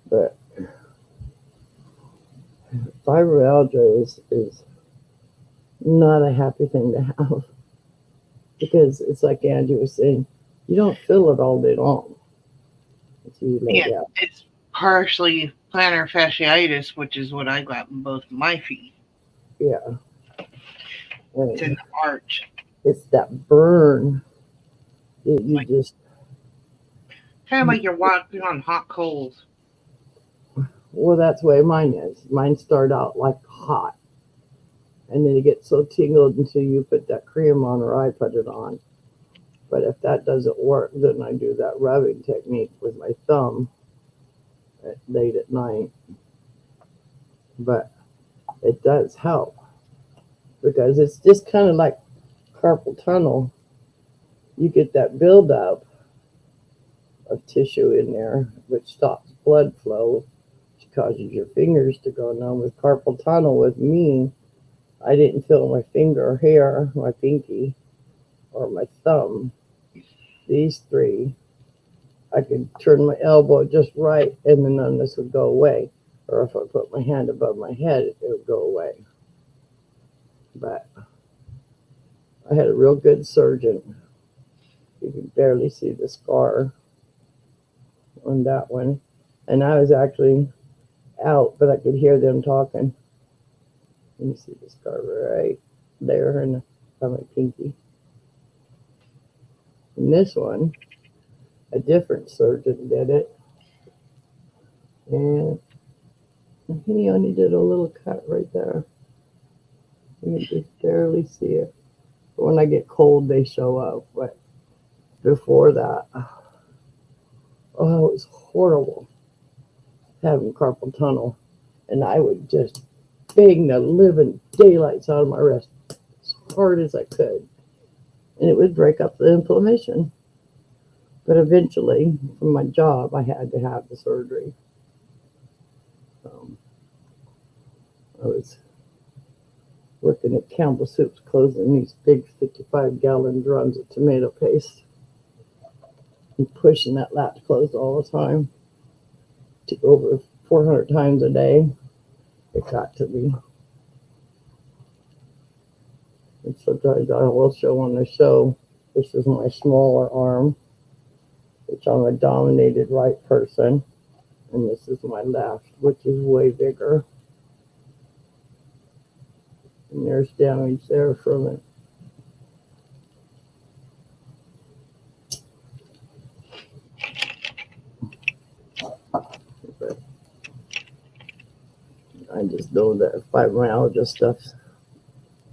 But fibromyalgia is not a happy thing to have because it's like Angie was saying, you don't feel it all day long until you lay down. It's partially plantar fasciitis, which is what I got in both my feet. Yeah. It's in the arch. It's that burn that you just... Kind of like you're walking on hot coals. Well, that's the way mine is. Mine start out like hot. And then it gets so tingled until you put that cream on or I put it on. But if that doesn't work, then I do that rubbing technique with my thumb late at night. But it does help because it's just kind of like carpal tunnel. You get that buildup of tissue in there, which stops blood flow, which causes your fingers to go numb. With carpal tunnel, with me, I didn't feel my finger here, my pinky, or my thumb. These three, I could turn my elbow just right and the numbness would go away. Or if I put my hand above my head, it would go away. But I had a real good surgeon. You can barely see the scar on that one. And I was actually out, but I could hear them talking. Let me see the scar right there on my pinky. And this one, a different surgeon did it. And he only did a little cut right there. You can just barely see it. But when I get cold, they show up. But before that, oh, it was horrible having carpal tunnel. And I would just bang the living daylights out of my wrist as hard as I could. And it would break up the inflammation. But eventually, from my job, I had to have the surgery. I was working at Campbell Soup's closing these big 55-gallon drums of tomato paste and pushing that latch closed all the time to over 400 times a day. It got to me. And sometimes I will show on the show, this is my smaller arm, which I'm a dominated right person, and this is my left, which is way bigger. And there's damage there from it. But I just know that fibromyalgia stuff,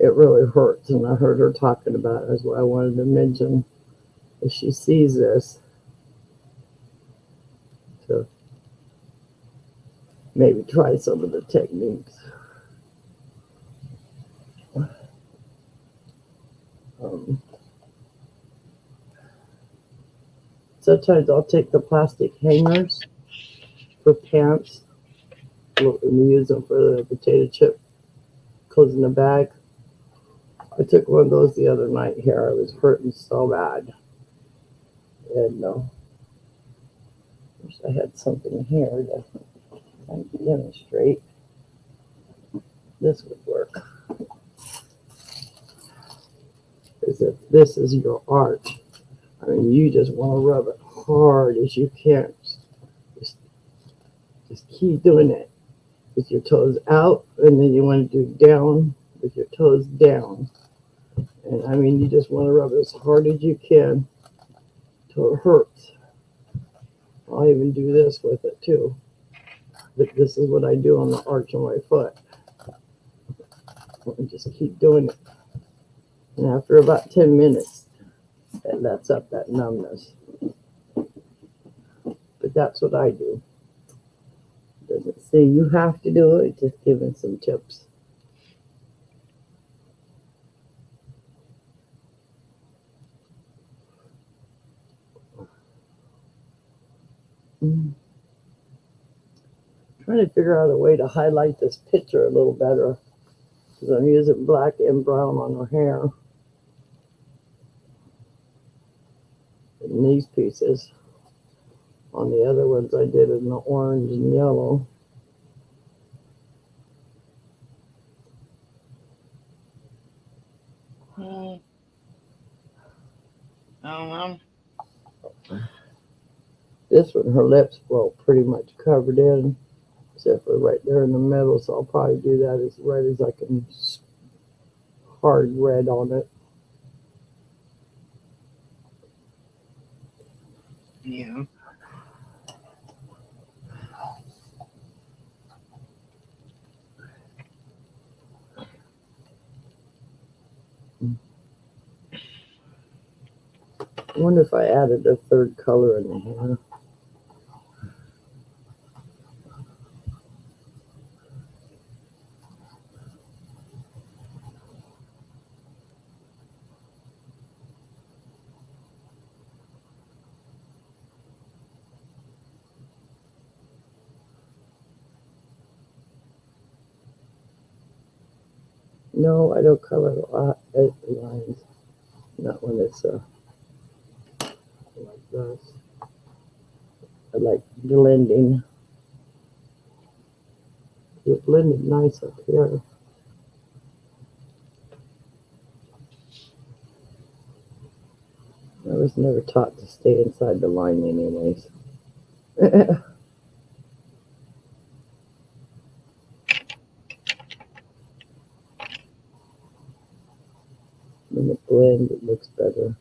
it really hurts. And I heard her talking about it. That's what I wanted to mention. If she sees this, to maybe try some of the techniques. Sometimes I'll take the plastic hangers for pants. We use them for the potato chip, closing the bag. I took one of those the other night here. I was hurting so bad. And wish I had something here to demonstrate. This would work. Is if this is your arch, I mean, you just want to rub it hard as you can. Just keep doing it with your toes out, and then you want to do down with your toes down. And I mean, you just want to rub it as hard as you can till it hurts. I'll even do this with it too. But this is what I do on the arch of my foot. And just keep doing it. And after about 10 minutes, it lets up that numbness. But that's what I do. It doesn't say you have to do it, just giving some tips. Trying to figure out a way to highlight this picture a little better, because I'm using black and brown on her hair. And these pieces, on the other ones I did in the orange and yellow. I don't know. This one, her lips were pretty much covered in, except for right there in the middle, so I'll probably do that as right as I can, hard red on it. Yeah. I wonder if I added a third color in the hair. No, I don't color lines. Not when it's like this. I like blending. It blended nice up here. I was never taught to stay inside the line anyways. When it blends, it looks better.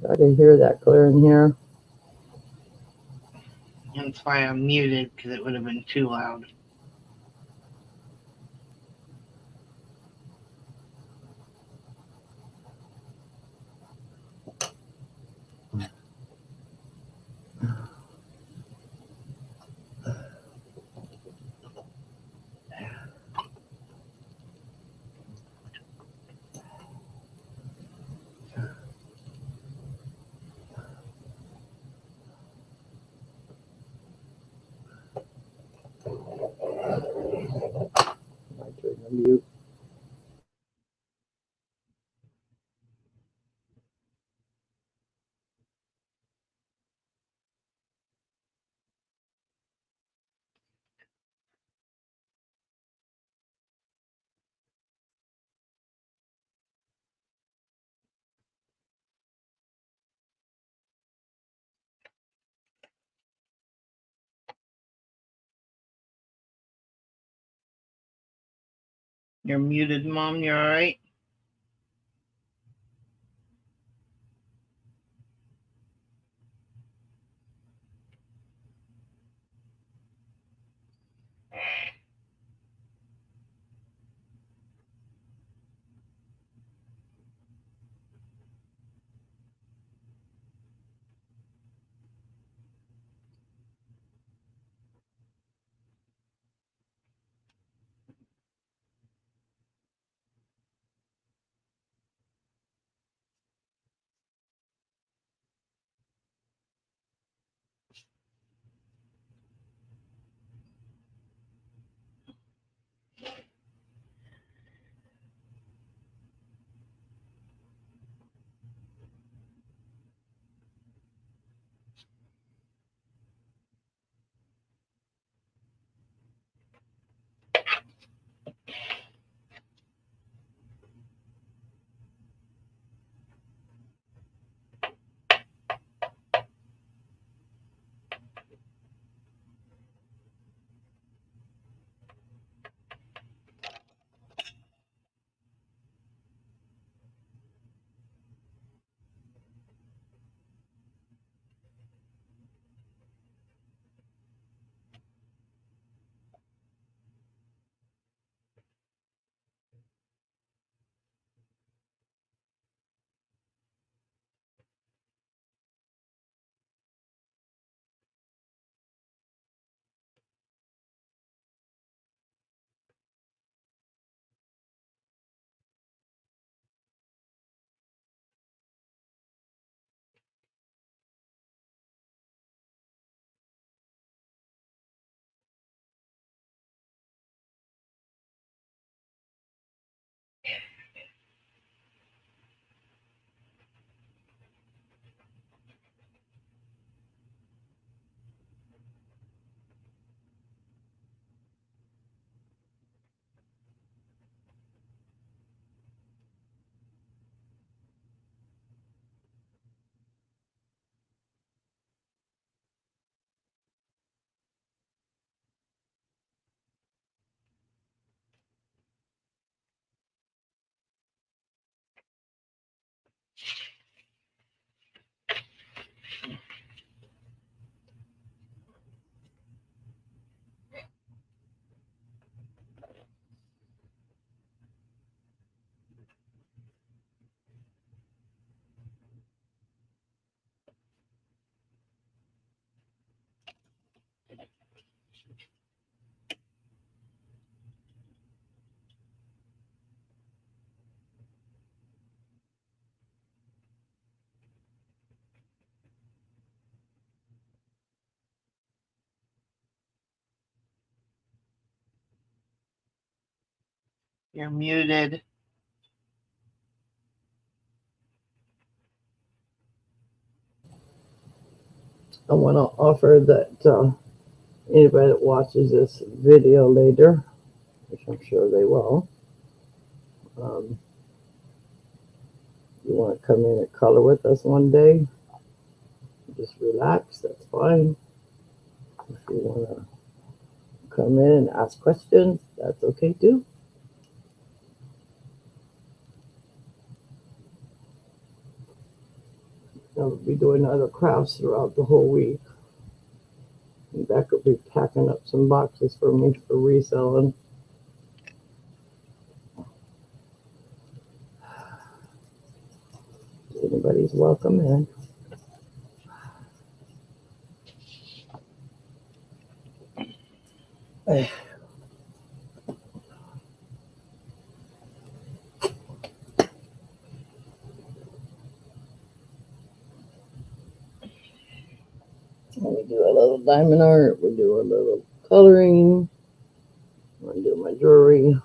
I can hear that clear in here. That's why I'm muted because it would have been too loud. I turn the mute. You're muted, Mom. You all right? You're muted. I want to offer that anybody that watches this video later, which I'm sure they will, um, you want to come in and color with us one day, just relax, that's fine. If you want to come in and ask questions, that's okay too. I'll be doing other crafts throughout the whole week. And Beck will be packing up some boxes for me for reselling. Anybody's welcome in. We do a little diamond art. We do a little coloring. I do my jewelry.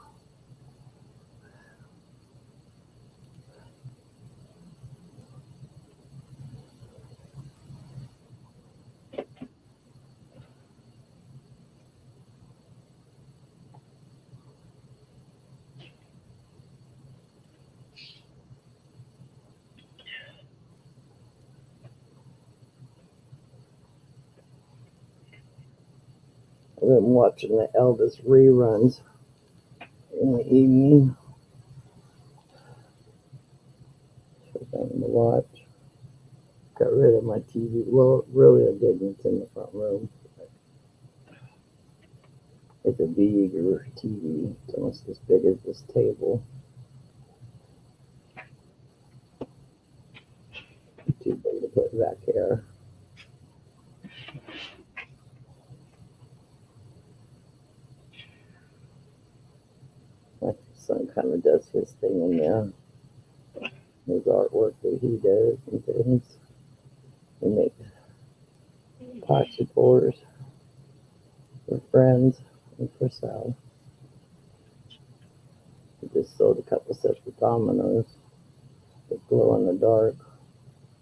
I've been watching the Elvis reruns in the evening. Something to watch. Got rid of my TV. Well, really, I didn't. It's in the front room. It's a bigger TV. It's almost as big as this table. Too big to put back here. My son kind of does his thing in there. His artwork that he does and things. We make popsicles for friends and for sale. We just sold a couple sets of dominoes that glow in the dark.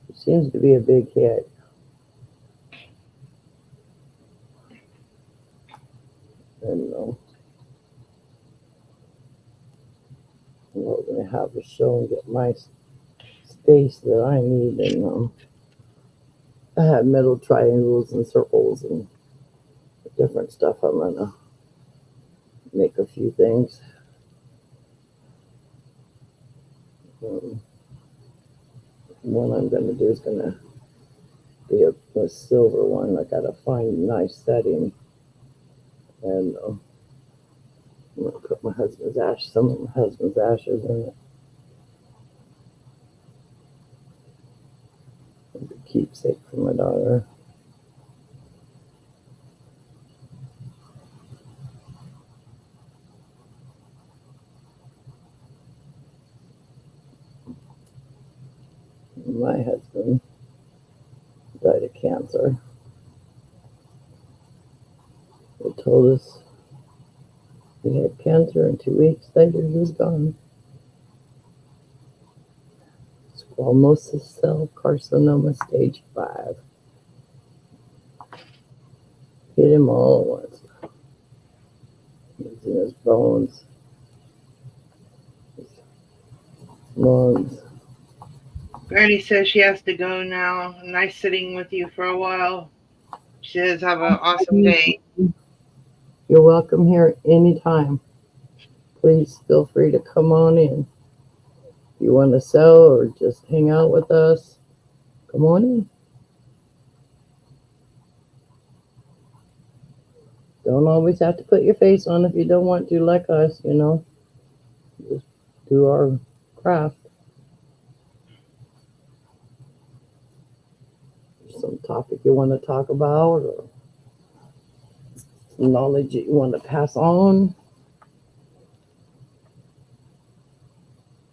It seems to be a big hit. And we're going to have a show and get my space that I need. And I have metal triangles and circles and different stuff. I'm going to make a few things. One I'm going to do is going to be a silver one. I got to find a nice setting. And I'm going to put some of my husband's ashes in it. As a keepsake for my daughter. My husband died of cancer. They told us he had cancer, and 2 weeks later he was gone. Squamous cell carcinoma stage 5. Hit him all at once. It was in his bones, his lungs. Granny says she has to go now. Nice sitting with you for a while. She says have an awesome day. You're welcome here anytime. Please feel free to come on in. If you want to sell or just hang out with us, come on in. Don't always have to put your face on if you don't want to, like us, Just do our craft. Some topic you want to talk about or some knowledge that you want to pass on.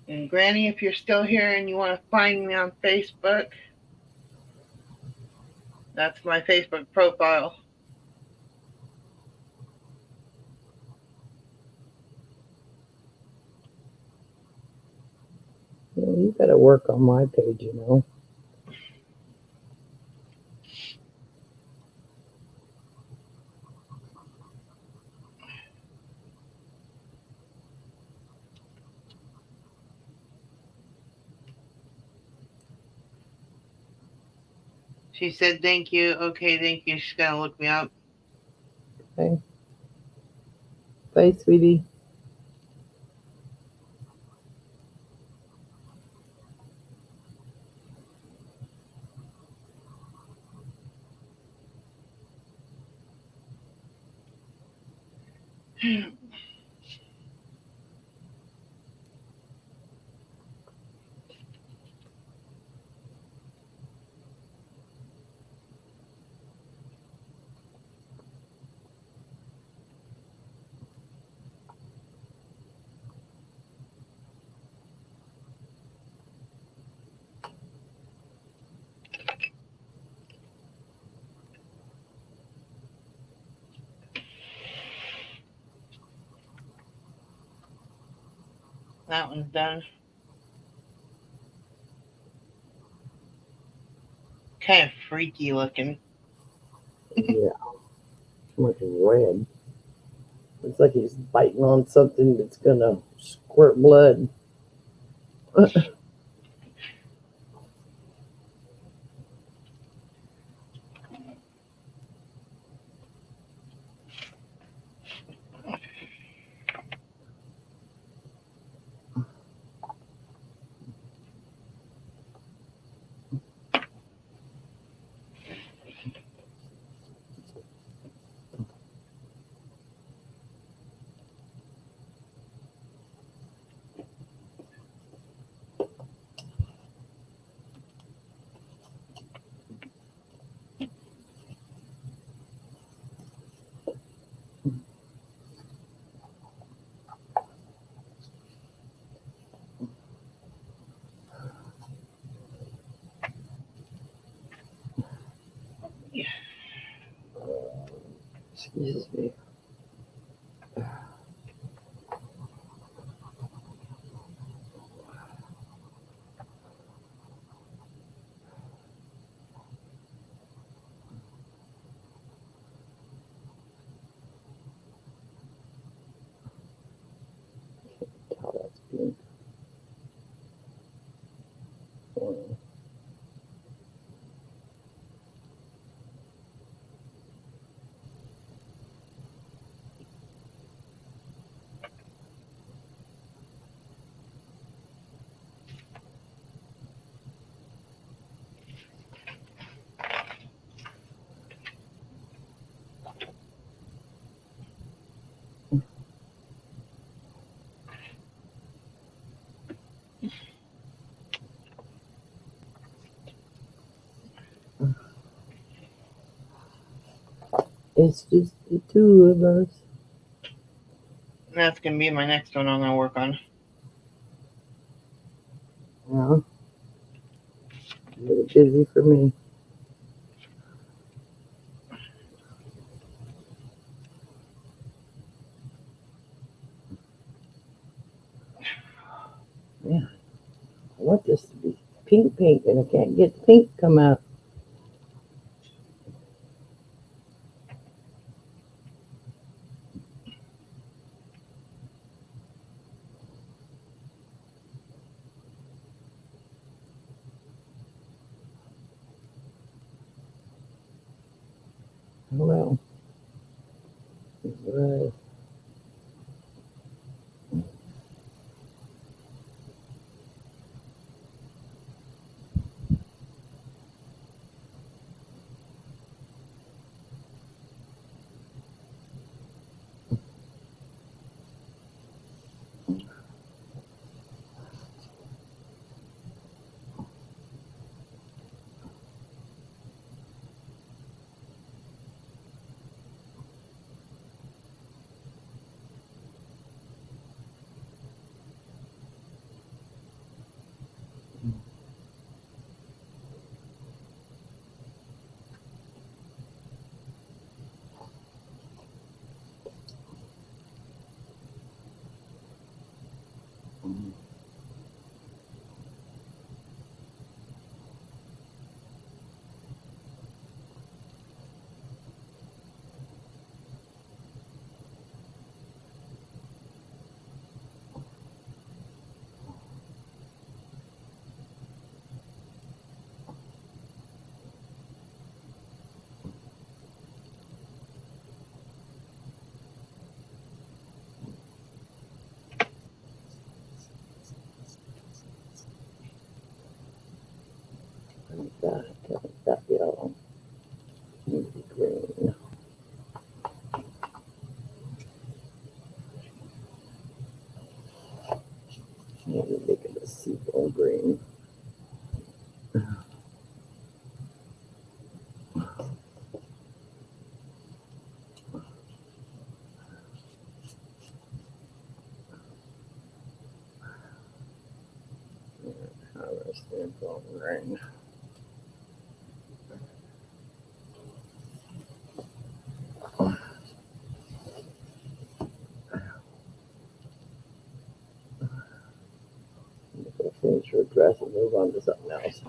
And Granny, if you're still here and you want to find me on Facebook, that's my Facebook profile. you gotta work on my page, She said thank you. Okay, thank you. She's gonna look me up. Okay. Bye, sweetie. That one's done. Kind of freaky looking. Yeah, too much red. Looks like he's biting on something that's gonna squirt blood. Excuse me. How that's being. It's just the two of us. That's gonna be my next one I'm gonna work on. Yeah. Really busy for me. Yeah. I want this to be pink, and I can't get the pink to come out. Well, right. That yellow. Maybe green. Maybe make it a seagull green. Harvest seagull green. We'll finish your dress and move on to something else.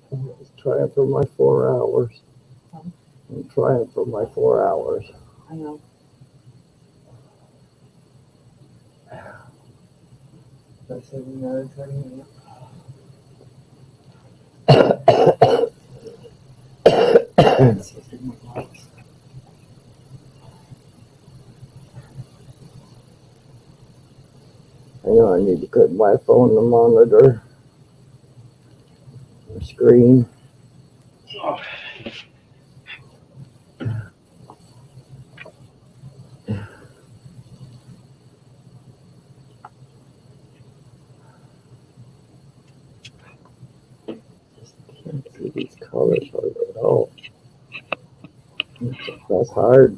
I'm trying for my 4 hours. I'm trying for my 4 hours. I know. I said another 30 minutes. I know I need to put my phone to monitor the screen. Can't see these colors hardly at all. That's hard.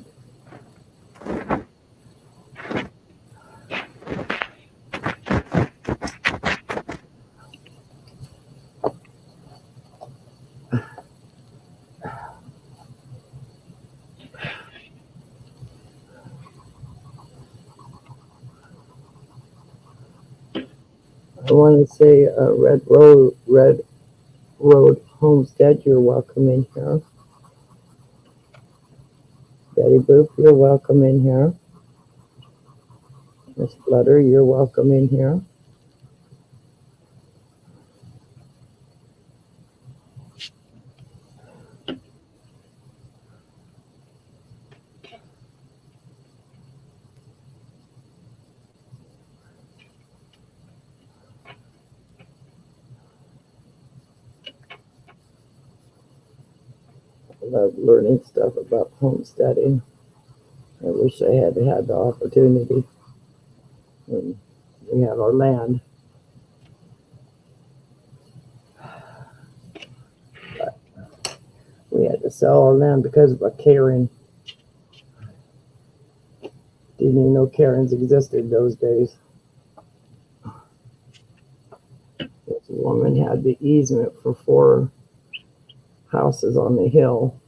I want to say Red Road Homestead, you're welcome in here. Betty Boop, you're welcome in here. Miss Flutter, you're welcome in here. I love learning stuff about homesteading. I wish I had had the opportunity when we had our land. But we had to sell our land because of a Karen. Didn't even know Karens existed those days. This woman had the easement for 4 houses on the hill.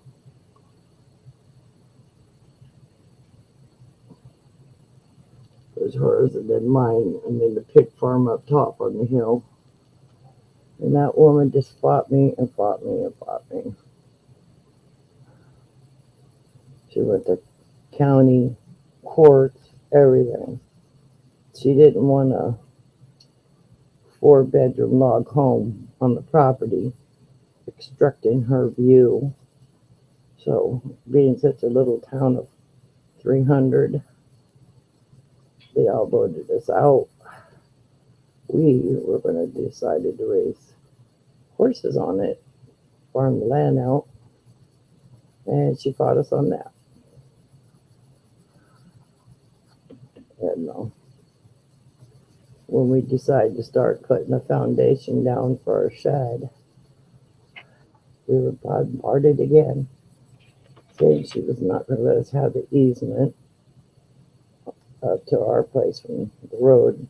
It was hers and then mine, and then the pig farm up top on the hill. And that woman just fought me and fought me and fought me. She went to county, courts, everything. She didn't want a 4-bedroom log home on the property, obstructing her view. So, being such a little town of 300, they all voted us out. We were going to decide to raise horses on it, farm the land out, and she fought us on that. And when we decided to start putting a foundation down for our shed, we were bombarded again, saying she was not going to let us have the easement up to our place from the road.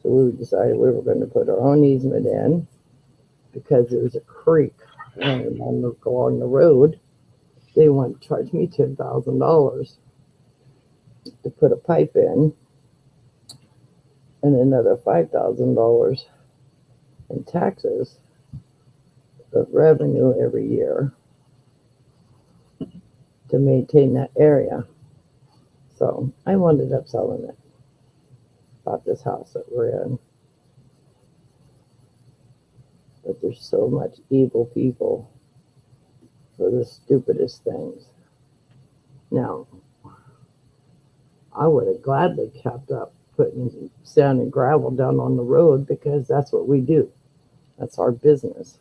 So we decided we were going to put our own easement in because there was a creek running along the road. They wanted to charge me $10,000 to put a pipe in and another $5,000 in taxes of revenue every year to maintain that area. So I wound up selling it. Bought this house that we're in. But there's so much evil people for the stupidest things. Now, I would have gladly kept up putting sand and gravel down on the road because that's what we do. That's our business.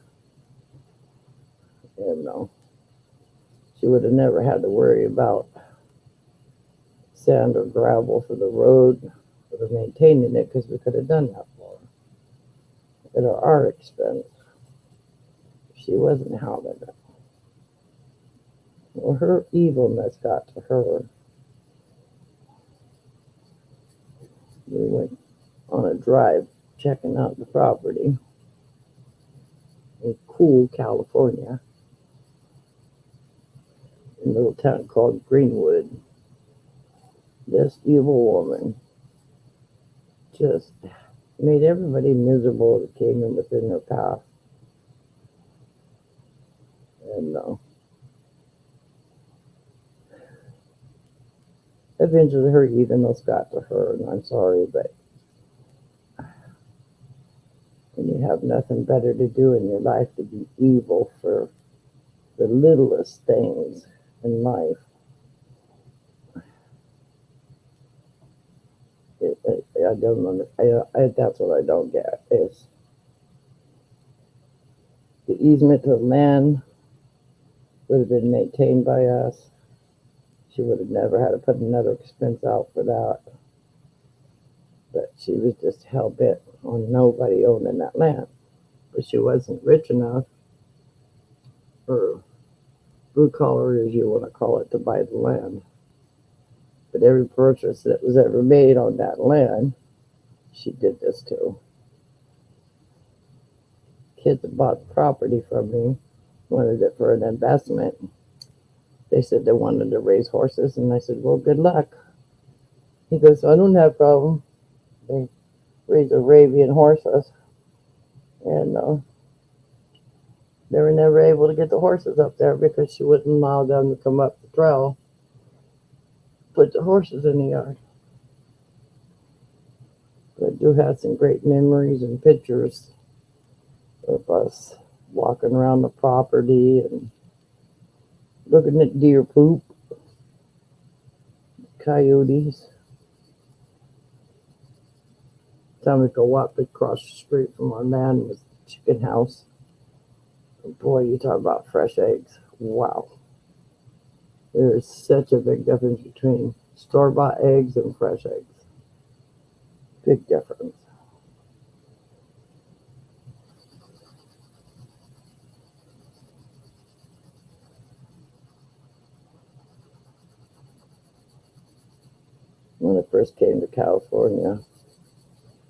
And she would have never had to worry about sand or gravel for the road or maintaining it because we could have done that for her at our expense. She wasn't having it. Well, her evilness got to her. We went on a drive checking out the property in cool California, in a little town called Greenwood. This evil woman just made everybody miserable that came in within her path. And eventually her evenness got to her, and I'm sorry, but when you have nothing better to do in your life to be evil for the littlest things in life, I don't that's what I don't get is the easement to the land would have been maintained by us. She would have never had to put another expense out for that. But she was just hell-bent on nobody owning that land. But she wasn't rich enough, or blue-collar, as you want to call it, to buy the land. But every purchase that was ever made on that land, she did this to. Kids that bought the property from me wanted it for an investment. They said they wanted to raise horses, and I said, well, good luck. He goes, I don't have a problem. They raise Arabian horses, and they were never able to get the horses up there because she wouldn't allow them to come up the trail, put the horses in the yard. But I do have some great memories and pictures of us walking around the property and looking at deer poop, coyotes. Time we go up across the street from our man was the chicken house. And boy, you talk about fresh eggs. Wow. There's such a big difference between store-bought eggs and fresh eggs. Big difference. When I first came to California,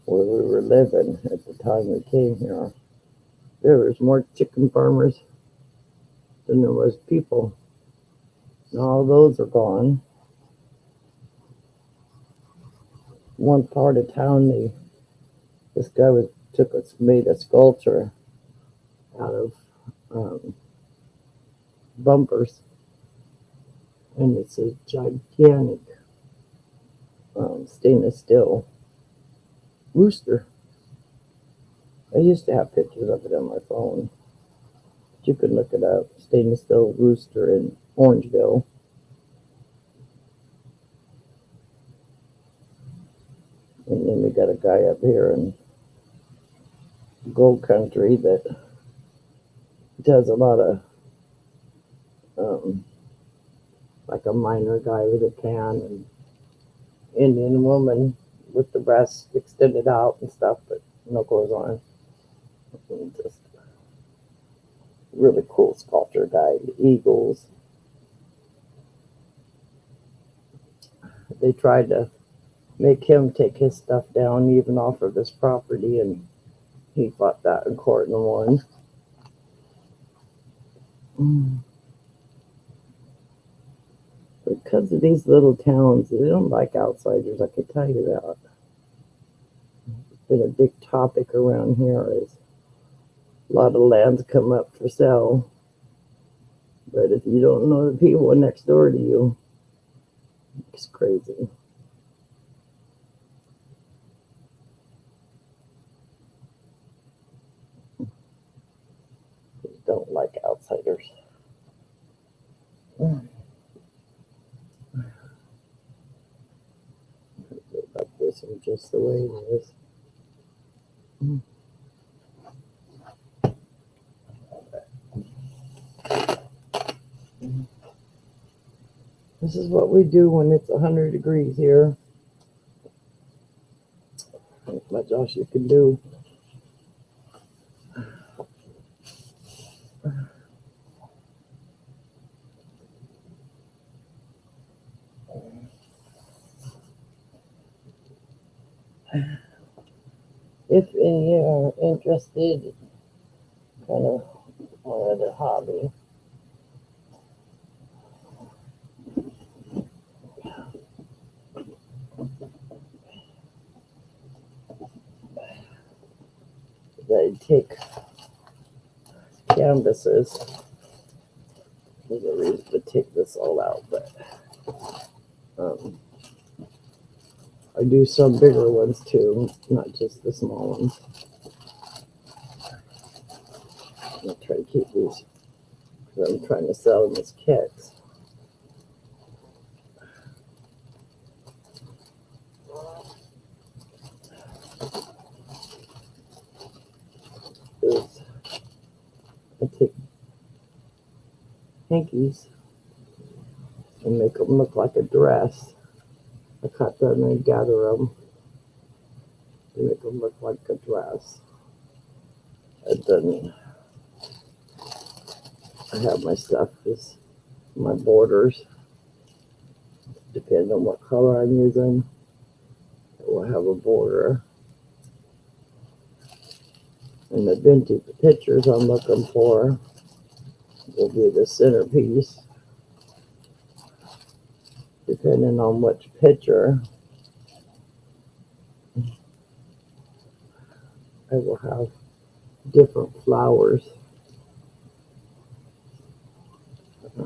where we were living at the time we came here, there was more chicken farmers than there was people. And all those are gone. One part of town, this guy made a sculpture out of bumpers, and it's a gigantic stainless steel rooster. I used to have pictures of it on my phone. But you could look it up. Stainless steel rooster in Orangeville. And then we got a guy up here in Gold Country that does a lot of like a miner guy with a can, and Indian woman with the breasts extended out and stuff, but no clothes on. And just really cool sculpture guy. The eagles. They tried to make him take his stuff down, even off of his property, and he fought that in court and won. Because of these little towns, they don't like outsiders, I can tell you that. It's been a big topic around here is A lot of lands come up for sale. But if you don't know the people next door to you, it's crazy. They don't like outsiders. Put this one just the way it is. This is what we do when it's 100 degrees here. Not much else you can do. If any are interested, kind of one other hobby. They take canvases. There's a reason to take this all out, but I do some bigger ones too, not just the small ones. I'm gonna try to keep these because I'm trying to sell them as kits. I take hankies and make them look like a dress. I cut them and gather them to make them look like a dress. And then I have my stuff, is my borders. Depending on what color I'm using, it will have a border. And the vintage pictures I'm looking for will be the centerpiece. Depending on which picture, I will have different flowers. I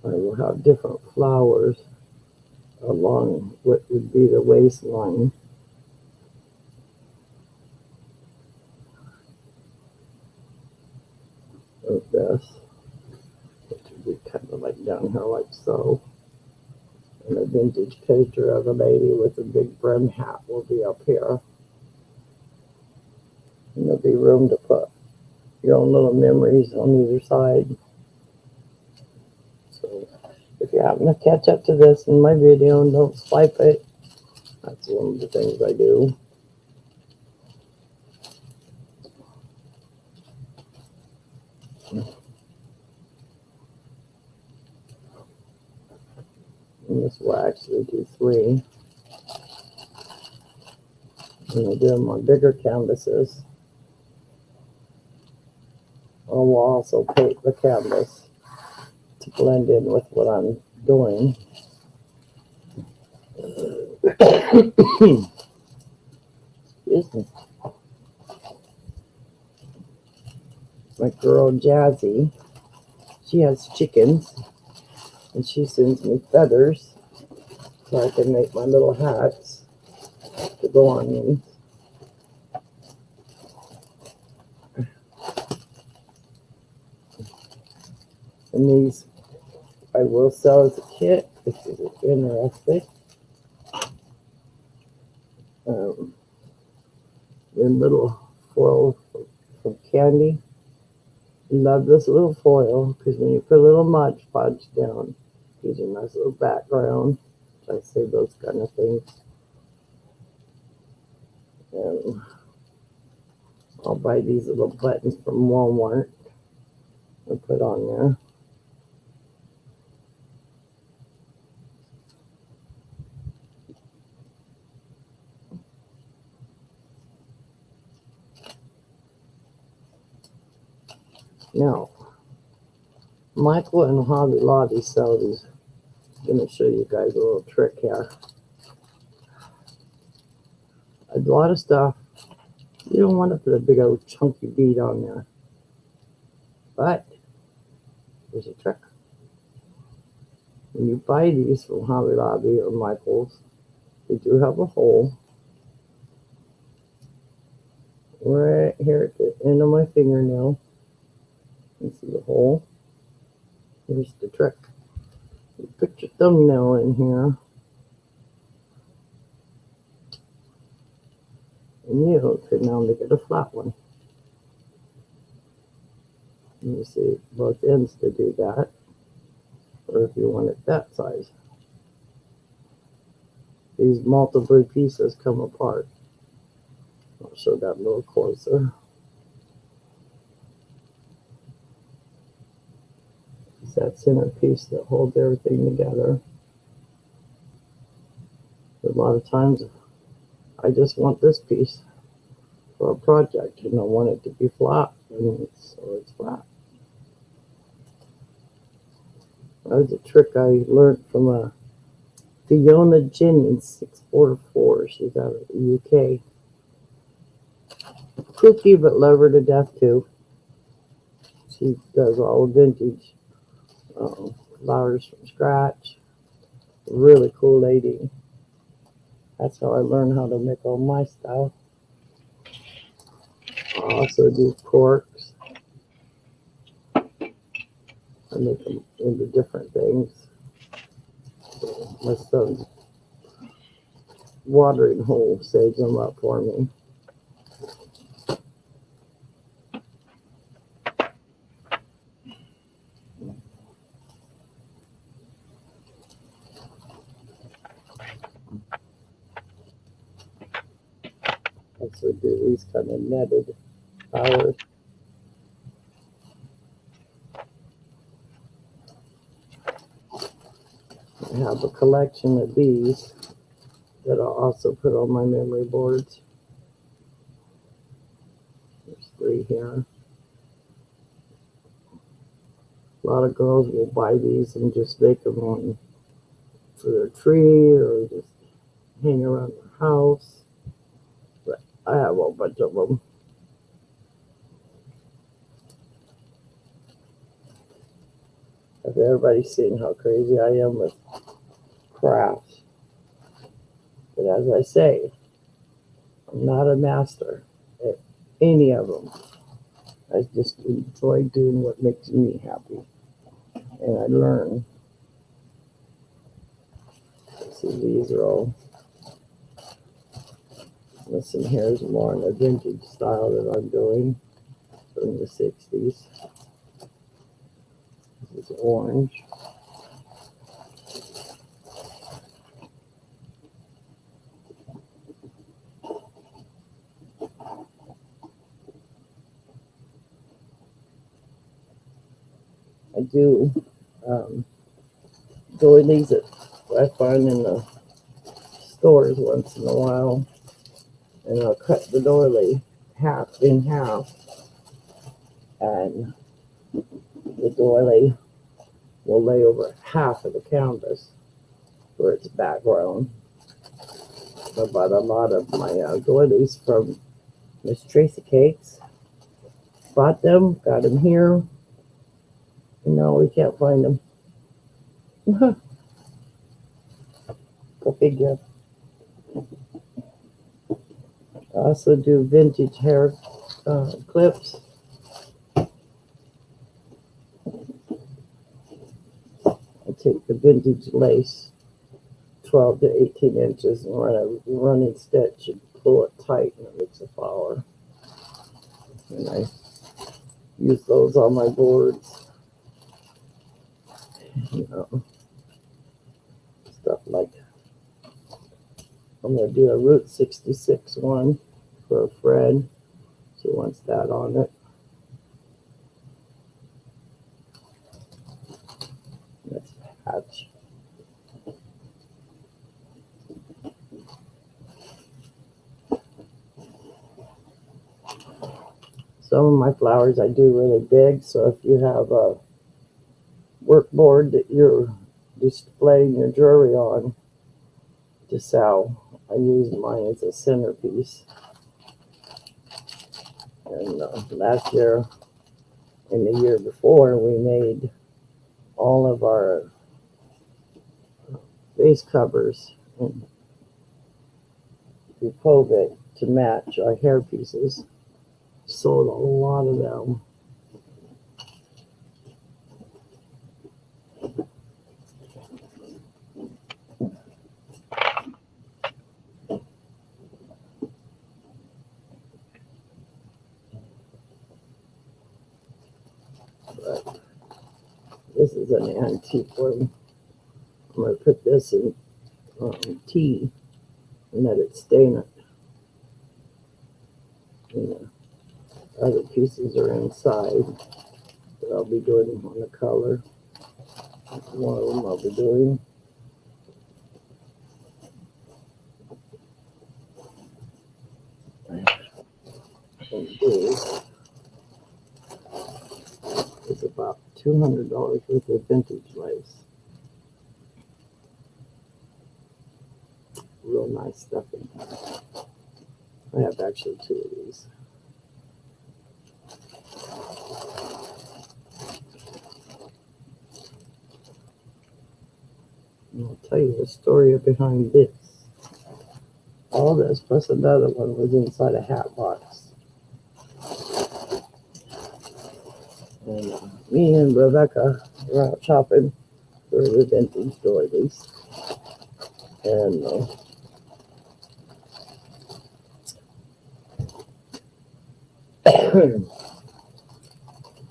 will have different flowers along what would be the waistline. Of this, which would be kind of like down here like so. And a vintage picture of a lady with a big brim hat will be up here. And there'll be room to put your own little memories on either side. So if you happen to catch up to this in my video and don't swipe it, that's one of the things I do. And this will actually do 3. And I do them on bigger canvases. I will also paint the canvas to blend in with what I'm doing. Excuse me. My girl Jazzy, she has chickens, and she sends me feathers so I can make my little hats to go on these. And these I will sell as a kit if you're interested. The little foil from Candy. Love this little foil because when you put a little Mod Podge down, it gives you a nice little background. I say those kind of things. And I'll buy these little buttons from Walmart and put on there. Now, Michael and Hobby Lobby sell these. I'm going to show you guys a little trick here. A lot of stuff You don't want to put a big old chunky bead on there. But there's a trick. When you buy these from Hobby Lobby or Michael's, they do have a hole right here at the end of my fingernail. You see the hole? Here's the trick. You put your thumbnail in here, and you can now make it a flat one. And you see both ends to do that, or if you want it that size. These multiple pieces come apart. I'll show that a little closer. It's that center piece that holds everything together. A lot of times, I just want this piece for a project, and I want it to be flat, and so it's flat. That was a trick I learned from a Fiona Jennings 644. She's out of the UK. Kooky, but love her to death too. She does all vintage flowers from scratch. Really cool lady. That's how I learned how to make all my stuff. I also do corks. I make them into different things. My son's watering hole saves them up for me. I also do these kind of netted flowers. I have a collection of these that I'll also put on my memory boards. There's 3 here. A lot of girls will buy these and just make them on for their tree or just hang around their house. But I have a bunch of them. Have everybody seen how crazy I am with crafts? But as I say, I'm not a master at any of them. I just enjoy doing what makes me happy. And I learn. See, these are all. Listen, here's more in the vintage style that I'm doing from the 60s. This is orange. I do doilies that I find in the stores once in a while, and I'll cut the doily in half, and the doily will lay over half of the canvas for its background. I bought a lot of my doilies from Miss Tracy Cakes. Bought them, got them here, and now we can't find them. Go figure. I also do vintage hair clips. I take the vintage lace, 12 to 18 inches, and run a running stitch and pull it tight, and it makes a flower. And I use those on my boards. You know, stuff like, I'm going to do a Route 66 one for a friend. She wants that on it. Let's patch. Some of my flowers I do really big, so if you have a work board that you're displaying your jewelry on to sell, I use mine as a centerpiece. And last year and the year before, we made all of our face covers and we pulled it to match our hair pieces. Sold a lot of them. But this is an antique one. I'm going to put this in tea and let it stain it. And the other pieces are inside that I'll be doing on the color. One of them I'll be doing. And this is about $200 worth of vintage lace. Real nice stuff in here. I have actually two of these. And I'll tell you the story behind this. All this plus another one was inside a hat box. And me and Rebecca were out shopping for the vintage doilies. And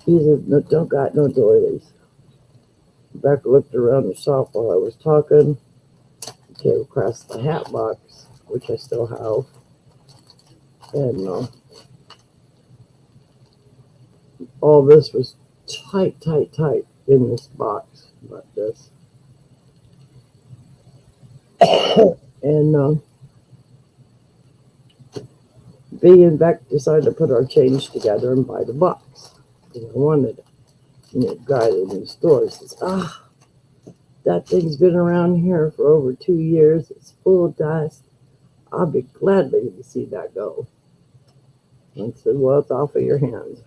he said, no, don't got no doilies. Rebecca looked around the shop while I was talking. Came across the hat box, which I still have. And all this was tight in this box, like this. And B and Beck decided to put our change together and buy the box. Because I wanted it. And the guy in the store says, that thing's been around here for over 2 years. It's full of dust. I'll be gladly to see that go. And I said, well, it's off of your hands.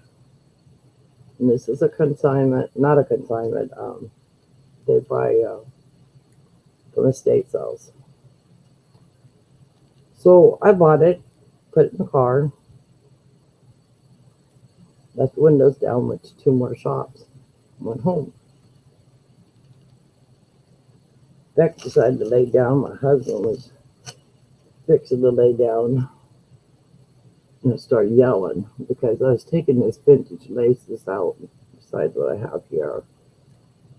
And this is a consignment, not a consignment. They buy from estate sales. So I bought it, put it in the car, left the windows down, went to 2 more shops, went home. Beck decided to lay down. My husband was fixing to lay down. And I started yelling because I was taking this vintage laces out beside what I have here.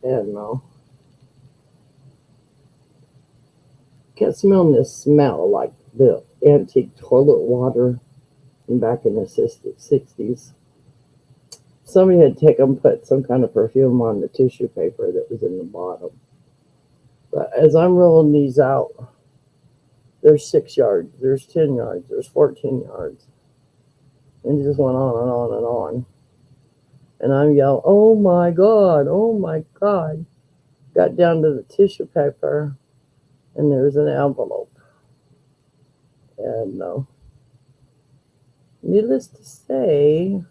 And kept smelling this smell like the antique toilet water from back in the 60s. Somebody had taken put some kind of perfume on the tissue paper that was in the bottom. But as I'm rolling these out, there's 6 yards, there's 10 yards, there's 14 yards. And it just went on and on and on. And I'm yelling, oh my God, oh my God. Got down to the tissue paper, and there's an envelope. And needless to say,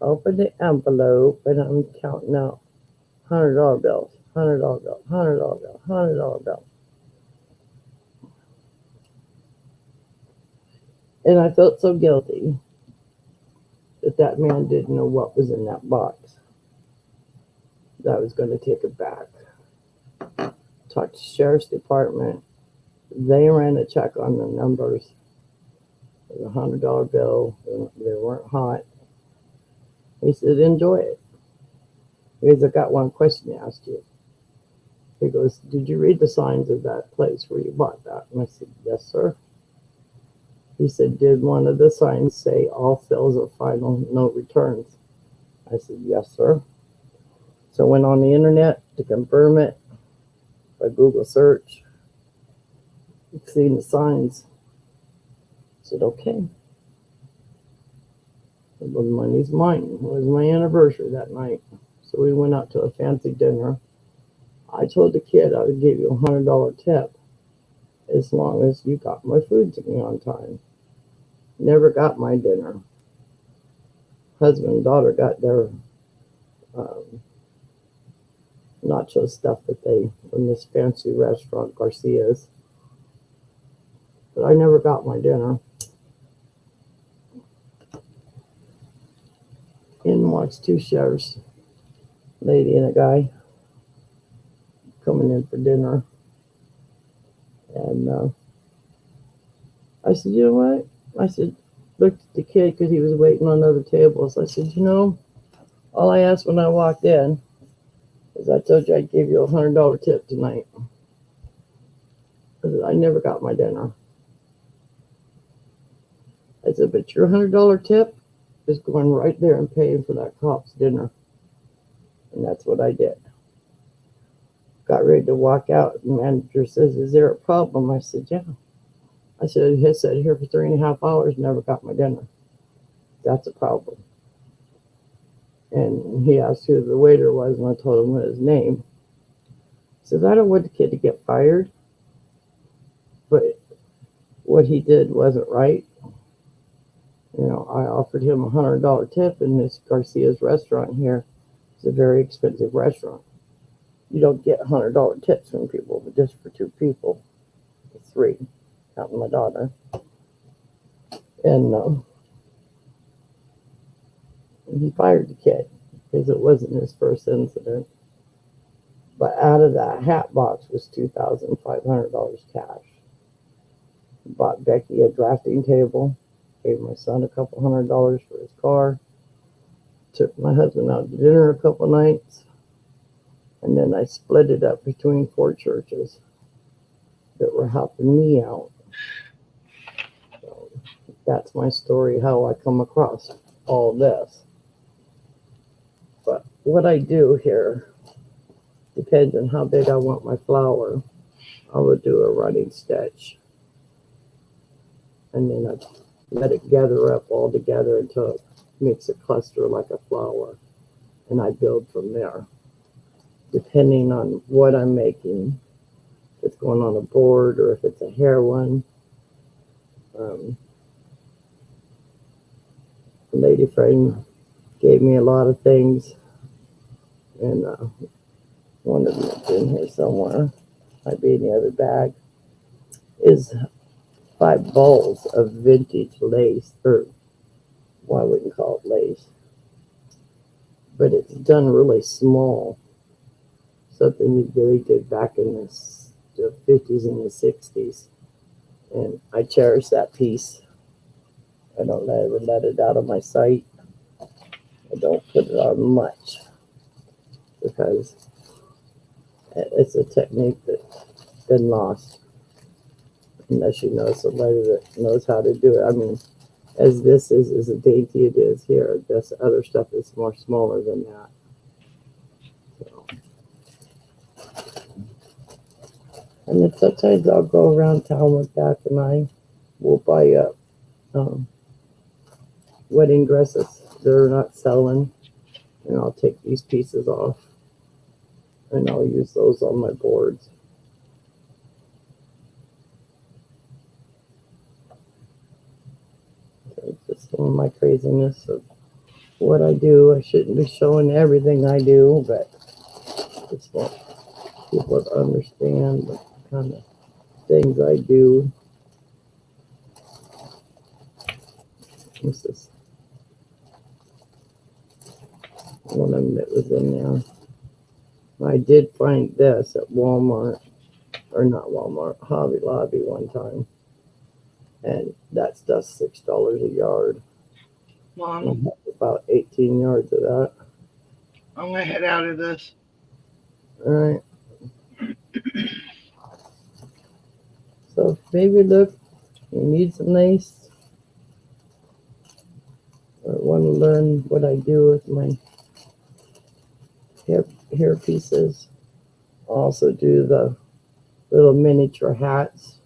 I opened the envelope, and I'm counting out $100 bills. $100 bill, $100 bill, $100 bill. And I felt so guilty that man didn't know what was in that box. That I was going to take it back. Talked to the sheriff's department. They ran a check on the numbers. It was a $100 bill. They weren't hot. He said, enjoy it. He goes, I got one question to ask you. He goes, did you read the signs of that place where you bought that? And I said, yes, sir. He said, did one of the signs say all sales are final, no returns? I said, yes, sir. So I went on the internet to confirm it by Google search. Seen the signs. I said, okay. The money's mine. It was my anniversary that night. So we went out to a fancy dinner. I told the kid I would give you a $100 tip as long as you got my food to me on time. Never got my dinner. husband and daughter got their um, nacho stuff that they from this fancy restaurant, Garcia's. But I never got my dinner. In walks two sheriffs, lady and a guy, coming in for dinner. And I said, you know what? I said, looked at the kid because he was waiting on other tables. I said, you know, all I asked when I walked in is I told you I'd give you $100 tip tonight. I said, I never got my dinner. I said, but your $100 tip is going right there and paying for that cop's dinner. And that's what I did. Got ready to walk out. And the manager says, is there a problem? I said, yeah. I said, he sat here for 3.5 hours, never got my dinner. That's a problem. And he asked who the waiter was, and I told him what his name. He says, I don't want the kid to get fired, but what he did wasn't right. You know, I offered him $100 tip in this Garcia's restaurant here. It's a very expensive restaurant. You don't get $100 tips from people, but just for two people, three, counting my daughter. And he fired the kid because it wasn't his first incident. But out of that hat box was $2,500 cash. Bought Becky a drafting table, gave my son a couple $100 for his car, took my husband out to dinner a couple nights, and then I split it up between 4 churches that were helping me out. So that's my story, how I come across all this. But what I do here depends on how big I want my flower. I would do a running stitch, and then I let it gather up all together until it makes a cluster like a flower, and I build from there, depending on what I'm making. If it's going on a board or if it's a hair one. A lady friend gave me a lot of things, and one of them is in here somewhere, might be in the other bag, is 5 balls of vintage lace, or well, I wouldn't call it lace, but it's done really small. Something they did back in the 50s and the 60s. And I cherish that piece. I don't ever let it out of my sight. I don't put it on much because it's a technique that's been lost. Unless you know somebody that knows how to do it. I mean, as this is as dainty it is here, this other stuff is more smaller than that. So. And then sometimes I'll go around town with Beth and I will buy up wedding dresses they're not selling, and I'll take these pieces off and I'll use those on my boards. So just some of my craziness of what I do. I shouldn't be showing everything I do, but just want people to understand the kind of things I do. This is one of them that was in there. I did find this at Walmart, or not Walmart, Hobby Lobby one time, and that stuff's $6 a yard. Mom, I have about 18 yards of that. I'm gonna head out of this. All right. So maybe look, you need some lace, or want to learn what I do with my hair pieces. I also do the little miniature hats.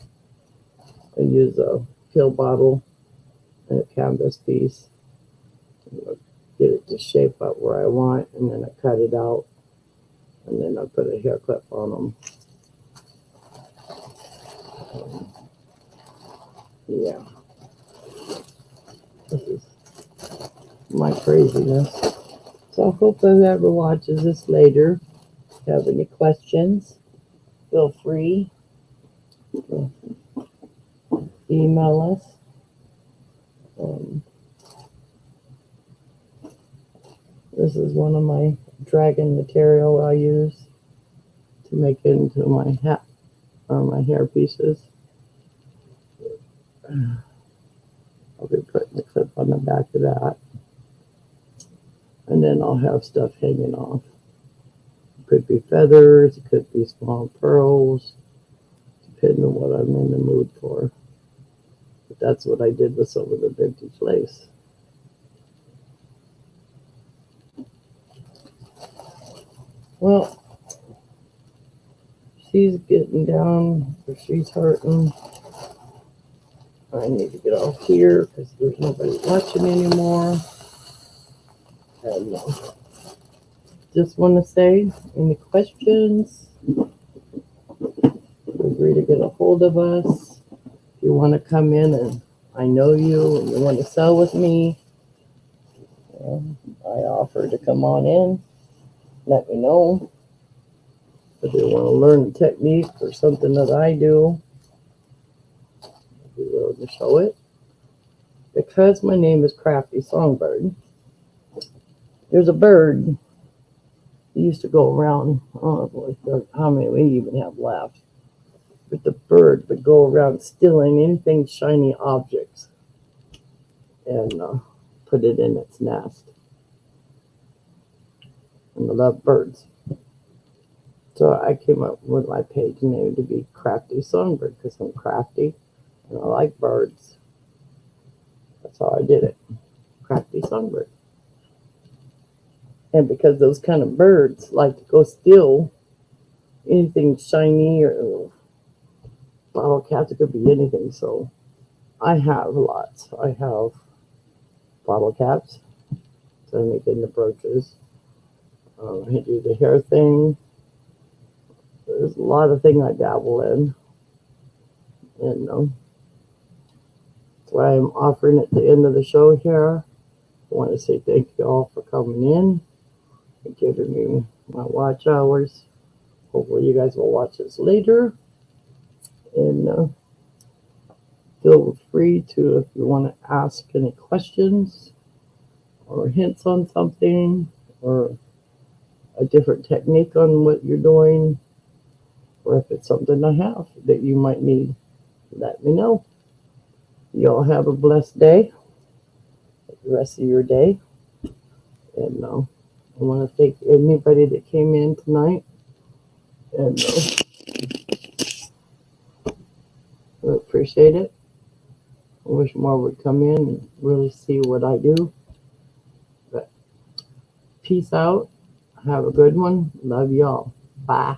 I use a pill bottle and a canvas piece. Get it to shape up where I want, and then I cut it out, and then I put a hair clip on them. Yeah. This is my craziness. So I hope whoever watches this later, if you have any questions, feel free to email us. This is one of my dragon material I use to make into my hat or my hair pieces. I'll be putting the clip on the back of that. And then I'll have stuff hanging off. It could be feathers, it could be small pearls, depending on what I'm in the mood for. But that's what I did with some of the vintage lace. Well, she's getting down, or she's hurting. I need to get off here because there's nobody watching anymore. And just want to say, any questions, feel free to get a hold of us. If you want to come in and I know you and you want to sell with me, I offer to come on in. Let me know. If you want to learn the technique or something that I do, I'll be willing to show it. Because my name is Crafty Songbird, there's a bird that used to go around, I don't know how many we even have left, but the bird would go around stealing anything shiny objects and put it in its nest. And I love birds. So I came up with my page name to be Crafty Songbird because I'm crafty and I like birds. That's how I did it. Crafty Songbird. And because those kind of birds like to go steal anything shiny or bottle caps, it could be anything. So I have lots. I have bottle caps. So I make into brooches. I do the hair thing. There's a lot of things I dabble in. And that's why I'm offering at the end of the show here. I want to say thank you all for coming in and giving me my watch hours. Hopefully you guys will watch this later. And feel free to, if you want to ask any questions or hints on something or a different technique on what you're doing, or if it's something I have that you might need, let me know. Y'all have a blessed day, the rest of your day. And I want to thank anybody that came in tonight. And I appreciate it. I wish more would come in and really see what I do. But peace out. Have a good one. Love y'all. Bye.